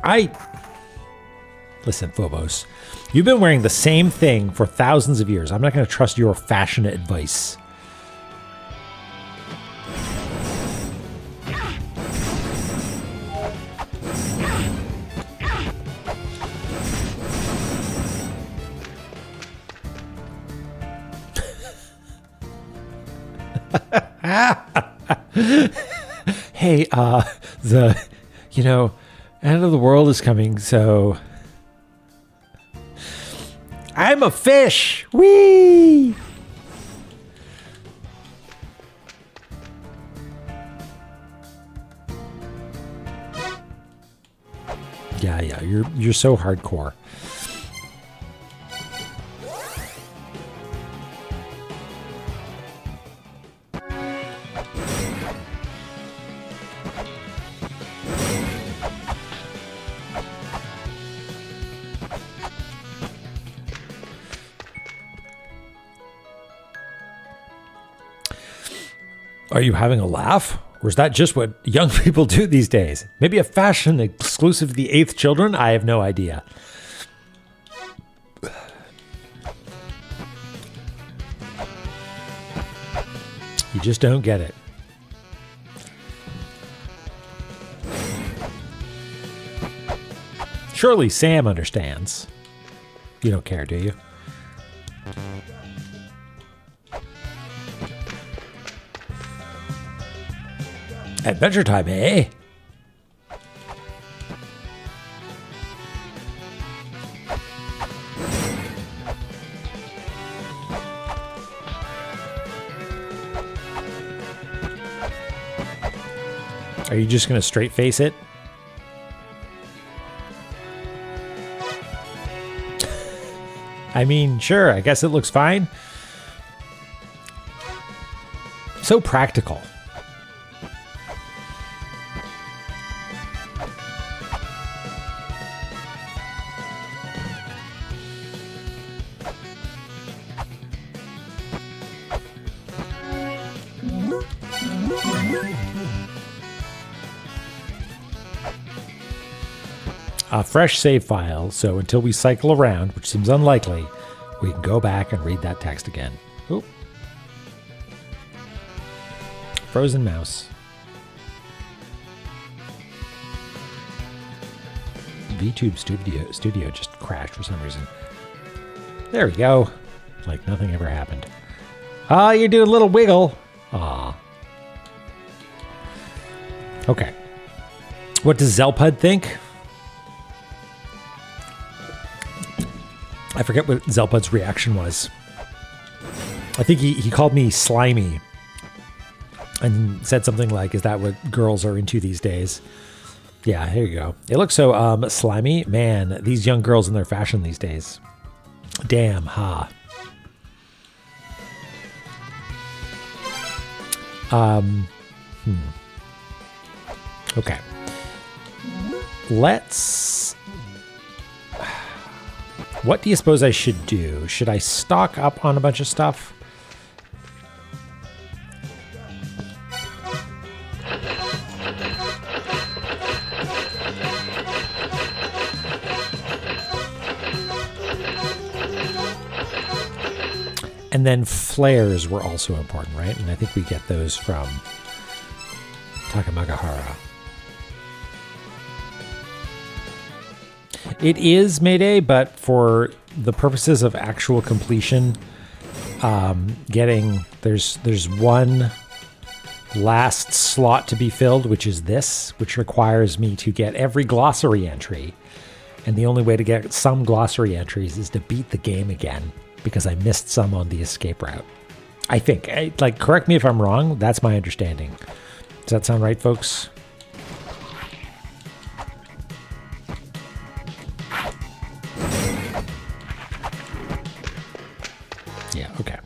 Listen, Phobos, you've been wearing the same thing for thousands of years. I'm not going to trust your fashion advice. Hey, end of the world is coming, so I'm a fish. Whee! Yeah, you're so hardcore. Are you having a laugh? Or is that just what young people do these days? Maybe a fashion exclusive to the 8th children? I have no idea. You just don't get it. Surely Sam understands. You don't care, do you? Adventure time, eh? Are you just going to straight face it? I mean, sure, I guess it looks fine. So practical. A fresh save file, so until we cycle around, which seems unlikely, we can go back and read that text again. Oop. Frozen mouse. VTube studio just crashed for some reason. There we go. Like nothing ever happened. Ah, you're doing a little wiggle. Ah. Okay. What does Zelpud think? I forget what Zelpud's reaction was. I think he called me slimy and said something like, is that what girls are into these days? Yeah, here you go. It looks so slimy. Man, these young girls in their fashion these days. Damn, ha. Okay. Let's... What do you suppose I should do? Should I stock up on a bunch of stuff? And then flares were also important, right? And I think we get those from Takamagahara. It is Mayday, but for the purposes of actual completion, there's one last slot to be filled, which is this, which requires me to get every glossary entry. And the only way to get some glossary entries is to beat the game again, because I missed some on the escape route. I think. Correct me if I'm wrong. That's my understanding. Does that sound right, folks? Yeah, okay.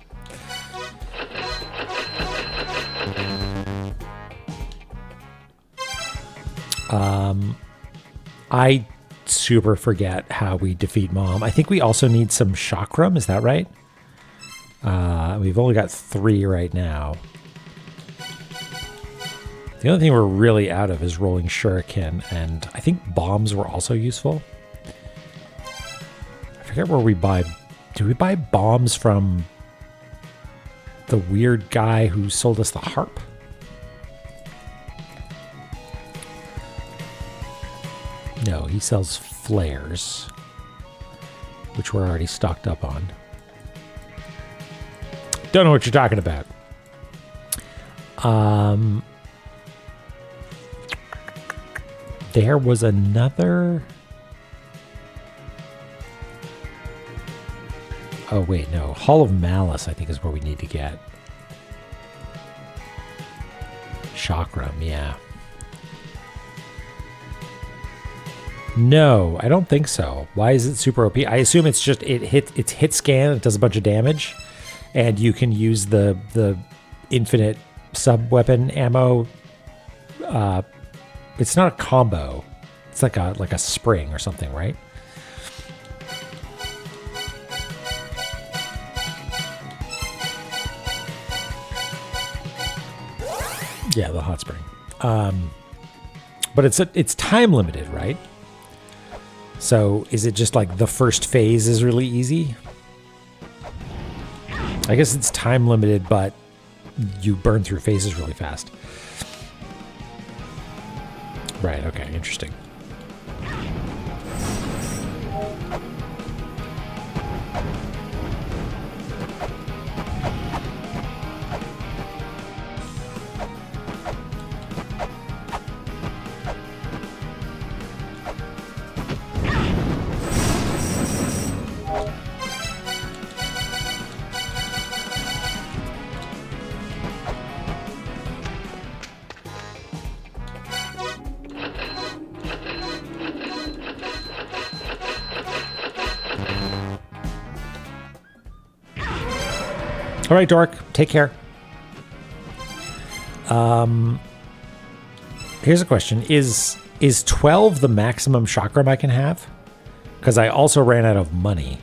I super forget how we defeat Mom. I think we also need some chakram. Is that right? We've only got 3 right now. The only thing we're really out of is rolling shuriken, and I think bombs were also useful. I forget where we buy... Do we buy bombs from the weird guy who sold us the harp? No, he sells flares, which we're already stocked up on. Don't know what you're talking about. There was another... Oh, wait, no. Hall of Malice, I think, is where we need to get. Chakram, yeah. No, I don't think so. Why is it super OP? I assume it's just it's hit scan, it does a bunch of damage, and you can use the infinite sub-weapon ammo. It's not a combo. It's like a spring or something, right? Yeah, the hot spring. But it's time limited, right? So is it just like the first phase is really easy? I guess it's time limited, but you burn through phases really fast. Right, okay, interesting. All right, Dork, take care. Here's a question. Is 12 the maximum chakram I can have? Because I also ran out of money,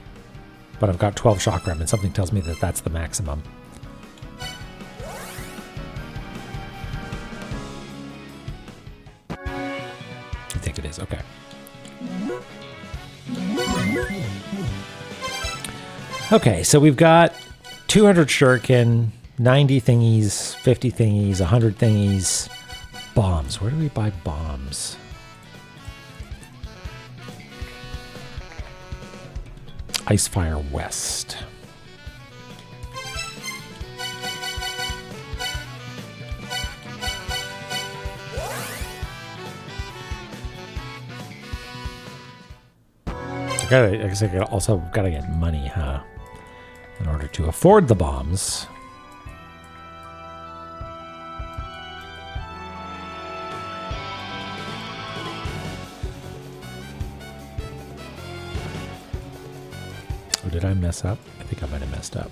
but I've got 12 chakram, and something tells me that that's the maximum. I think it is. Okay. Okay, so we've got 200 shuriken, 90 thingies, 50 thingies, 100 thingies. Bombs. Where do we buy bombs? Icefire West. I guess I also gotta get money, huh? In order to afford the bombs. did I mess up? I think I might have messed up.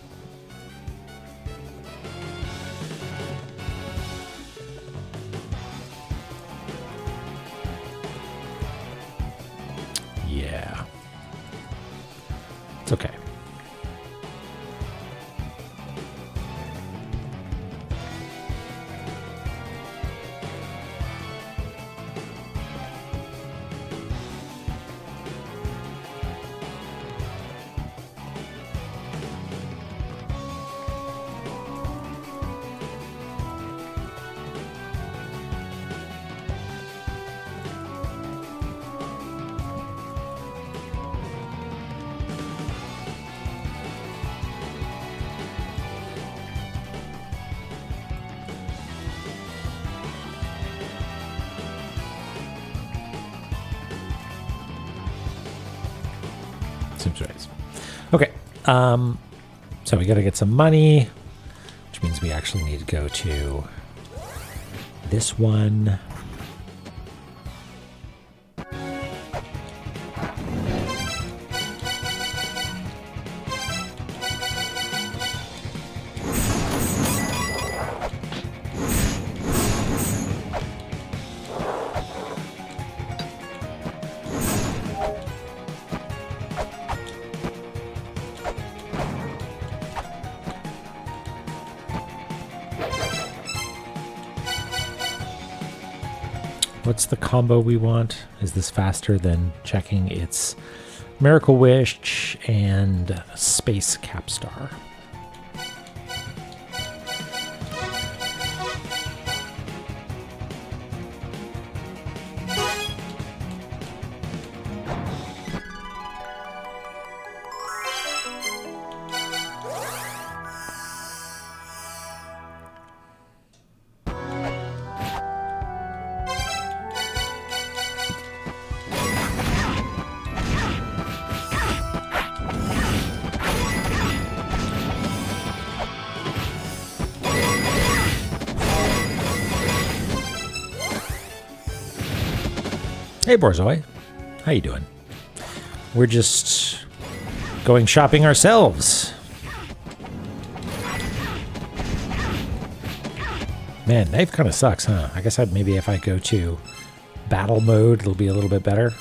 Yeah. It's okay. Seems right. Okay. So we got to get some money, which means we actually need to go to this one. What's the combo we want? Is this faster than checking its Miracle Wish and Space Capstar? Hey, Borzoi. How you doing? We're just going shopping ourselves. Man, knife kind of sucks, huh? I guess maybe if I go to battle mode, it'll be a little bit better.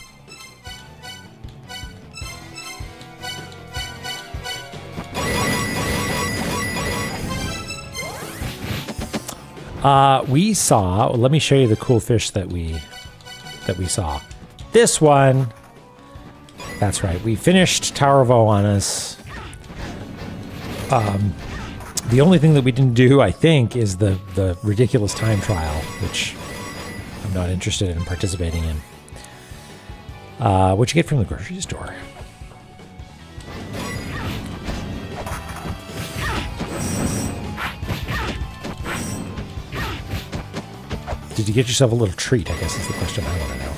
We saw. Let me show you the cool fish that we saw. This one. That's right. We finished Tower of Oannes. The only thing that we didn't do, I think, is the ridiculous time trial, which I'm not interested in participating in. What you get from the grocery store. Did you get yourself a little treat, I guess is the question I want to know.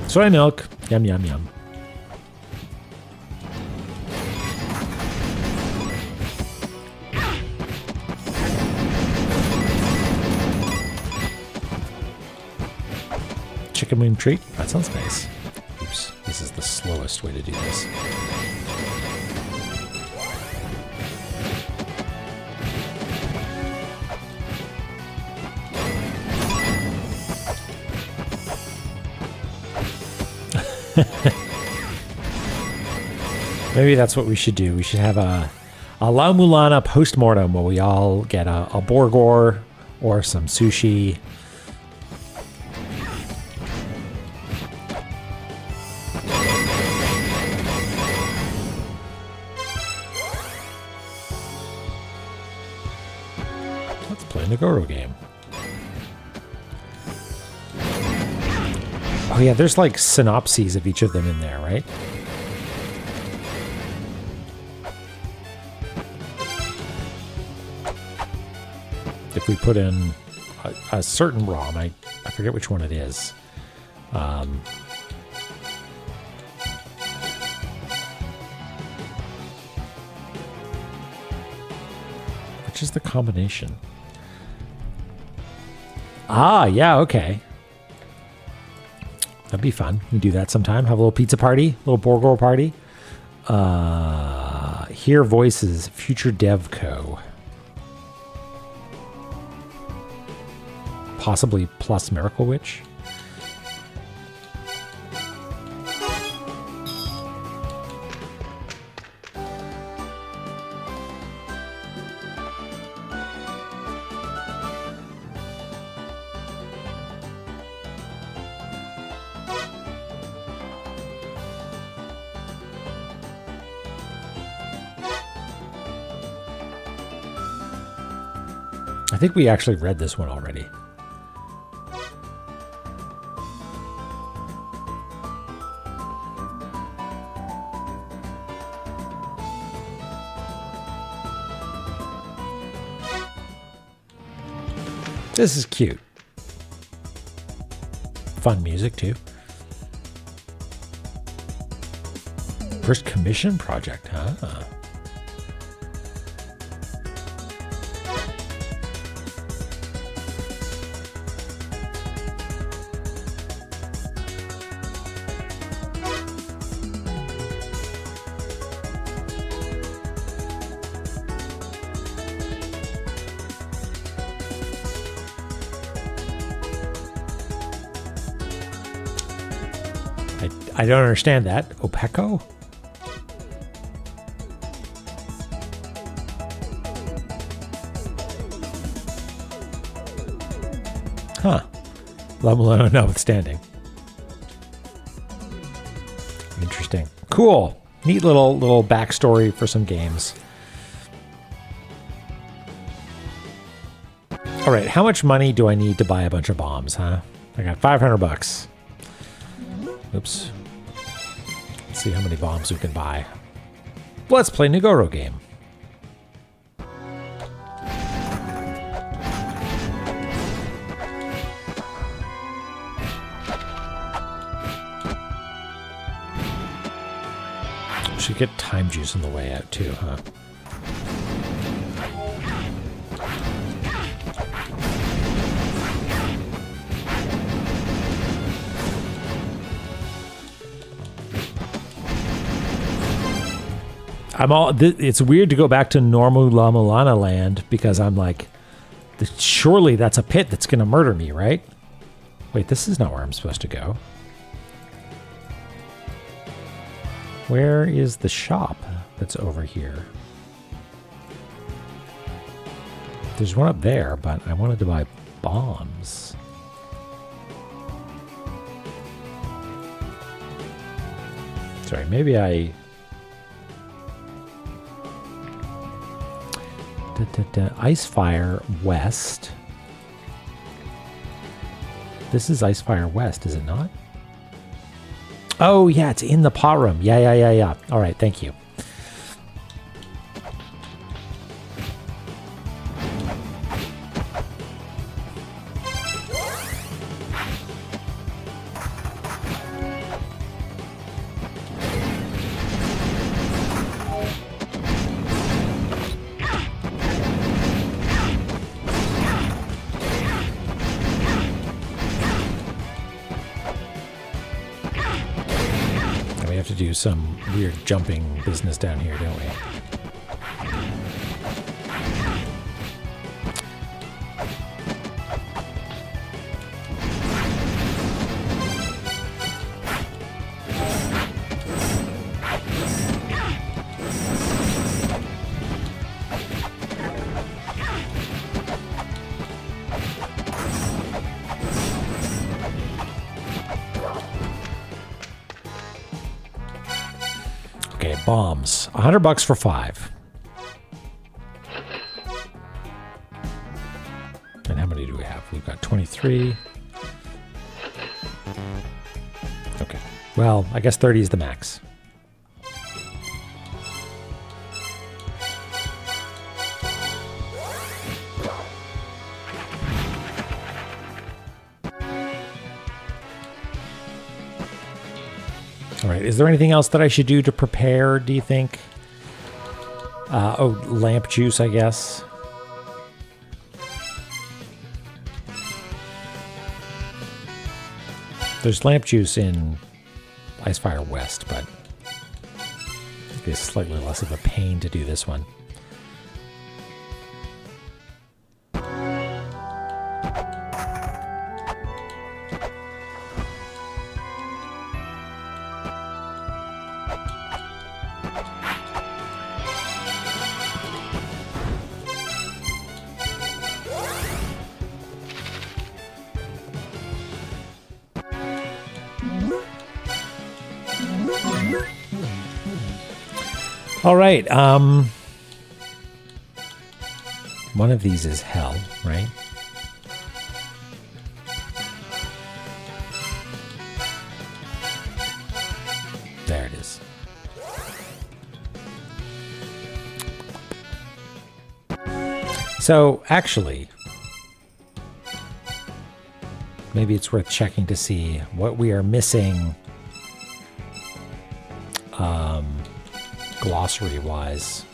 Soy milk. Yum, yum, yum. Chicken wing treat? That sounds nice. Oops, this is the slowest way to do this. Maybe that's what we should do. We should have a La-Mulana post-mortem where we all get a Borgor or some sushi. Let's play the Goro game. Oh yeah, there's like synopses of each of them in there, right? If we put in a certain ROM, I forget which one it is. Which is the combination? Ah, yeah, okay. That'd be fun. We can do that sometime. Have a little pizza party, a little Borgor party. Hear Voices, Future Dev Co. Possibly plus Miracle Witch. I think we actually read this one already. This is cute. Fun music too. First commission project, huh? I don't understand that. Opeco? Huh. La-Mulana notwithstanding. Interesting. Cool. Neat little backstory for some games. All right, how much money do I need to buy a bunch of bombs, huh? I got 500 bucks. Oops. Let's see how many bombs we can buy. Let's play Nagoro game. Should get time juice on the way out too, huh? It's weird to go back to normal La-Mulana land because I'm like, surely that's a pit that's going to murder me, right? Wait, this is not where I'm supposed to go. Where is the shop that's over here? There's one up there, but I wanted to buy bombs. Sorry, maybe I... Icefire West. This is Icefire West, is it not? Oh, yeah, it's in the pot room. Yeah. All right, thank you. To do some weird jumping business down here, don't we? Bombs. 100 bucks for 5. And how many do we have? We've got 23. Okay. Well, I guess 30 is the max. All right, is there anything else that I should do to prepare, do you think? Lamp juice, I guess. There's lamp juice in Icefire West, but I think it's slightly less of a pain to do this one. All right. One of these is hell, right? There it is. So, actually, maybe it's worth checking to see what we are missing glossary-wise.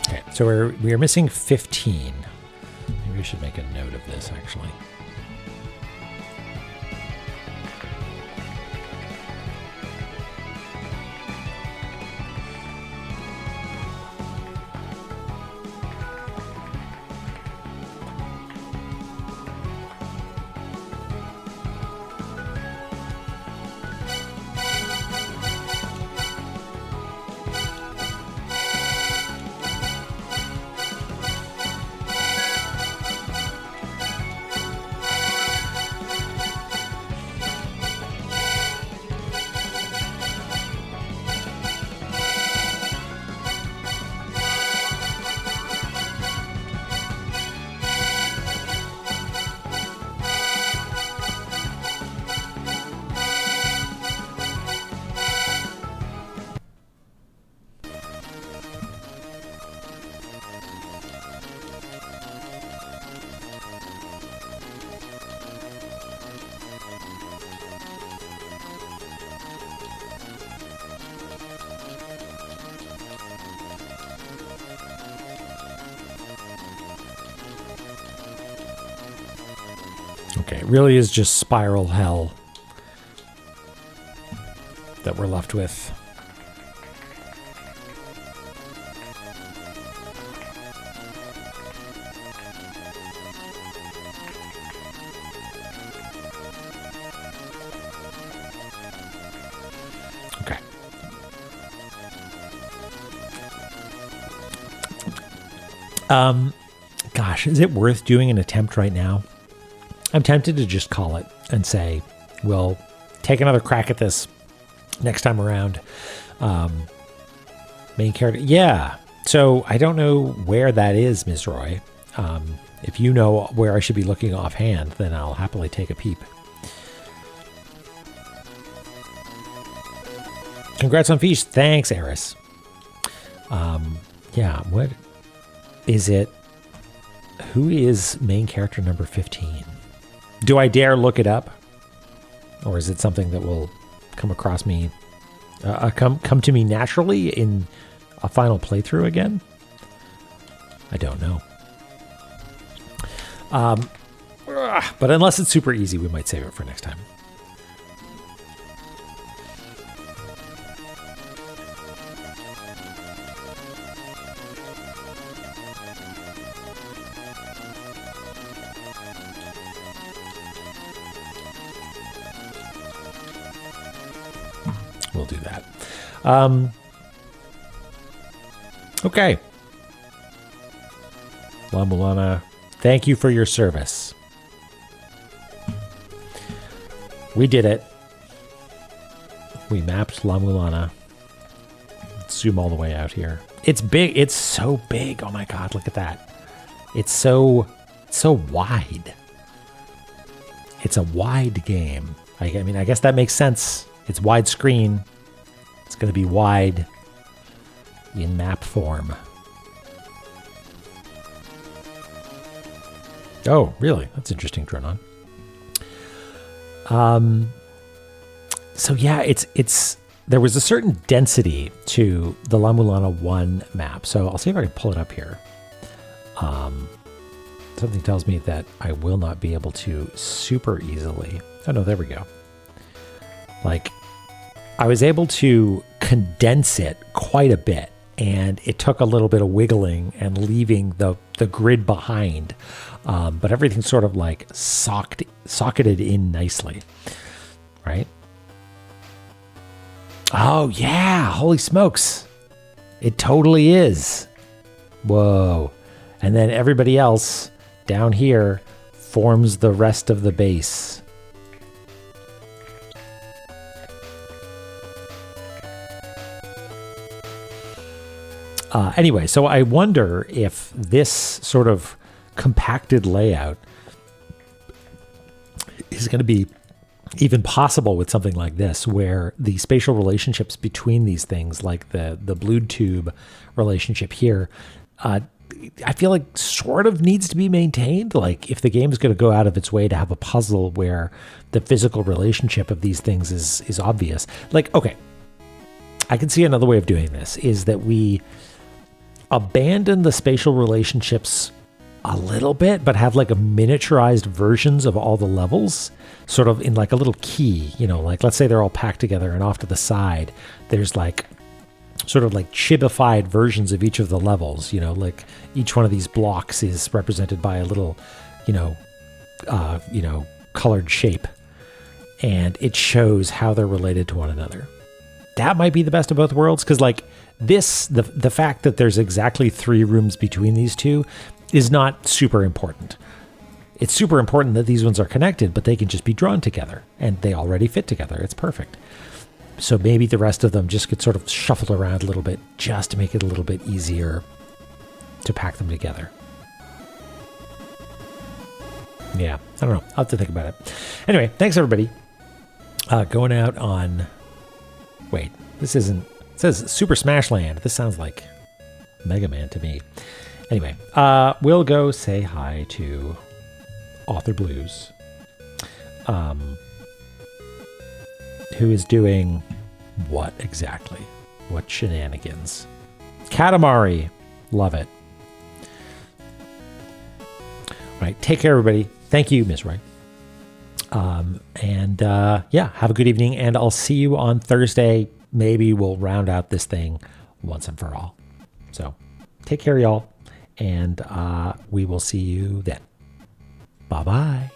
Okay, so we are missing 15. Maybe we should make a note of this, actually. Okay, it really is just Spiral Hell that we're left with. Okay. Gosh, is it worth doing an attempt right now? I'm tempted to just call it and say, we'll take another crack at this next time around. Main character. Yeah. So I don't know where that is, Ms. Roy. If you know where I should be looking offhand, then I'll happily take a peep. Congrats on Feast. Thanks, Eris. Yeah, what is it? Who is main character number 15? Do I dare look it up? Or is it something that will come across me, come to me naturally in a final playthrough again? I don't know. But unless it's super easy, we might save it for next time. We'll do that. Okay. La-Mulana, thank you for your service. We did it. We mapped La-Mulana. Zoom all the way out here. It's big. It's so big. Oh my God, look at that. It's so wide. It's a wide game. I mean, I guess that makes sense. It's widescreen. It's going to be wide in map form. Oh, really? That's interesting, Dronon. So yeah, it's there was a certain density to the La-Mulana 1 map. So I'll see if I can pull it up here. Something tells me that I will not be able to super easily. Oh no, there we go. Like, I was able to condense it quite a bit, and it took a little bit of wiggling and leaving the grid behind. But everything sort of like socketed in nicely, right? Oh yeah, holy smokes. It totally is. Whoa. And then everybody else down here forms the rest of the base. Anyway, so I wonder if this sort of compacted layout is going to be even possible with something like this, where the spatial relationships between these things, like the Blued Tube relationship here, I feel like sort of needs to be maintained. Like, if the game is going to go out of its way to have a puzzle where the physical relationship of these things is obvious. Like, okay, I can see another way of doing this is that we abandon the spatial relationships a little bit, but have like a miniaturized versions of all the levels, sort of in like a little key, you know, like let's say they're all packed together and off to the side, there's like sort of like chibified versions of each of the levels, you know, like each one of these blocks is represented by a little, colored shape, and it shows how they're related to one another. That might be the best of both worlds, because like this, the fact that there's exactly 3 rooms between these two is not super important. It's super important that these ones are connected, but they can just be drawn together, and they already fit together. It's perfect. So maybe the rest of them just could sort of shuffle around a little bit just to make it a little bit easier to pack them together. Yeah, I don't know. I'll have to think about it. Anyway, thanks everybody. Going out on... Wait, this isn't... It says Super Smash Land. This sounds like Mega Man to me. Anyway, we'll go say hi to Author Blues, who is doing what exactly? What shenanigans? Katamari. Love it. All right, take care, everybody. Thank you, Ms. Wright. Yeah, have a good evening, and I'll see you on Thursday. Maybe we'll round out this thing once and for all. So take care, y'all, and we will see you then. Bye-bye.